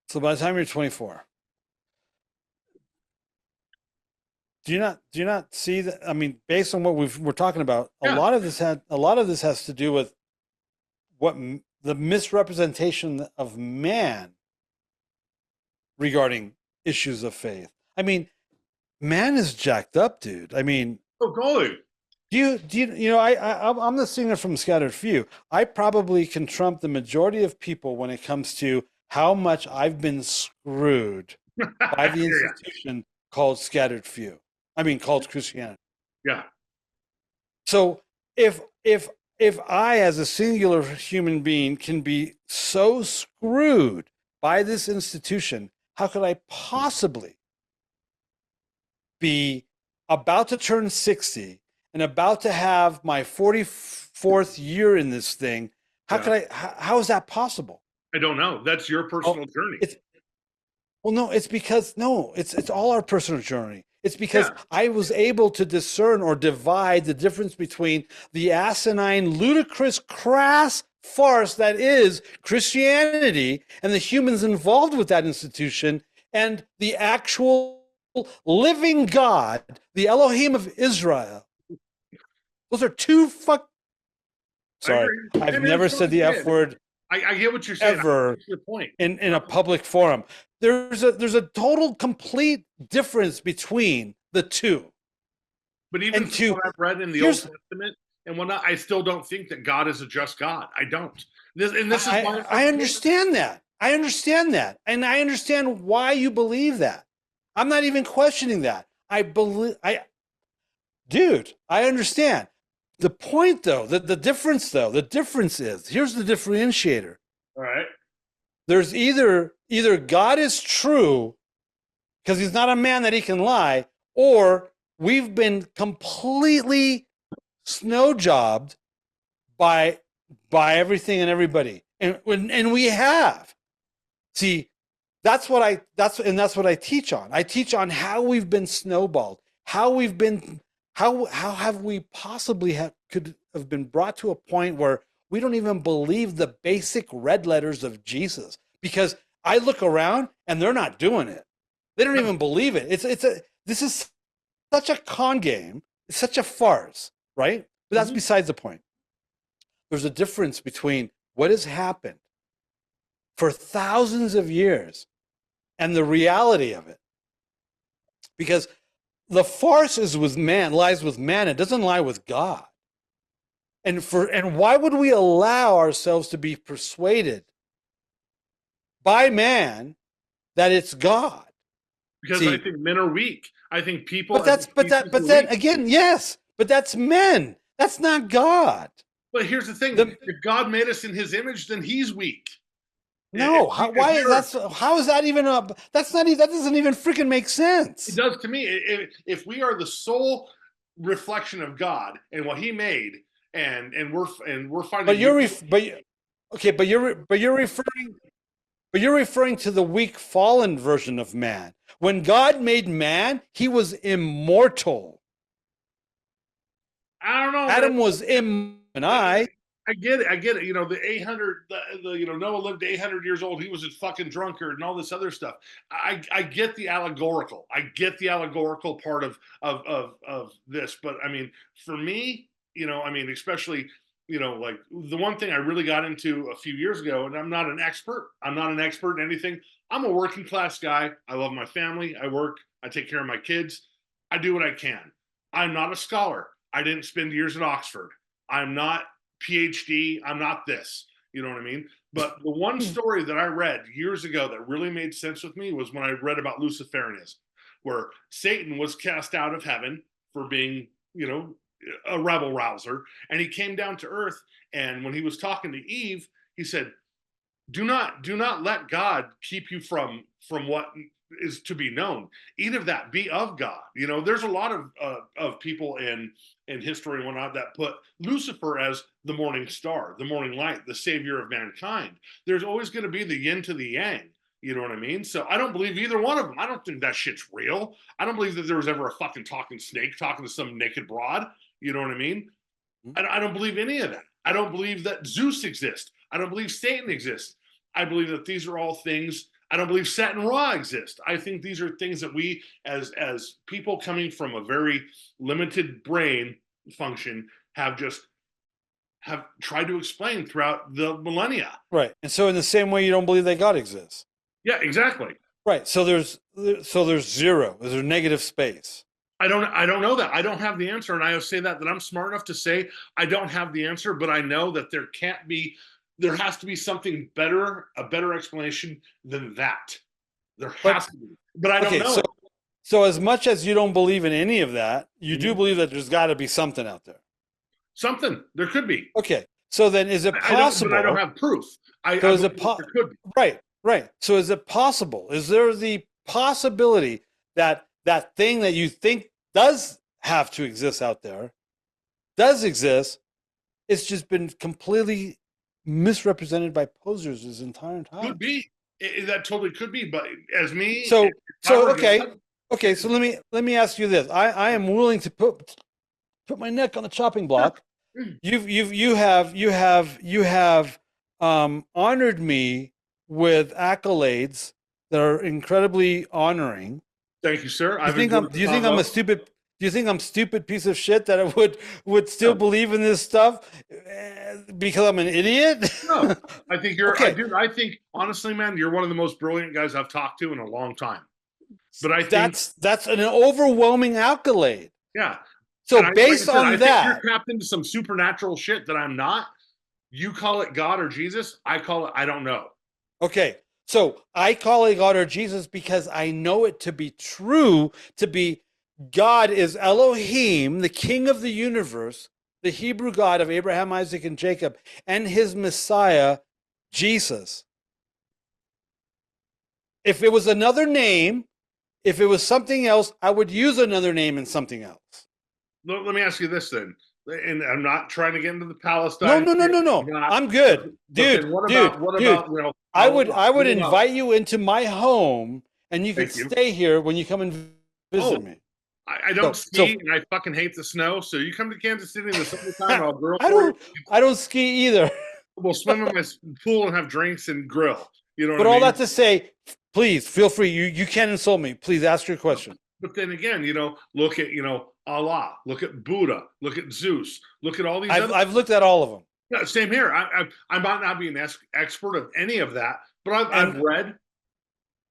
So by the time you're 24, do you not see that? I mean, based on what we're talking about, a Yeah. lot of this has to do with the misrepresentation of man regarding issues of faith. I mean, man is jacked up, dude. I mean, Oh, golly. I'm the singer from Scattered Few. I probably can trump the majority of people when it comes to how much I've been screwed by the Yeah. institution called Scattered Few. I mean, called Christianity. Yeah. So if I, as a singular human being, can be so screwed by this institution, how could I possibly be about to turn 60 and about to have my 44th year in this thing? How is that possible? I don't know. That's your personal journey. It's because it's all our personal journey. It's because Yeah. I was able to discern or divide the difference between the asinine, ludicrous, crass farce that is Christianity and the humans involved with that institution and the actual living God, the Elohim of Israel. Those are two Sorry, I've never said the F word I get what you're saying. ever your point. in a public forum. There's a total complete difference between the two. But even what I've read in the Old Testament and whatnot, I still don't think that God is a just God. I don't. I understand that. I understand that. And I understand why you believe that. I'm not even questioning that. Dude, I understand. The point though, the difference is, here's the differentiator. All right. There's either God is true because he's not a man that he can lie, or we've been completely snow jobbed by everything and everybody, and we have. See, that's what I teach on. I teach on how we've been snowballed, how have we possibly could have been brought to a point where we don't even believe the basic red letters of Jesus, because I look around and they're not doing it. They don't even believe it. This is such a con game. It's such a farce, right? But that's besides the point. There's a difference between what has happened for thousands of years and the reality of it. Because the farce lies with man. It doesn't lie with God. And why would we allow ourselves to be persuaded by man that it's God? Because I think men are weak. I think people. But then again, yes. But that's men. That's not God. But here's the thing: if God made us in His image, then He's weak. No, how is that even that doesn't even freaking make sense. It does to me. If we are the sole reflection of God and what He made, and we're finding. But you're referring to the weak, fallen version of man. When God made man, he was immortal. I don't know. Adam was I get it. You know, the 800, Noah lived 800 years old. He was a fucking drunkard and all this other stuff. I get the allegorical. I get the allegorical part of this. But I mean, for me, especially, like the one thing I really got into a few years ago, and I'm not an expert in anything. I'm a working class guy. I love my family. I work. I take care of my kids. I do what I can. I'm not a scholar. I didn't spend years at Oxford. I'm not PhD. I'm not this. You know what I mean? But the one story that I read years ago that really made sense with me was when I read about Luciferianism, where Satan was cast out of heaven for being, a rebel rouser. And he came down to earth. And when he was talking to Eve, he said, do not let God keep you from what is to be known. Eat of that, be of God. There's a lot of people in history and whatnot that put Lucifer as the morning star, the morning light, the savior of mankind. There's always going to be the yin to the yang. You know what I mean? So I don't believe either one of them. I don't think that shit's real. I don't believe that there was ever a fucking talking snake talking to some naked broad. You know what I mean? I don't believe any of that. I don't believe that Zeus exists. I don't believe Satan exists. I believe that these are all things I don't believe Satin Raw exist. I think these are things that we, as people coming from a very limited brain function, have tried to explain throughout the millennia. Right. And so in the same way, you don't believe that God exists. Yeah, exactly. Right. So there's zero. There's a negative space. I don't know that. I don't have the answer, and I say that I'm smart enough to say I don't have the answer, but I know that there has to be something better, a better explanation than that. There has to be, but I don't know. So as much as you don't believe in any of that, you do believe that there's got to be something out there. Something there could be. Okay. So then, is it possible? I don't have proof. There could be. Right. So is it possible? Is there the possibility that that thing that you think does have to exist out there does exist? It's just been completely misrepresented by posers this entire time. Could be. That totally could be. But as me, okay. So let me ask you this. I am willing to put my neck on the chopping block. You have honored me with accolades that are incredibly honoring. Thank you, sir. Do you think I'm a stupid piece of shit that I would still believe in this stuff because I'm an idiot? No, I think you're. Okay. I think honestly, man, you're one of the most brilliant guys I've talked to in a long time. But I think that's an overwhelming accolade. Yeah. So based on I that, think you're tapped into some supernatural shit that I'm not. You call it God or Jesus. I call it I don't know. Okay. So I call it God or Jesus because I know it to be true, to be God is Elohim, the King of the universe, the Hebrew God of Abraham, Isaac, and Jacob, and his Messiah, Jesus. If it was another name, if it was something else, I would use another name and something else. Let me ask you this then. And I'm not trying to get into the Palestine. No. I'm good, dude. What about? I would invite you into my home, and you could stay here when you come and visit me. I don't ski, and I fucking hate the snow. So you come to Kansas City in the summertime, I'll grill. I don't ski either. We'll swim in my pool and have drinks and grill. You know what I mean? But all that to say, please feel free. You can't insult me. Please ask your question. But then again, look at Allah, look at Buddha, look at Zeus, look at all these. I've looked at all of them. Yeah, same here. I might not be an expert of any of that, but I've read.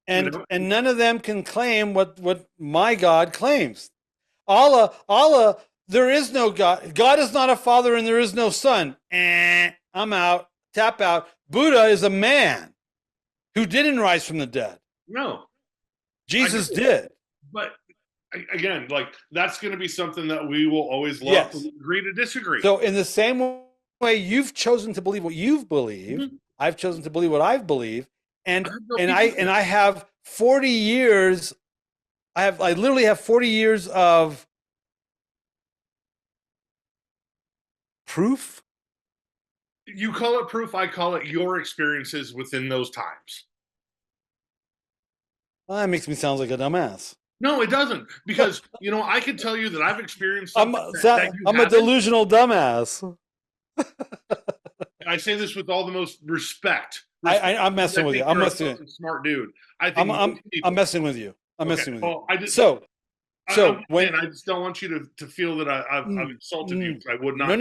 And none of them can claim what my God claims. Allah, there is no God. God is not a father and there is no son. I'm out. Tap out. Buddha is a man who didn't rise from the dead. No. Jesus did. But again, that's going to be something that we will always love to agree to disagree. So in the same way you've chosen to believe what you've believed, I've chosen to believe what I've believed. And I have 40 years. I literally have 40 years of proof. You call it proof. I call it your experiences within those times. Well, that makes me sound like a dumbass. No, it doesn't. Because, I can tell you that I've experienced I'm a delusional dumbass. I say this with all the most respect. I'm messing with you. I'm messing with you. Smart dude. I'm messing with you. I'm messing with you. I just don't want you to feel that I've insulted you. I would not.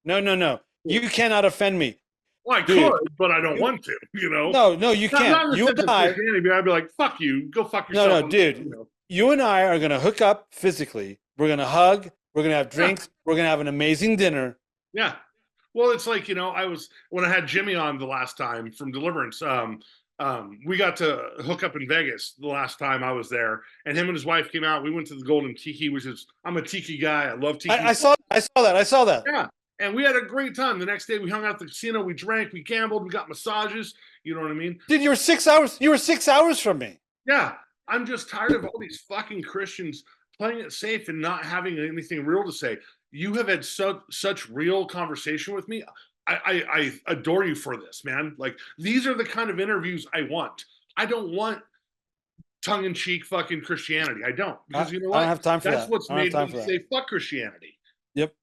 No. You cannot offend me. Well, I could, but I don't want to. No, you can't. You and I. I'd be like, "Fuck you. Go fuck yourself." No, dude. You and I are gonna hook up physically. We're gonna hug. We're gonna have drinks. We're gonna have an amazing dinner. Yeah. Well, it's like, when I had Jimmy on the last time from Deliverance, we got to hook up in Vegas the last time I was there, and him and his wife came out. We went to the Golden Tiki, which is, I'm a Tiki guy. I love Tiki. I saw that. Yeah. And we had a great time. The next day we hung out at the casino, we drank, we gambled, we got massages. You know what I mean? Dude, you were 6 hours. You were 6 hours from me. Yeah. I'm just tired of all these fucking Christians playing it safe and not having anything real to say. You have had such real conversation with me. I adore you for this, man. These are the kind of interviews I want. I don't want tongue-in-cheek fucking Christianity. I don't. Because you know what? I don't have time for that. That's what's made me say fuck Christianity. Yep.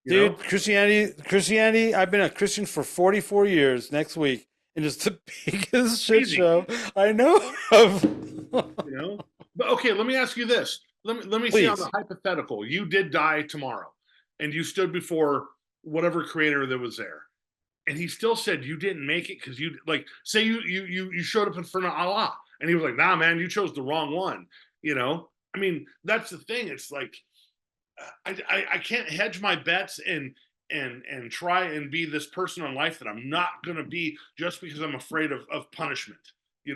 Dude, Christianity, I've been a Christian for 44 years next week. and it's the biggest shit Easy. show I know of. But okay, let me ask you this. Let me see on Please. the hypothetical. You did die tomorrow, and you stood before whatever creator that was there, and he still said you didn't make it because you like say you showed up in front of Allah, and he was like, nah, man, you chose the wrong one. I mean, that's the thing. It's like I can't hedge my bets and try and be this person in life that I'm not going to be just because I'm afraid of punishment,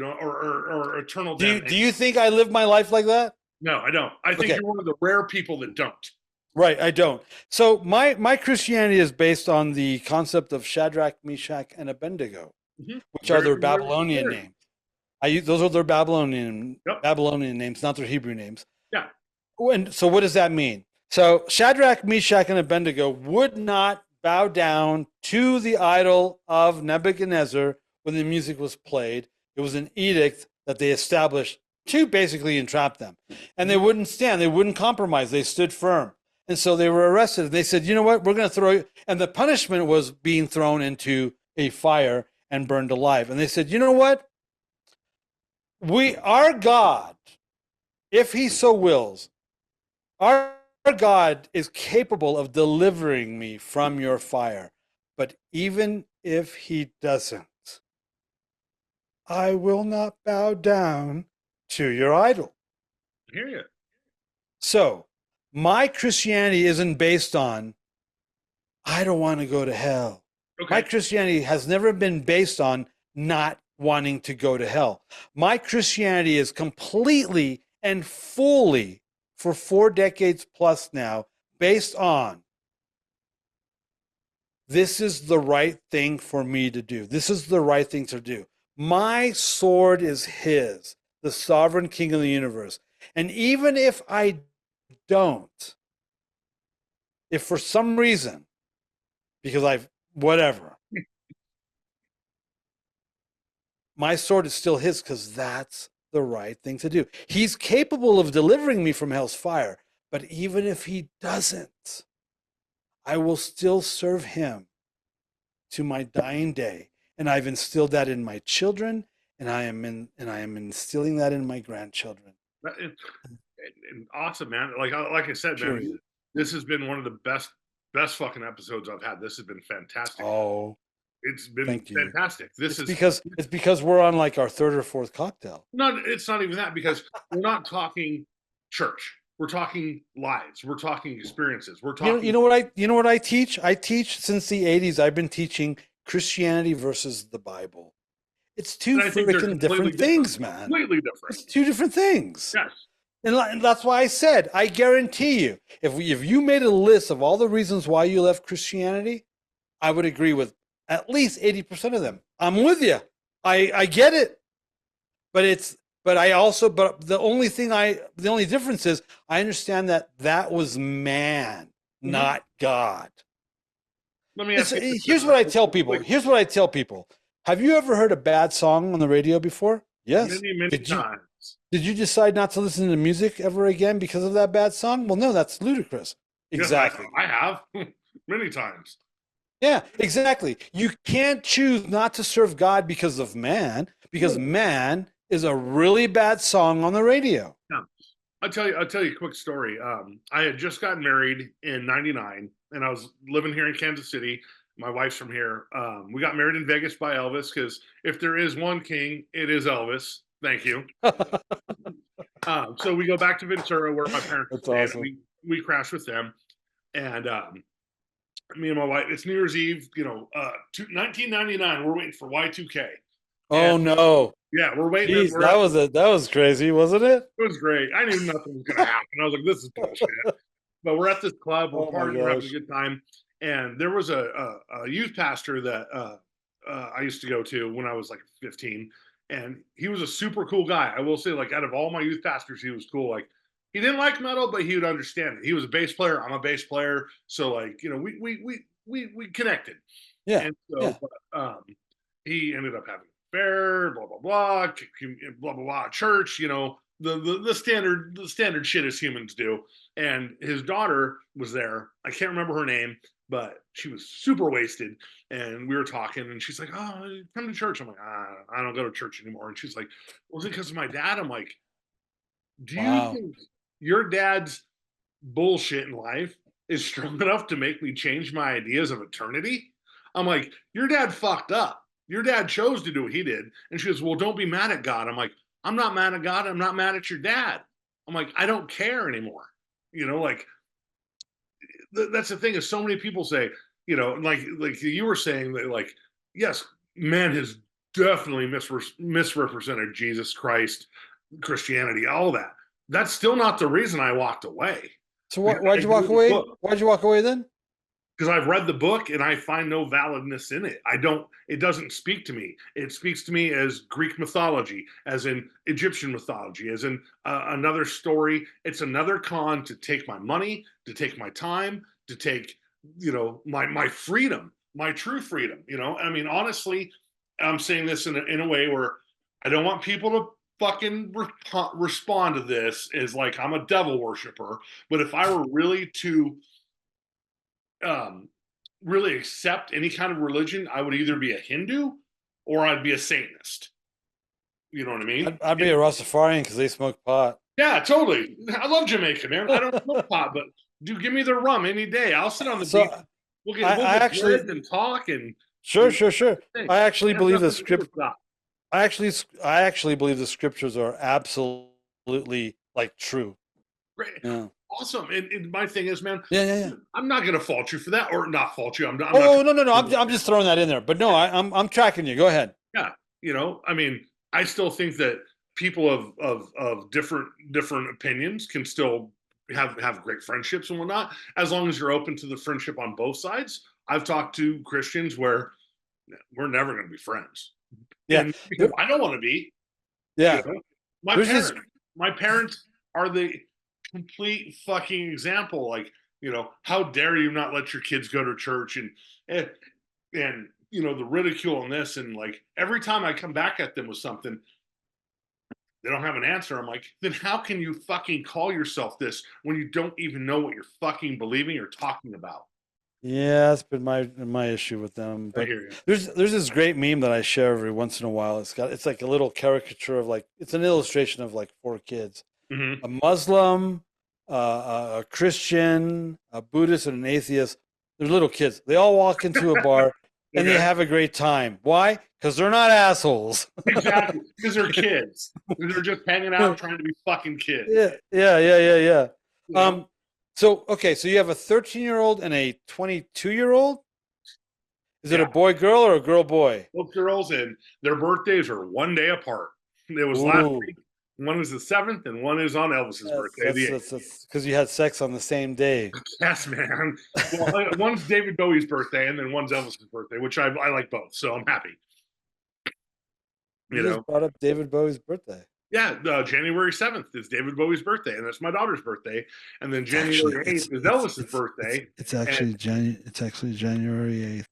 or eternal damnation. Do you think I live my life like that? No, I don't. I think you're one of the rare people that don't. Right, I don't. So my Christianity is based on the concept of Shadrach, Meshach, and Abednego, which are their Babylonian names. Those are their Babylonian names, not their Hebrew names. Yeah. And so what does that mean? So Shadrach, Meshach, and Abednego would not bow down to the idol of Nebuchadnezzar when the music was played. It was an edict that they established to basically entrap them. And they wouldn't stand. They wouldn't compromise. They stood firm. And so they were arrested. They said, you know what? We're going to throw you. And the punishment was being thrown into a fire and burned alive. And they said, you know what? Our God, if he so wills, our God is capable of delivering me from your fire. But even if he doesn't, I will not bow down to your idol. I hear you. So my Christianity isn't based on, I don't want to go to hell. Okay. My Christianity has never been based on not wanting to go to hell. My Christianity is completely and fully, for 4 decades plus now, based on this is the right thing for me to do. This is the right thing to do. My sword is his, the sovereign king of the universe. And even if I don't, if for some reason, because whatever, my sword is still his because that's the right thing to do. He's capable of delivering me from hell's fire. But even if he doesn't, I will still serve him to my dying day. And I've instilled that in my children, and I am instilling that in my grandchildren. Awesome, man. Like I said, man, this has been one of the best fucking episodes I've had. This has been fantastic. Oh, it's been fantastic. It's because we're on like our 3rd or 4th cocktail. No, it's not even that, because we're not talking church. We're talking lives. We're talking experiences. We're talking. You know what I teach? I teach since the 80s. I've been teaching Christianity versus the Bible. It's two freaking different things, man. Completely different. It's 2 different things. Yes. And that's why I said, I guarantee you, if you made a list of all the reasons why you left Christianity, I would agree with at least 80% of them. I'm with you. I get it. But the only difference is I understand that was man, not God. Let me ask you. Here's what I tell people. Have you ever heard a bad song on the radio before? Yes. Many times. Did you decide not to listen to music ever again because of that bad song? Well, no, that's ludicrous. Exactly. Yes, I have many times. Yeah, exactly. You can't choose not to serve God because of man, because man is a really bad song on the radio. Yeah. I'll tell you a quick story. I had just gotten married in '99, and I was living here in Kansas City. My wife's from here. We got married in Vegas by Elvis, because if there is one king, it is Elvis. Thank you. So we go back to Ventura, where my parents stayed. Awesome. We crash with them, and me and my wife. It's New Year's Eve. 1999. We're waiting for Y2K. Oh no! Yeah, we're waiting. Jeez, that was crazy, wasn't it? It was great. I knew nothing was going to happen. I was like, "This is bullshit." But we're at this club. We're partying. We're having a good time. And there was a youth pastor that I used to go to when I was like 15. And he was a super cool guy. I will say, like, out of all my youth pastors, he was cool. Like, he didn't like metal, but he would understand it. He was a bass player. I'm a bass player. So, like, we connected. Yeah. And so he ended up having an affair, blah, blah, blah, blah, blah, blah, church, the standard shit as humans do. And his daughter was there. I can't remember her name, but she was super wasted. And we were talking, and she's like, "Oh, come to church." I'm like, "I don't go to church anymore." And she's like, "Was it because of my dad?" I'm like, "Do you Wow. think your dad's bullshit in life is strong enough to make me change my ideas of eternity?" I'm like, "Your dad fucked up. Your dad chose to do what he did." And she goes, "Well, don't be mad at God." I'm like, "I'm not mad at God. I'm not mad at your dad." I'm like, "I don't care anymore." Like that's the thing is so many people say, like you were saying that, like, yes, man has definitely misrepresented Jesus Christ, Christianity, all that. That's still not the reason I walked away. So why'd you walk away? Why'd you walk away then? Because I've read the book and I find no validness in it. It doesn't speak to me. It speaks to me as Greek mythology, as in Egyptian mythology, as in another story. It's another con to take my money, to take my time, to take, my freedom, my true freedom. I mean, honestly, I'm saying this in a way where I don't want people to fucking respond to this as like I'm a devil worshiper. But if I were really to um, really accept any kind of religion, I would either be a Hindu or I'd be a Satanist. You know what I mean? I'd be a Rastafarian because they smoke pot. Yeah, totally. I love Jamaica, man. I don't smoke pot, but dude, give me the rum any day. I'll sit on the beach. We'll get actually and talk and sure. I actually believe the script. I actually believe the scriptures are absolutely like true. Great. Yeah. Awesome. And my thing is, man, yeah. I'm not going to fault you for that, or not fault you. I'm not. No. I'm just throwing that in there. But no, I'm tracking you. Go ahead. Yeah. I mean, I still think that people of different opinions can still have great friendships and whatnot, as long as you're open to the friendship on both sides. I've talked to Christians where we're never going to be friends. Yeah. And I don't want to be. Yeah. My parents are the complete fucking example. Like, how dare you not let your kids go to church, and the ridicule and this, and like every time I come back at them with something, they don't have an answer. I'm like, then how can you fucking call yourself this when you don't even know what you're fucking believing or talking about? Yeah, that's been my issue with them. But there's this great meme that I share every once in a while. It's like a little caricature of, like, it's an illustration of like 4 kids. Mm-hmm. A Muslim, a Christian, a Buddhist, and an atheist. They're little kids. They all walk into a bar and they have a great time. Why? Because they're not assholes. Exactly. Because they're kids. They're just hanging out trying to be fucking kids. Yeah. So you have a 13-year-old and a 22-year-old? Is it a boy girl or a girl boy? Both girls, and their birthdays are one day apart. It was last week. One was the 7th, and one is on Elvis's birthday. That's because you had sex on the same day. Yes, man. Well, one's David Bowie's birthday, and then one's Elvis's birthday, which I like both, so I'm happy. You just brought up David Bowie's birthday. Yeah, January 7th is David Bowie's birthday, and that's my daughter's birthday. And then January 8th is Elvis's birthday. It's actually January 8th.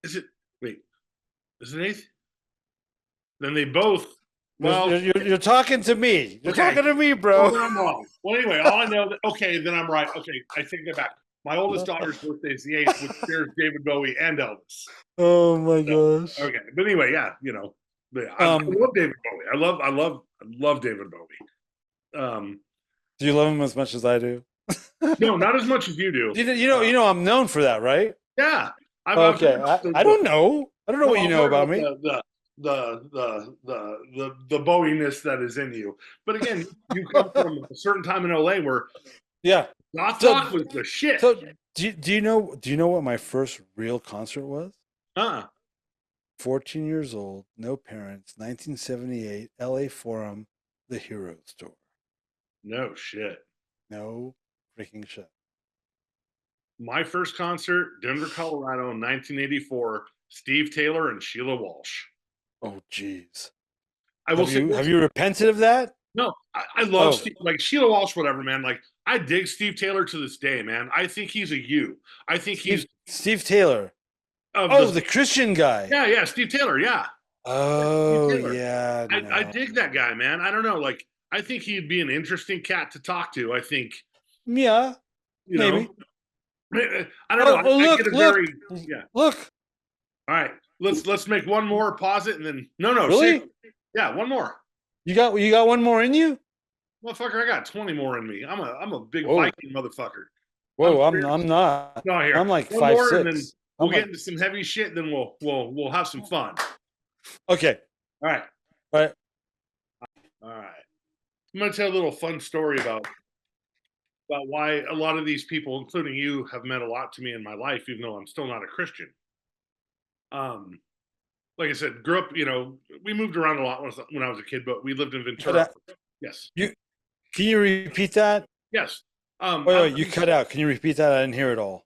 Is it? Wait, is it 8th? Then they both. Well, you're talking to me. You're talking to me, bro. Well, I'm wrong. Well, anyway, all I know then I'm right. Okay, I take that back. My oldest daughter's birthday is the 8th, which shares David Bowie and Elvis. Oh my gosh. Okay, but anyway, yeah, I love David Bowie. I love David Bowie. Do you love him as much as I do? No, not as much as you do. You know, I'm known for that, right? Yeah. I don't know. I don't know what you know about me. The Bowie-ness that is in you. But again, you come from a certain time in LA where goth rock was the shit. So do you know what my first real concert was? 14 years old, no parents, 1978, LA Forum, the Hero Store. No shit. No freaking shit. My first concert, Denver, Colorado, in 1984, Steve Taylor and Sheila Walsh. Oh, geez. Have you repented of that? No, I love Steve, like Sheila Walsh, whatever, man. Like, I dig Steve Taylor to this day, man. I think he's a you. I think he's Steve Taylor. The Christian guy. Yeah, Steve Taylor, yeah. Oh, yeah. I dig that guy, man. I don't know. Like, I think he'd be an interesting cat to talk to. I think. Yeah, maybe. I don't know. Oh, I look, get a look, very yeah. look. All right, let's make one more. Pause it, and then no, Really? yeah, one more. You got one more in you? Motherfucker, I got 20 more in me. I'm a big Whoa, Viking motherfucker. I'm whoa. serious. I'm not. No, here. I'm like One five more and then six. we'll I'm get like into some heavy shit, then we'll have some fun. okay. All right. All right. All right. I'm gonna tell a little fun story about why a lot of these people, including you, have meant a lot to me in my life, even though I'm still not a Christian. Um, like I said, grew up, we moved around a lot when I was a kid, but we lived in Cut Ventura. out. Yes. You can you repeat that? Yes. Wait. You cut out. Can you repeat that? I didn't hear it all.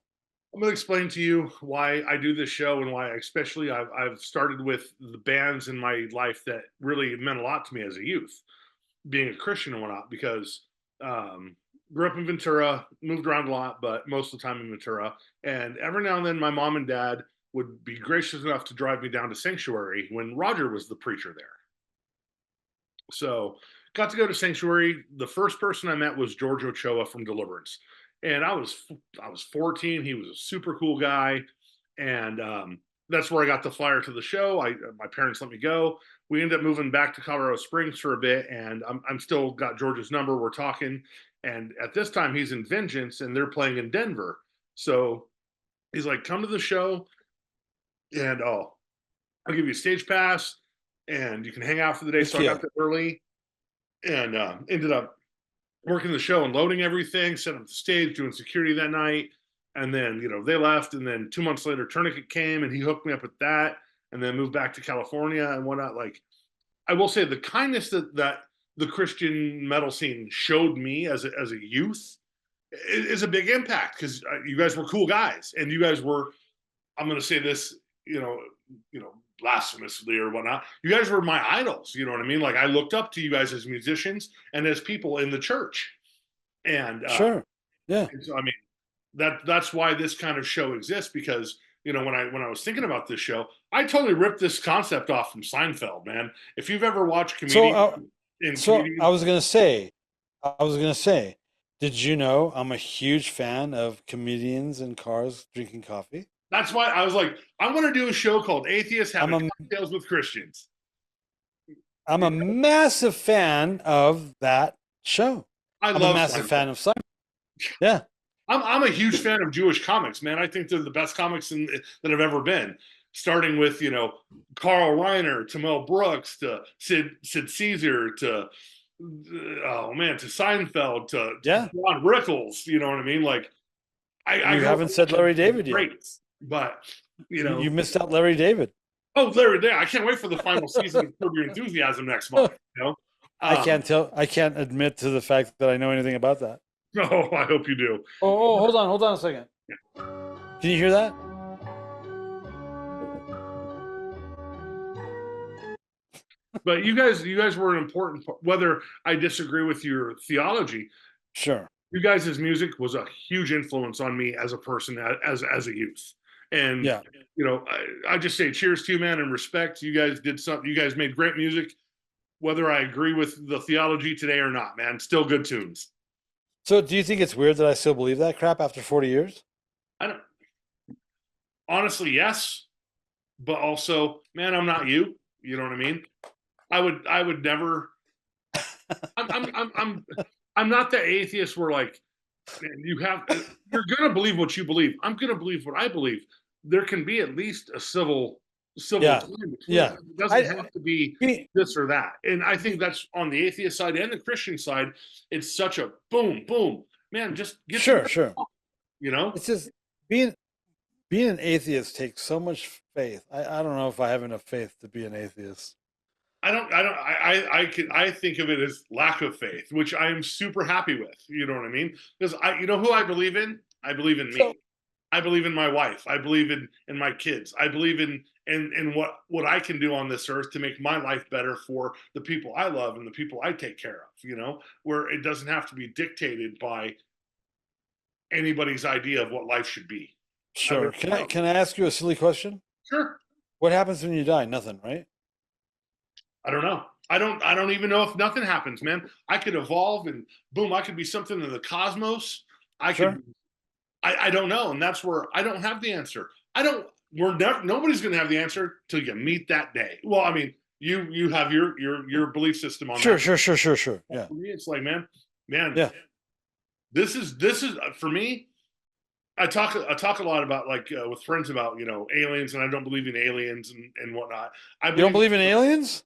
I'm going to explain to you why I do this show and why, especially, I've started with the bands in my life that really meant a lot to me as a youth, being a Christian and whatnot. Because um, grew up in Ventura, moved around a lot, but most of the time in Ventura. And every now and then, my mom and dad would be gracious enough to drive me down to Sanctuary when Roger was the preacher there. So got to go to Sanctuary. The first person I met was George Ochoa from Deliverance, and I was 14. He was a super cool guy, and that's where I got the flyer to the show. My parents let me go. We ended up moving back to Colorado Springs for a bit, and I'm still got George's number. We're talking, and at this time he's in Vengeance, and they're playing in Denver. So he's like, "Come to the show, and I'll give you a stage pass, and you can hang out for the day." Heck So I yeah. got there early and ended up working the show and loading everything, setting up the stage, doing security that night. And then, they left. And then 2 months later, Tourniquet came and he hooked me up with that and then moved back to California and whatnot. Like, I will say the kindness that the Christian metal scene showed me as a youth is a big impact because you guys were cool guys and you guys were, I'm going to say this, blasphemously or whatnot. You guys were my idols. You know what I mean? Like I looked up to you guys as musicians and as people in the church. And, Sure. Yeah. and so, I mean, that's why this kind of show exists because when I was thinking about this show, I totally ripped this concept off from Seinfeld, man. If you've ever watched So, comedians, I was gonna say, did you know I'm a huge fan of comedians in cars drinking coffee? that's why I was like, I want to do a show called Atheists I'm Having a Cocktails with Christians. I'm a massive fan of that show. I I'm a love massive Seinfeld. fan of Simon. Yeah, I'm a huge fan of Jewish comics, man. I think they're the best comics that have ever been. Starting with Carl Reiner to Mel Brooks to Sid Caesar to to Seinfeld to yeah. John Rickles. You know what I mean? Like I You grew haven't said Larry David yet. great, but You missed out Larry David. oh Larry David. I can't wait for the final season of Curb Your Enthusiasm next month. I can't admit to the fact that I know anything about that. Oh, I hope you do. Oh, hold on a second. Can you hear that? But you guys were an important part. Whether I disagree with your theology, Sure. you guys' music was a huge influence on me as a person, as a youth. And Yeah. I just say cheers to you, man, and respect. You guys did something. You guys made great music. Whether I agree with the theology today or not, man, still good tunes. So, do you think it's weird that I still believe that crap after 40 years? I don't honestly, yes, but also, man, I'm not you. You know what I mean? I would never. I'm not the atheist where like man, you're gonna believe what you believe. I'm gonna believe what I believe. There can be at least a civil Yeah. time between Yeah. us. It doesn't have to be this or that. And I think that's on the atheist side and the Christian side. It's such a boom, boom, man. Just get Sure. It's just being an atheist takes so much faith. I don't know if I have enough faith to be an atheist. I think of it as lack of faith, which I am super happy with. You know what I mean? Because you know who I believe in? I believe in me. I believe in my wife. I believe in my kids. I believe in what I can do on this earth to make my life better for the people I love and the people I take care of, where it doesn't have to be dictated by anybody's idea of what life should be. Sure. Can I ask you a silly question? Sure. What happens when you die? Nothing, right? I don't know. I don't even know if nothing happens, man. I could evolve and boom, I could be something in the cosmos. I Sure. could I don't know, and that's where I don't have the answer. I don't. We're never. Nobody's going to have the answer till you meet that day. Well, I mean, you have your belief system on Sure, that. sure. Yeah, For me, it's like, man, yeah. this is for me. I talk a lot about like with friends about aliens, and I don't believe in aliens and whatnot. I You don't believe believe in aliens?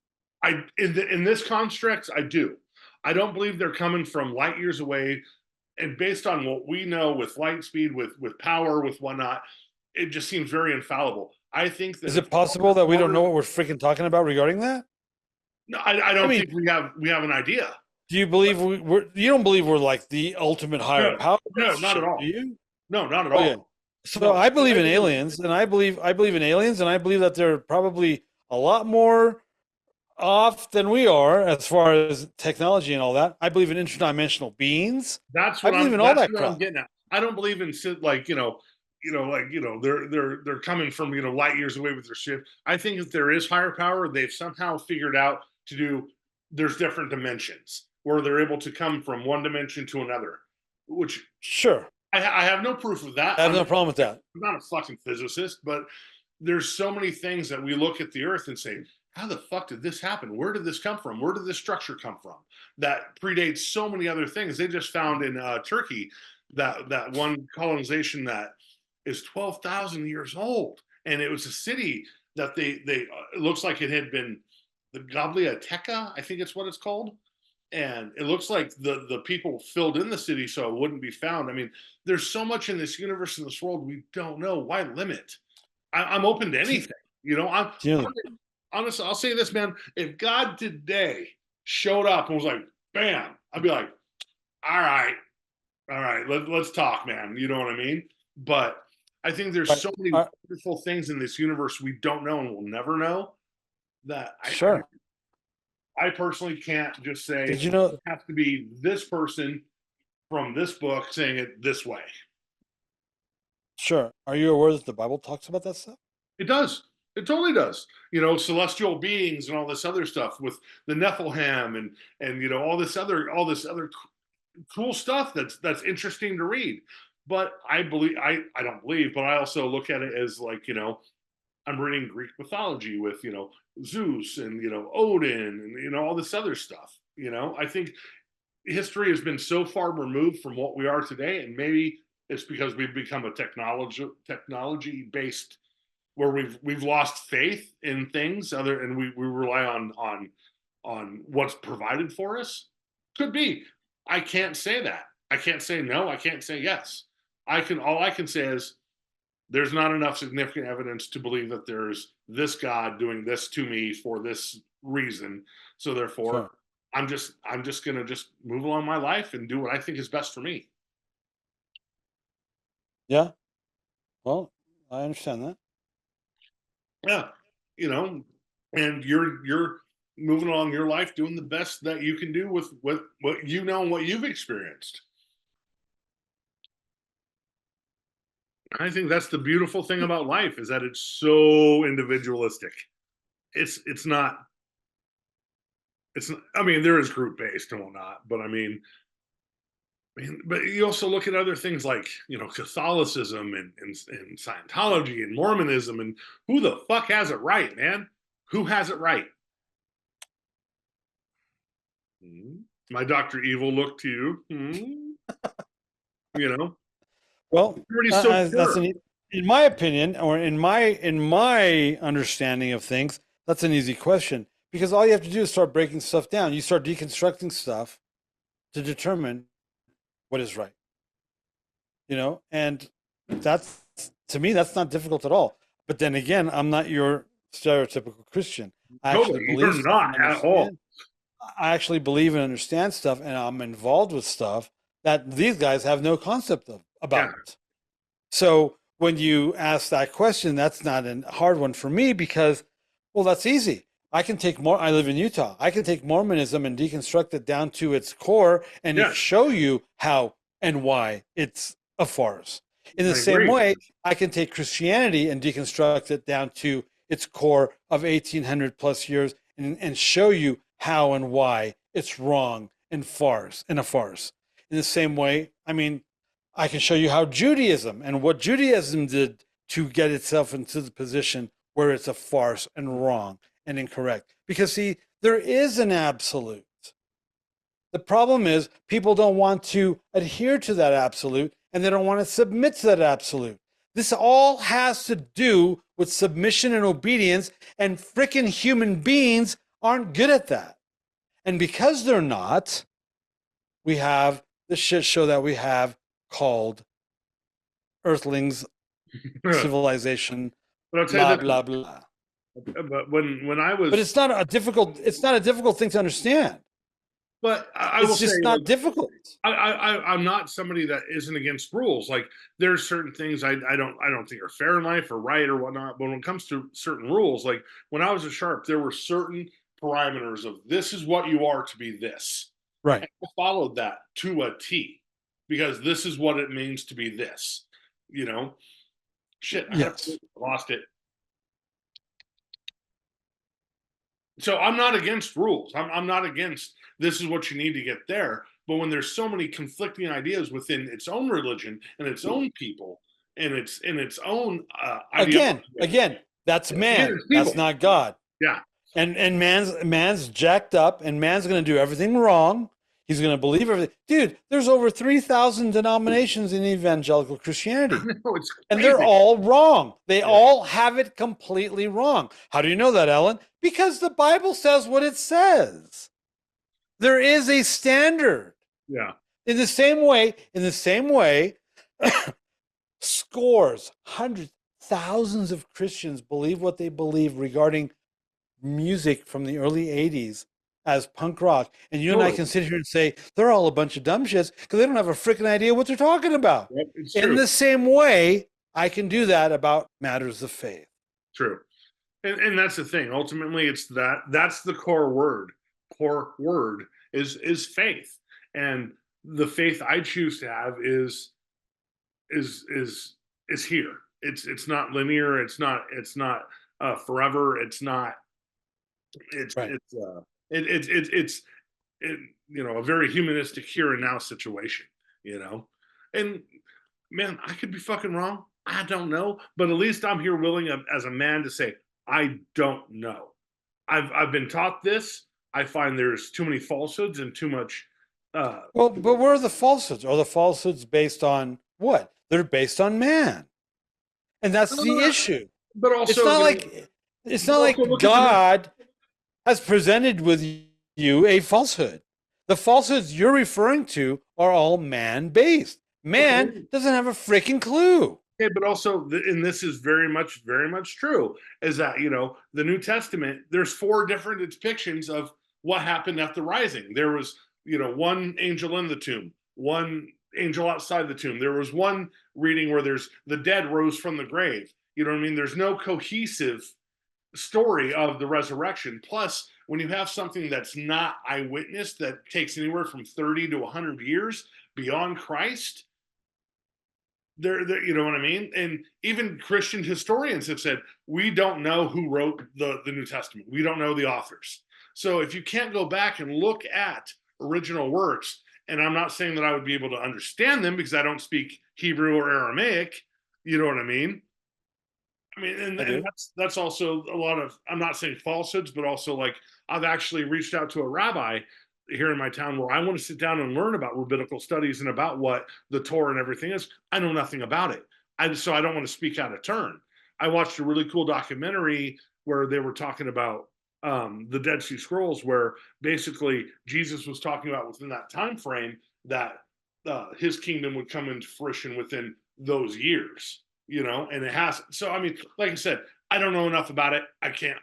in this construct. I do. I don't believe they're coming from light years away, and based on what we know with light speed, with power, with whatnot, it just seems very infallible. I think that Is it possible that we don't know what we're freaking talking about regarding that? No, I don't mean, think we have an idea. do you believe we're? You don't believe we're like the ultimate higher No, power? no, not at Shit, all. do you? No, not at Oh yeah. all. So No, I believe in aliens, and I believe in aliens, and I believe that they're probably a lot more off than we are as far as technology and all that. I believe in interdimensional beings. I believe in all That's that what I'm crap. getting at. I don't believe in like they're coming from light years away with their ship. I think if there is higher power, they've somehow figured out to do. There's different dimensions where they're able to come from one dimension to another, which Sure, I have no proof of that. I have no problem with that. I'm not a fucking physicist, but there's so many things that we look at the Earth and say, how the fuck did this happen? Where did this come from? Where did this structure come from? That predates so many other things. They just found in Turkey that one colonization that is 12,000 years old, and it was a city that they it looks like it had been the Gobliateca, I think it's what it's called, and it looks like the people filled in the city so it wouldn't be found. I mean, there's so much in this universe, in this world, we don't know. Why limit? I'm open to anything. Yeah. Honestly, I'll say this, man. If God today showed up and was like, bam, I'd be like, all right, let's talk, man. You know what I mean? But I think there's so many wonderful things in this universe we don't know and we'll never know that Sure. I personally can't just say Did you know? it has to be this person from this book saying it this way. Sure. Are you aware that the Bible talks about that stuff? It does. It totally does. Celestial beings and all this other stuff with the Nephilim and all this other cool stuff that's interesting to read. But I don't believe, but I also look at it as like, I'm reading Greek mythology with, Zeus and, Odin and, all this other stuff. I think history has been so far removed from what we are today. And maybe it's because we've become a technology based where we've lost faith in things and we rely on what's provided for us. Could be. I can't say that. I can't say no. I can't say yes. All I can say is there's not enough significant evidence to believe that there's this God doing this to me for this reason. So therefore, sure. I'm just gonna just move along my life and do what I think is best for me. Yeah. Well, I understand that. Yeah. And you're moving along your life doing the best that you can do with what you know and what you've experienced. I think that's the beautiful thing about life is that it's so individualistic. It's not. I mean, there is group based and whatnot, but but you also look at other things like Catholicism and Scientology and Mormonism, and who the fuck has it right, man? Who has it right? My Dr. Evil look to you. Well, in my opinion, or in my understanding of things, that's an easy question because all you have to do is start breaking stuff down. You start deconstructing stuff to determine what is right. And that's, to me, that's not difficult at all. But then again, I'm not your stereotypical Christian. I actually believe you're not at all. I actually believe and understand stuff, and I'm involved with stuff that these guys have no concept about. Yeah. So when you ask that question, that's not a hard one for me because, well, that's easy. I live in Utah. I can take Mormonism and deconstruct it down to its core and show you how and why it's a farce. In the same way, I can take Christianity and deconstruct it down to its core of 1800 plus years and show you how and why it's wrong and a farce. In the same way, I can show you how Judaism and what Judaism did to get itself into the position where it's a farce and wrong and incorrect. Because, see, there is an absolute. The problem is people don't want to adhere to that absolute and they don't want to submit to that absolute. This all has to do with submission and obedience, and freaking human beings aren't good at that. And because they're not, we have the shit show that we have called Earthlings, civilization, But I'll tell you blah this, blah blah. but when I was, But it's not a difficult thing to understand. but I will It's say, just not difficult. I'm not somebody that isn't against rules. Like there's certain things I don't think are fair in life or right or whatnot. But when it comes to certain rules, like when I was a sharp, there were certain parameters of this is what you are to be this. Right. And I followed that to a T because this is what it means to be this. You know, shit. Yes. I lost it. So I'm not against rules. I'm not against this is what you need to get there. But when there's so many conflicting ideas within its own religion and its own people and its own again, that's man. That's not God. Yeah. And man's jacked up, and man's going to do everything wrong. He's going to believe everything. Dude, there's over 3,000 denominations in evangelical Christianity. And they're all wrong. They all have it completely wrong. How do you know that, Ellen? Because the Bible says what it says. There is a standard. Yeah. In the same way, scores, hundreds, thousands of Christians believe what they believe regarding music from the early 80s as punk rock. And you and I can sit here and say they're all a bunch of dumb shits because they don't have a freaking idea what they're talking about. Yep, in the same way, I can do that about matters of faith. True. And that's the thing. Ultimately, it's that's the core word. Core word is faith. And the faith I choose to have is here. It's not linear. It's not forever. It's not. It's right. It's a very humanistic here and now situation. And man, I could be fucking wrong. I don't know, but at least I'm here willing as a man to say I don't know. I've been taught this. I find there's too many falsehoods and too much. Well, but where are the falsehoods? Are the falsehoods based on what? They're based on man, and that's the issue. But also, it's not like God has presented with you a falsehood. The falsehoods you're referring to are all man-based. Man doesn't have a freaking clue. Okay, but also, and this is very much true, is that, the New Testament, there's 4 different depictions of what happened at the rising. There was, one angel in the tomb, one angel outside the tomb. There was one reading where there's the dead rose from the grave. You know what I mean? There's no cohesive story of the resurrection. Plus, when you have something that's not eyewitness, that takes anywhere from 30 to 100 years beyond Christ, there, you know what I mean? And even Christian historians have said, we don't know who wrote the New Testament. We don't know the authors. So if you can't go back and look at original works, and I'm not saying that I would be able to understand them because I don't speak Hebrew or Aramaic, you know what I mean? And that's also a lot of, I'm not saying falsehoods, but also like I've actually reached out to a rabbi here in my town where I want to sit down and learn about rabbinical studies and about what the Torah and everything is. I know nothing about it. So I don't want to speak out of turn. I watched a really cool documentary where they were talking about the Dead Sea Scrolls, where basically Jesus was talking about within that time frame that his kingdom would come into fruition within those years, and it has. So, like I said, I don't know enough about it. I can't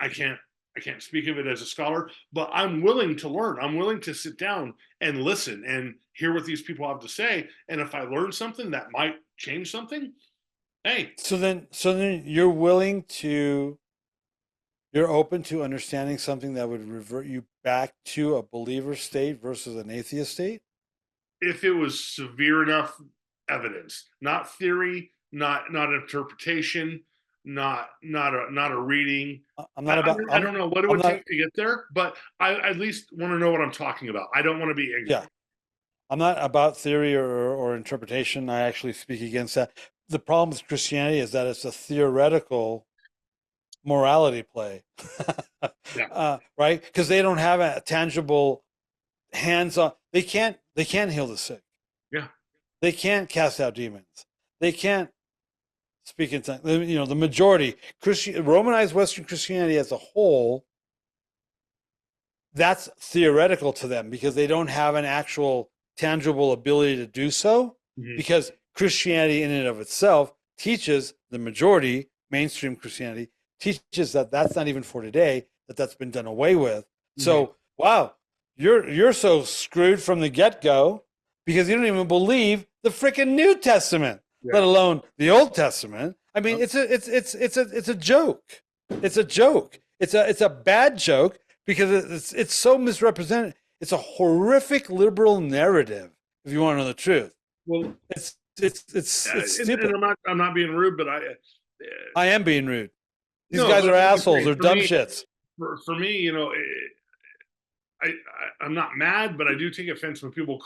speak of it as a scholar, but I'm willing to learn. I'm willing to sit down and listen and hear what these people have to say. And if I learn something that might change something, hey. So then you're open to understanding something that would revert you back to a believer state versus an atheist state? If it was severe enough evidence, not theory, not interpretation, not a reading. I don't know what it would take to get there, but I at least want to know what I'm talking about. I don't want to be ignorant. Yeah, I'm not about theory or interpretation. I actually speak against that. The problem with Christianity is that it's a theoretical morality play, right? Because they don't have a tangible hands-on. They can't heal the sick. Yeah. They can't cast out demons. They can't speak in tongues. You know, the majority, Romanized Western Christianity as a whole, that's theoretical to them because they don't have an actual tangible ability to do so. Mm-hmm. Because Christianity in and of itself teaches, the majority, mainstream Christianity, teaches that that's not even for today, that's been done away with. Mm-hmm. So, wow, you're so screwed from the get-go because you don't even believe the freaking New Testament, let alone the Old Testament. I mean, it's a joke. It's a joke. It's a bad joke because it's so misrepresented. It's a horrific liberal narrative, if you want to know the truth. Well, it's stupid. And I'm not being rude, but I am being rude. These guys are assholes. They're dumb shits. For me, you know, I'm not mad, but I do take offense when people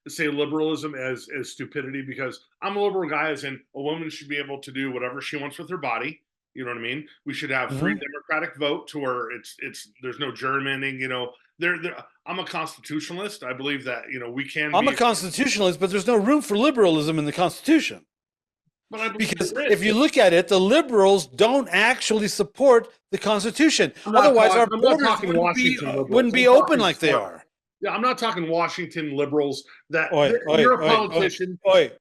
say liberalism as stupidity, because I'm a liberal guy, as in a woman should be able to do whatever she wants with her body. You know what I mean? We should have free democratic vote to where there's no gerrymandering. You know, I'm a constitutionalist. I believe that, you know, we can. I'm a constitutionalist, but there's no room for liberalism in the Constitution. Because if you look at it, the liberals don't actually support the Constitution. Otherwise, our borders wouldn't be open like they are. Yeah, I'm not talking Washington liberals. You're a politician. Not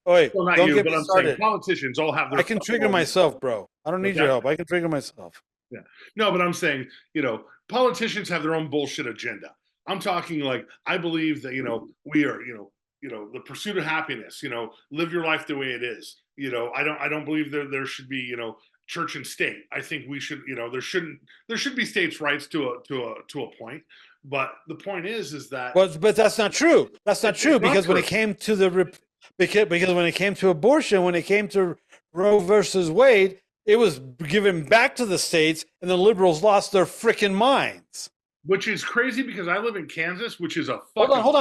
you, but I'm saying politicians all have their. I can trigger myself, bro. I don't need your help. I can trigger myself. Yeah. No, but I'm saying, you know, politicians have their own bullshit agenda. I'm talking like, I believe that, you know, we are, you know, the pursuit of happiness, you know, live your life the way it is. You know, I don't believe there should be, you know, church and state. I think we should, you know, there should be states' rights to a point. But the point is that. But that's not true. That's not true because when it came to because when it came to abortion, when it came to Roe versus Wade, it was given back to the states, and the liberals lost their freaking minds. Which is crazy because I live in Kansas, which is a fucking. Hold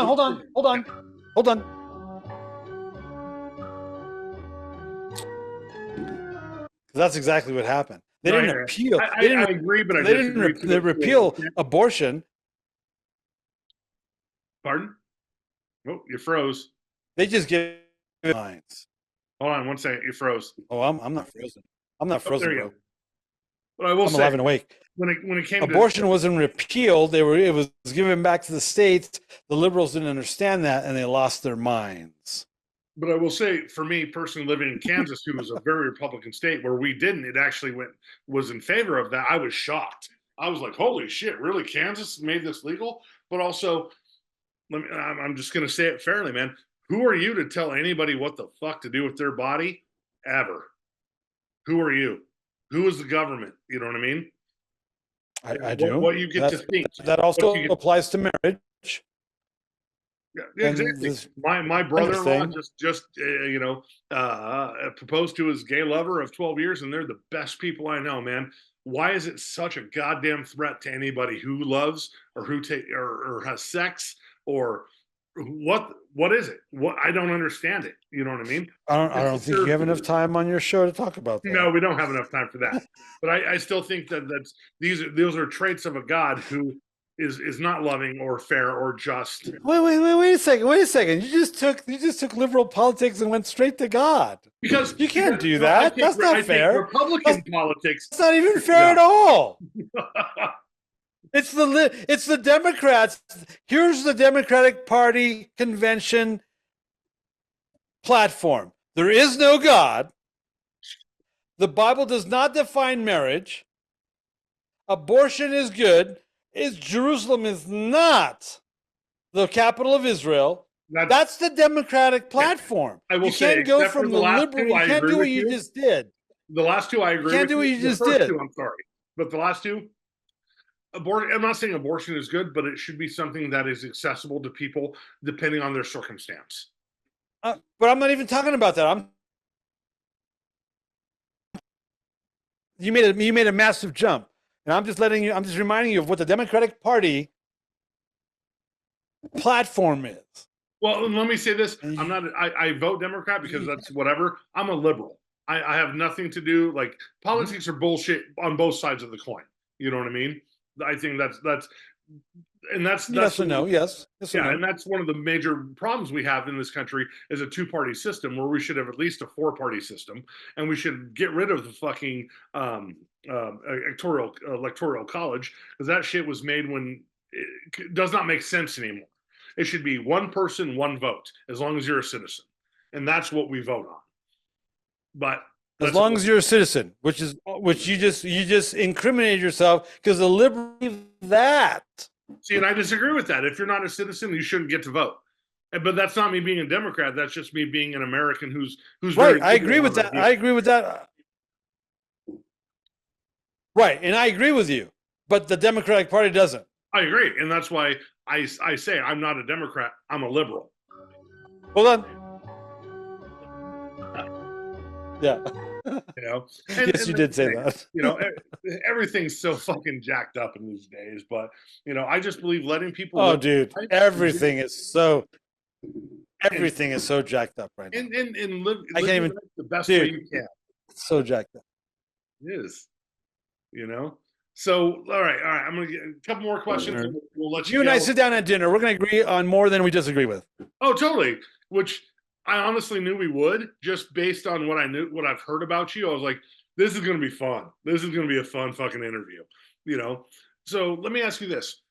on. That's exactly what happened. They didn't appeal. I agree, but they didn't repeal abortion. Pardon? Oh, you froze. They just gave minds. Hold on 1 second. You froze. Oh, I'm not frozen. I'm not frozen, bro. But I will say, alive and awake. When it came abortion wasn't repealed. It was given back to the states. The liberals didn't understand that, and they lost their minds. But I will say, for me personally, living in Kansas, who was a very Republican state, where we didn't, it actually was in favor of that. I was shocked. I was like, "Holy shit! Really? Kansas made this legal?" But also, I'm just going to say it fairly, man. Who are you to tell anybody what the fuck to do with their body? Ever? Who are you? Who is the government? You know what I mean? I do. What you get to think. That also applies to marriage. Yeah, exactly. My brother-in-law just proposed to his gay lover of 12 years, and they're the best people I know, man. Why is it such a goddamn threat to anybody who loves or who or has sex or what is it? What I don't understand it. You know what I mean? I don't think you have enough time on your show to talk about that. No, we don't have enough time for that. But I still think that those are traits of a God who is not loving or fair or just. Wait a second. You just took liberal politics and went straight to God. Because you can't do that. That's not fair. Republican politics. It's not even fair at all. It's the Democrats. Here's the Democratic Party convention platform. There is no God. The Bible does not define marriage. Abortion is good. Jerusalem is not the capital of Israel. That's the Democratic platform. I will you can't go from the liberal. You can't do what you just did. The last two, I agree. You can't do what you just did. I'm sorry, but the last two. I'm not saying abortion is good, but it should be something that is accessible to people depending on their circumstance. But I'm not even talking about that. You made a massive jump, and I'm just reminding you of what the Democratic Party platform is. Well, and let me say this: And I'm not. I vote Democrat because that's whatever. I'm a liberal. I have nothing to do. Like politics are bullshit on both sides of the coin. You know what I mean? I think that's and that's yes or no? Yes, yes or yeah, no? and that's one of the major problems we have in this country is a two-party system where we should have at least a four-party system, and we should get rid of the fucking electoral college because that shit was made when it does not make sense anymore. It should be one person, one vote, as long as you're a citizen, and that's what we vote on. But As that's long as you're a citizen, which you just incriminate yourself because the liberal believe that. see, and I disagree with that. If you're not a citizen, you shouldn't get to vote. But that's not me being a Democrat. That's just me being an American who's Right, very I agree with that. liberal. I agree with that. Right, and I agree with you, but the Democratic Party doesn't. I agree, and that's why I say I'm not a Democrat. I'm a liberal. Hold on. Yeah. You know, Yes, you did say that. You know, everything's so fucking jacked up in these days. But you know, I just believe letting people. Oh, live dude, life everything is so jacked up right now. and live, I can't even the best dude, way you can. It's so jacked up. It is, you know. So all right. I'm gonna get a couple more questions. And we'll let You and I sit down at dinner. We're going to agree on more than we disagree with. Oh, totally. Which I honestly knew we would, just based on what I knew, what I've heard about you. I was like, this is going to be fun. This is going to be a fun fucking interview, you know. So let me ask you this: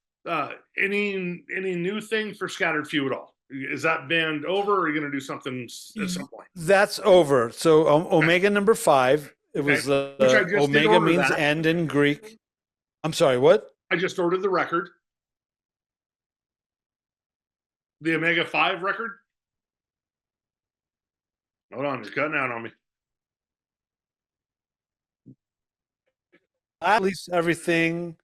any new thing for Scattered Few at all? Is that band over, or are you going to do something at some point? That's over. So Omega number 5. It was Omega means that. End in Greek. I'm sorry, what? I just ordered the record. The Omega 5 record? Hold on, it's cutting out on me. At least everything.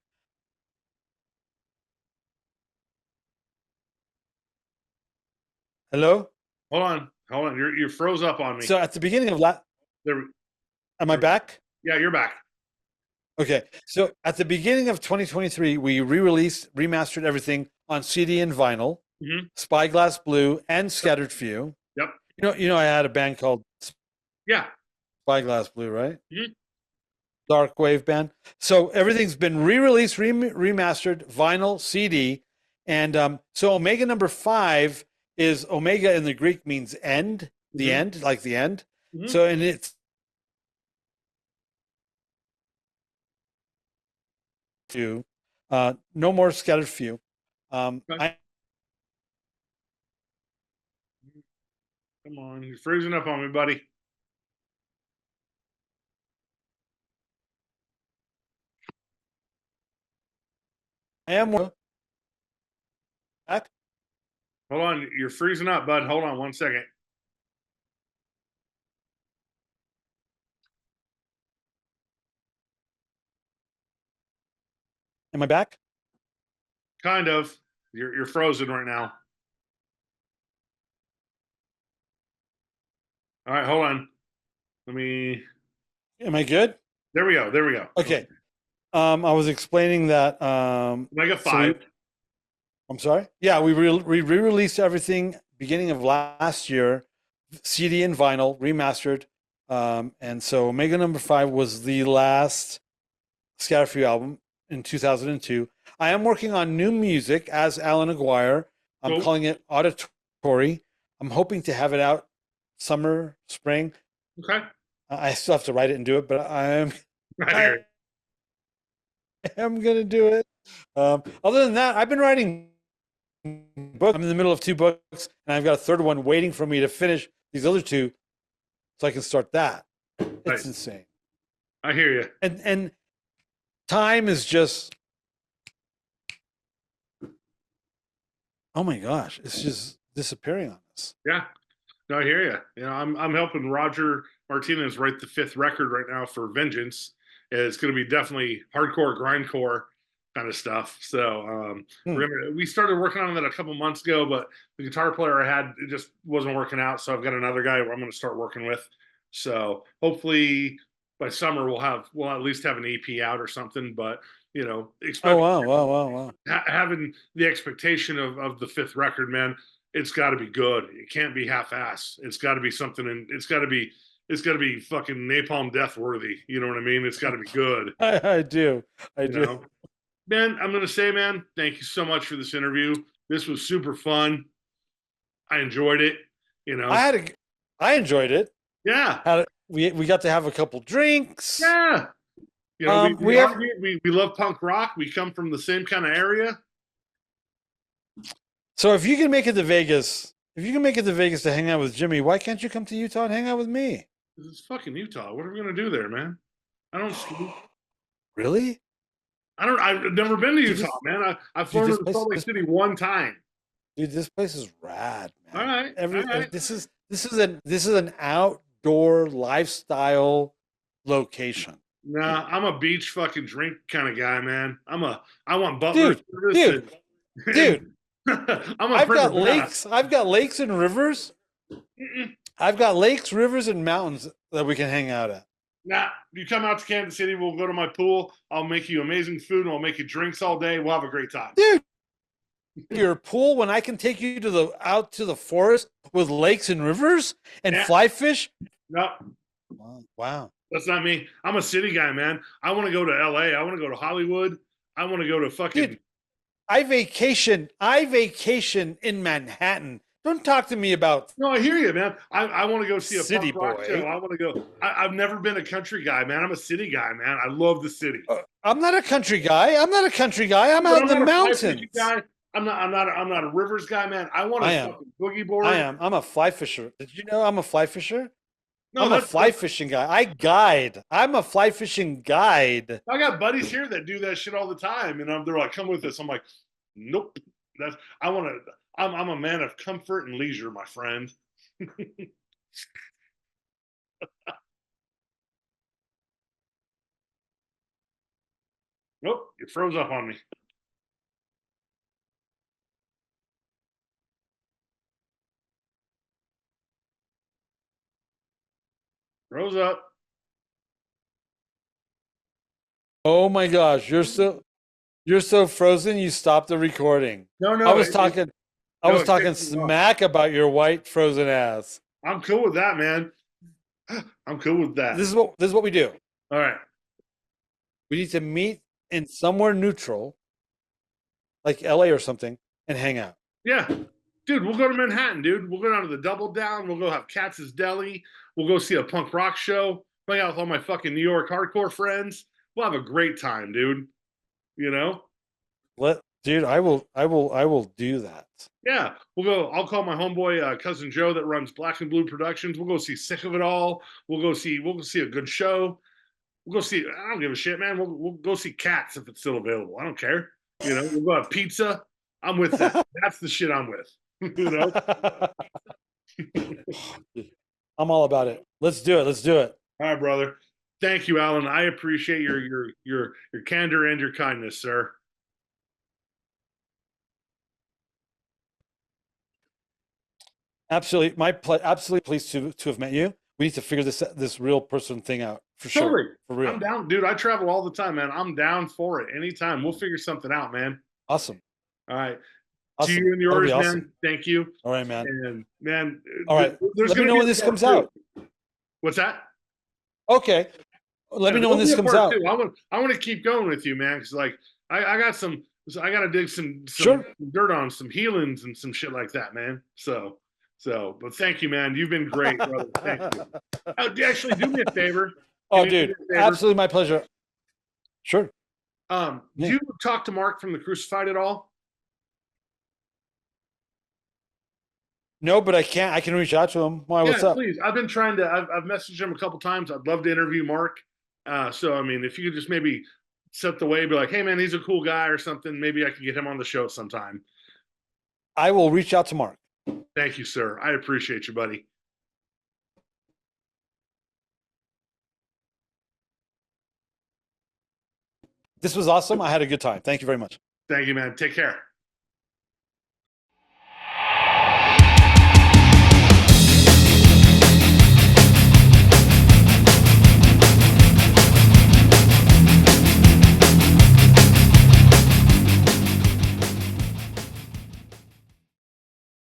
Hello? Hold on. You're froze up on me. So at the beginning of am I back? Yeah, you're back. Okay. So at the beginning of 2023, we re-released, remastered everything on CD and vinyl, Spyglass Blue and Scattered Few. Yep. You know, I had a band called Spyglass Blue, right? Dark wave band. So everything's been re-released, remastered, vinyl, CD, and so Omega number 5 is Omega in the Greek means end, the end, like the end. So and it's few, no more Scattered Few. Come on, you're freezing up on me, buddy. I am back. Hold on, you're freezing up, bud. Hold on 1 second. Am I back? Kind of. You're frozen right now. All right, hold on. Let me. Am I good? There we go. Okay. I was explaining that. Omega 5. I'm sorry. Yeah, we re-released everything beginning of last year, CD and vinyl, remastered. And so Omega number 5 was the last Scattered Few album in 2002. I am working on new music as Allan Aguirre. I'm calling it Auditory. I'm hoping to have it out summer, spring. Okay. I still have to write it and do it, but I am going to do it. Other than that, I've been writing books. I'm in the middle of 2 books, and I've got a third one waiting for me to finish these other 2 so I can start that. It's insane. I hear you. And time is just, oh my gosh, it's just disappearing on us. Yeah. No, I hear you. You know, I'm helping Roger Martinez write the 5th record right now for Vengeance. It's going to be definitely hardcore, grindcore kind of stuff. So we started working on that a couple months ago, but the guitar player I had, it just wasn't working out. So I've got another guy where I'm going to start working with. So hopefully by summer we'll at least have an EP out or something. But you know, wow. having the expectation of the 5th record, man. it's got to be good. It can't be half-ass. It's got to be something, and it's got to be fucking napalm death worthy. You know what I mean? It's got to be good. I do. I You do. know, man. I'm gonna say, man, thank you so much for this interview. This was super fun. I enjoyed it. You know, I enjoyed it. yeah, We got to have a couple drinks. yeah. You know, we love punk rock. We come from the same kind of area. So if you can make it to Vegas, to hang out with Jimmy, why can't you come to Utah and hang out with me? It's fucking Utah. What are we gonna do there, man? I don't ski. Really? I've never been to Utah, man. I've flown to Salt Lake City one time. Dude, this place is rad, man. All right. This is an outdoor lifestyle location. Nah, I'm a beach fucking drink kind of guy, man. I want Butler service. Dude. I've got lakes. I've got lakes and rivers. I've got lakes, rivers, and mountains that we can hang out at. Nah, you come out to Kansas City, we'll go to my pool. I'll make you amazing food, and I'll make you drinks all day. We'll have a great time. Dude, your pool when I can take you out to the forest with lakes and rivers and fly fish? No. Wow. That's not me. I'm a city guy, man. I want to go to LA. I want to go to Hollywood. I want to go to fucking... Dude, I vacation in Manhattan. Don't talk to me about... No, I hear you, man. I want to go see a city punk rock show. I want to go... I've never been a country guy, man. I'm a city guy, man. I love the city. I'm not a country guy. I'm out in the mountains. Guy. I'm not a rivers guy, man. I want to fucking boogie board. I am. I'm a fly fisher. Did you know I'm a fly fisher? No, I'm a fly fishing guy. I guide. I'm a fly fishing guide. I got buddies here that do that shit all the time, and they're like, "Come with us." I'm like, "Nope." I'm a man of comfort and leisure, my friend. Nope, it froze up on me. Froze up. Oh my gosh, you're so frozen. You stopped the recording. No, I was talking smack about your white frozen ass. I'm cool with that, man. I'm cool with that. This is what we do. All right. We need to meet in somewhere neutral, like LA or something, and hang out. Yeah. Dude, we'll go to Manhattan, dude. We'll go down to the Double Down. We'll go have Katz's Deli. We'll go see a punk rock show. Hang out with all my fucking New York hardcore friends. We'll have a great time, dude. You know? Dude, I will do that. Yeah, we'll go. I'll call my homeboy cousin Joe that runs Black and Blue Productions. We'll go see Sick of It All. We'll go see a good show. We'll go see. I don't give a shit, man. We'll go see Cats if it's still available. I don't care. You know, we'll go have pizza. I'm with that. That's the shit I'm with. You know. I'm all about it. Let's do it. All right, brother. Thank you, Allan. I appreciate your candor and your kindness, sir. Absolutely, absolutely pleased to have met you. We need to figure this real person thing out for totally. Sure. For real. I'm down, dude. I travel all the time, man. I'm down for it. Anytime. We'll figure something out, man. Awesome. All right. Awesome. To you and yours, awesome. man. Thank you. All right, man. And man. All right. Let me know when this comes out. What's that? Okay. Let me know when this comes out. I want to keep going with you, man. Because like I got to dig some dirt on some healings and some shit like that, man. So, but thank you, man. You've been great, brother. Thank you. Actually, do me a favor. Oh, dude, absolutely my pleasure. Sure. Do you talk to Mark from the Crucified at all? No, but I can't. I can reach out to him. Why? What's up? Please. I've been trying to. I've messaged him a couple times. I'd love to interview Mark. So I mean, if you could just maybe set the way, be like, hey, man, he's a cool guy or something. Maybe I can get him on the show sometime. I will reach out to Mark. Thank you, sir. I appreciate you, buddy. This was awesome. I had a good time. Thank you very much. Thank you, man. Take care.